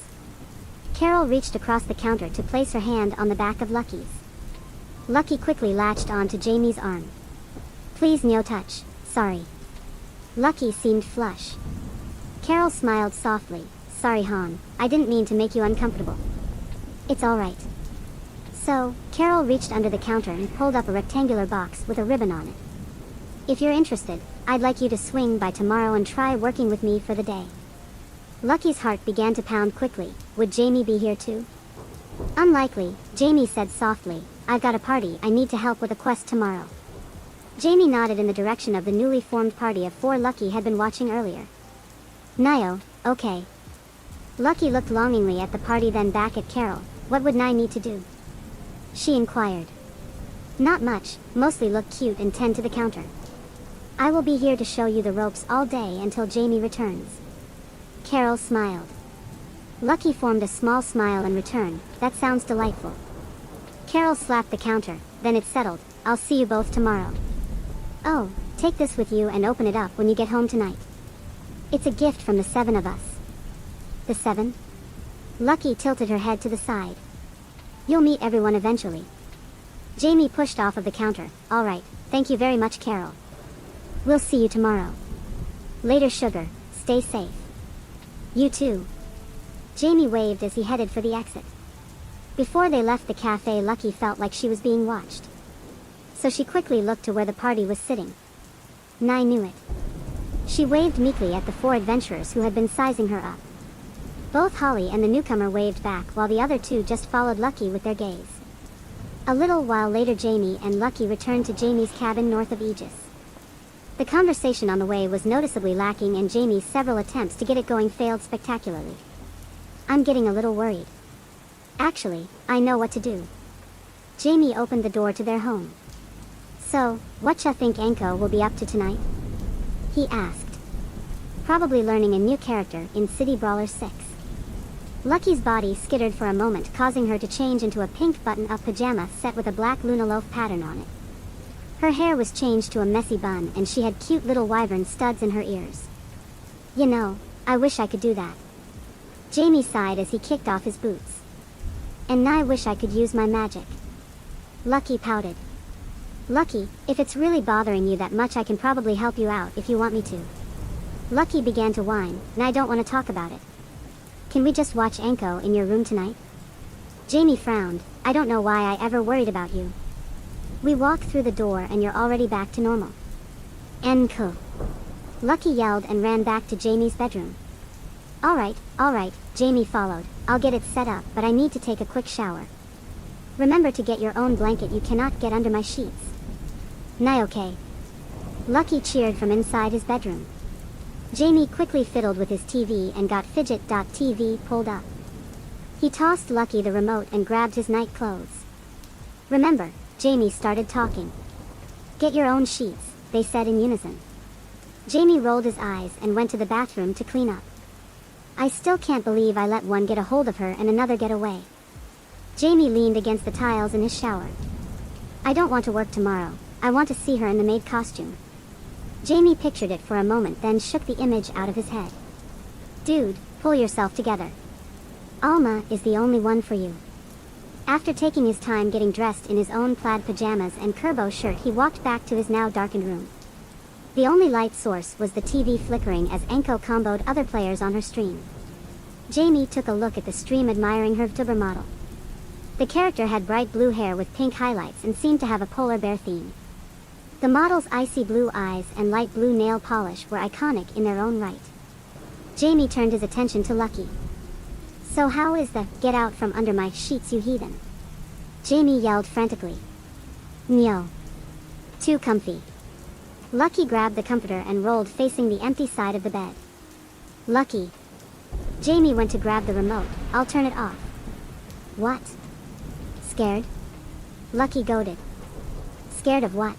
Carol reached across the counter to place her hand on the back of Lucky's. Lucky quickly latched onto Jamie's arm. Please no touch, sorry. Lucky seemed flush. Carol smiled softly. Sorry hon, I didn't mean to make you uncomfortable. It's alright. So, Carol reached under the counter and pulled up a rectangular box with a ribbon on it. If you're interested, I'd like you to swing by tomorrow and try working with me for the day. Lucky's heart began to pound quickly. Would Jamie be here too? Unlikely, Jamie said softly. I've got a party I need to help with a quest tomorrow. Jamie nodded in the direction of the newly formed party of 4 Lucky had been watching earlier. Nio, okay. Lucky looked longingly at the party, then back at Carol. What would Nye need to do? She inquired. Not much, mostly look cute and tend to the counter. I will be here to show you the ropes all day until Jamie returns. Carol smiled. Lucky formed a small smile in return. That sounds delightful. Carol slapped the counter. Then it settled. I'll see you both tomorrow. Oh, take this with you and open it up when you get home tonight. It's a gift from the 7 of us. The 7? Lucky tilted her head to the side. You'll meet everyone eventually. Jamie pushed off of the counter. Alright, thank you very much, Carol. We'll see you tomorrow. Later, Sugar. Stay safe. You too. Jamie waved as he headed for the exit. Before they left the cafe, Lucky felt like she was being watched. So she quickly looked to where the party was sitting. Nye knew it. She waved meekly at the 4 adventurers who had been sizing her up. Both Holly and the newcomer waved back while the other 2 just followed Lucky with their gaze. A little while later, Jamie and Lucky returned to Jamie's cabin north of Aegis. The conversation on the way was noticeably lacking, and Jamie's several attempts to get it going failed spectacularly. I'm getting a little worried. Actually, I know what to do. Jamie opened the door to their home. So, whatcha think Anko will be up to tonight? He asked. Probably learning a new character in City Brawler 6. Lucky's body skittered for a moment, causing her to change into a pink button-up pajama set with a black Luna loaf pattern on it. Her hair was changed to a messy bun, and she had cute little wyvern studs in her ears. You know, I wish I could do that. Jamie sighed as he kicked off his boots. And I wish I could use my magic. Lucky pouted. Lucky, if it's really bothering you that much, I can probably help you out if you want me to. Lucky began to whine, and I don't want to talk about it. Can we just watch Anko in your room tonight? Jamie frowned. I don't know why I ever worried about you. We walked through the door and you're already back to normal. Anko. Lucky yelled and ran back to Jamie's bedroom. Alright, Jamie followed. I'll get it set up, but I need to take a quick shower. Remember to get your own blanket, you cannot get under my sheets. Nah, okay. Lucky cheered from inside his bedroom. Jamie quickly fiddled with his TV and got Fidget.tv pulled up. He tossed Lucky the remote and grabbed his night clothes. Remember, Jamie started talking. Get your own sheets, they said in unison. Jamie rolled his eyes and went to the bathroom to clean up. I still can't believe I let one get a hold of her and another get away. Jamie leaned against the tiles in his shower. I don't want to work tomorrow. I want to see her in the maid costume. Jamie pictured it for a moment, then shook the image out of his head. Dude, pull yourself together. Alma is the only one for you. After taking his time getting dressed in his own plaid pajamas and Kerbo shirt, he walked back to his now darkened room. The only light source was the TV flickering as Anko comboed other players on her stream. Jamie took a look at the stream, admiring her vtuber model. The character had bright blue hair with pink highlights and seemed to have a polar bear theme. The model's icy blue eyes and light blue nail polish were iconic in their own right. Jamie turned his attention to Lucky. So how is the "get out from under my sheets, you heathen"? Jamie yelled frantically. No. Too comfy. Lucky grabbed the comforter and rolled facing the empty side of the bed. Lucky. Jamie went to grab the remote. I'll turn it off. What? Scared? Lucky goaded. Scared of what?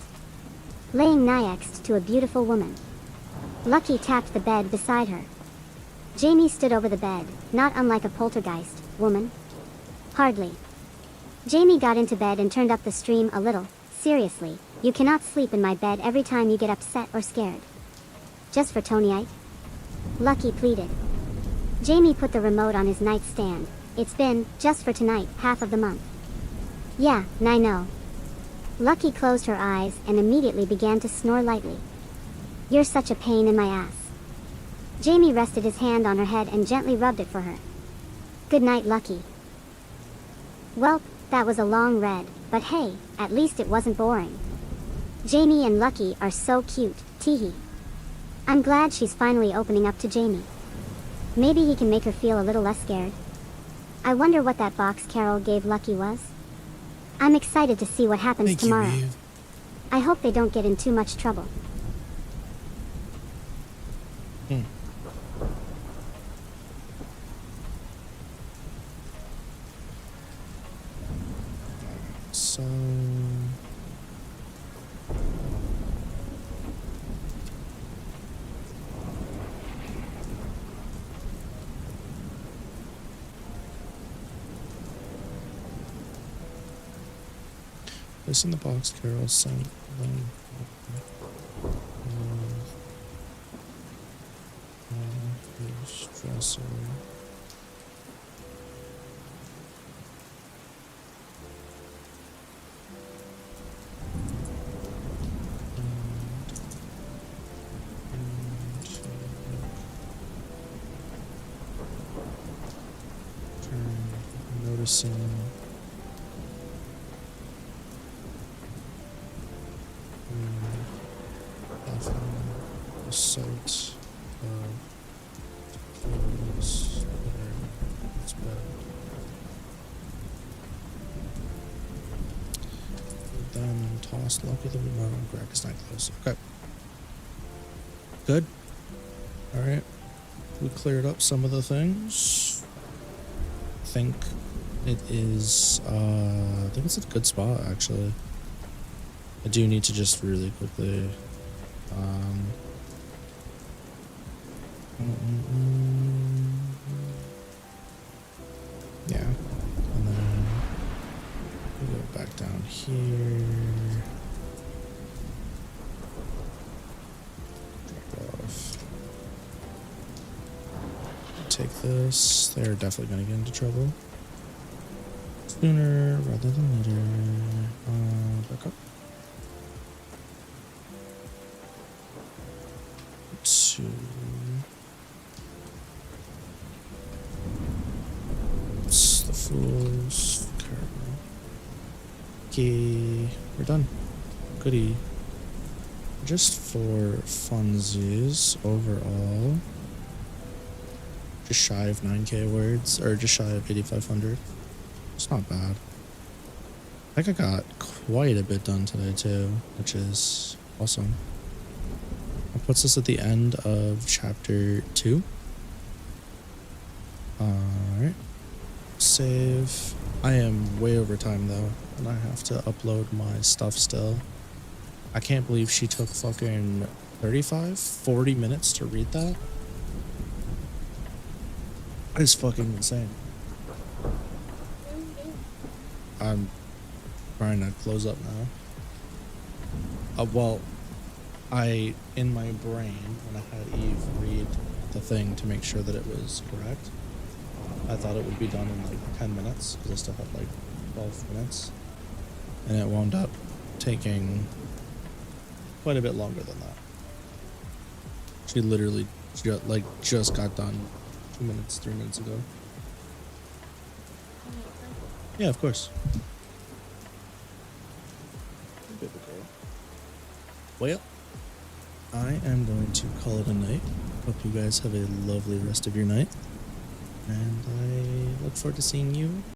Laying next to a beautiful woman. Lucky tapped the bed beside her. Jamie stood over the bed, not unlike a poltergeist. Woman? Hardly. Jamie got into bed and turned up the stream a little. Seriously, you cannot sleep in my bed every time you get upset or scared. Just for Tonyite? Lucky pleaded. Jamie put the remote on his nightstand. It's been, just for tonight, half of the month. Yeah, I know. Lucky closed her eyes and immediately began to snore lightly. You're such a pain in my ass. Jamie rested his hand on her head and gently rubbed it for her. Good night, Lucky. Welp, that was a long read, but hey, at least it wasn't boring. Jamie and Lucky are so cute, teehee. I'm glad she's finally opening up to Jamie. Maybe he can make her feel a little less scared. I wonder what that box Carol gave Lucky was. I'm excited to see what happens tomorrow. I hope they don't get in too much trouble. So... this in the box Carol sent. Dresser. Listen. The site of clothes it's bad. Then toss lucky the remote and Greg is not close. Okay. Good. Alright. We cleared up some of the things. I think it is I think it's a good spot actually. I do need to just really quickly yeah, and then we go back down here, drop off, take this. They're definitely gonna get into trouble sooner rather than later. Back up. To it's the fools. Krma. Okay, we're done. Goodie. Just for funsies, overall, just shy of 9k words, or just shy of 8,500. It's not bad. I think I got quite a bit done today too, which is awesome. That puts us at the end of chapter 2. Alright. Save. I am way over time though, and I have to upload my stuff still. I can't believe she took fucking 40 minutes to read that. It's fucking insane. I'm trying to close up now. Well, in my brain, when I had Eve read the thing to make sure that it was correct, I thought it would be done in like 10 minutes, because I still had like 12 minutes. And it wound up taking quite a bit longer than that. She literally just got done 3 minutes ago. Yeah, of course. Well, I am going to call it a night. Hope you guys have a lovely rest of your night. And I look forward to seeing you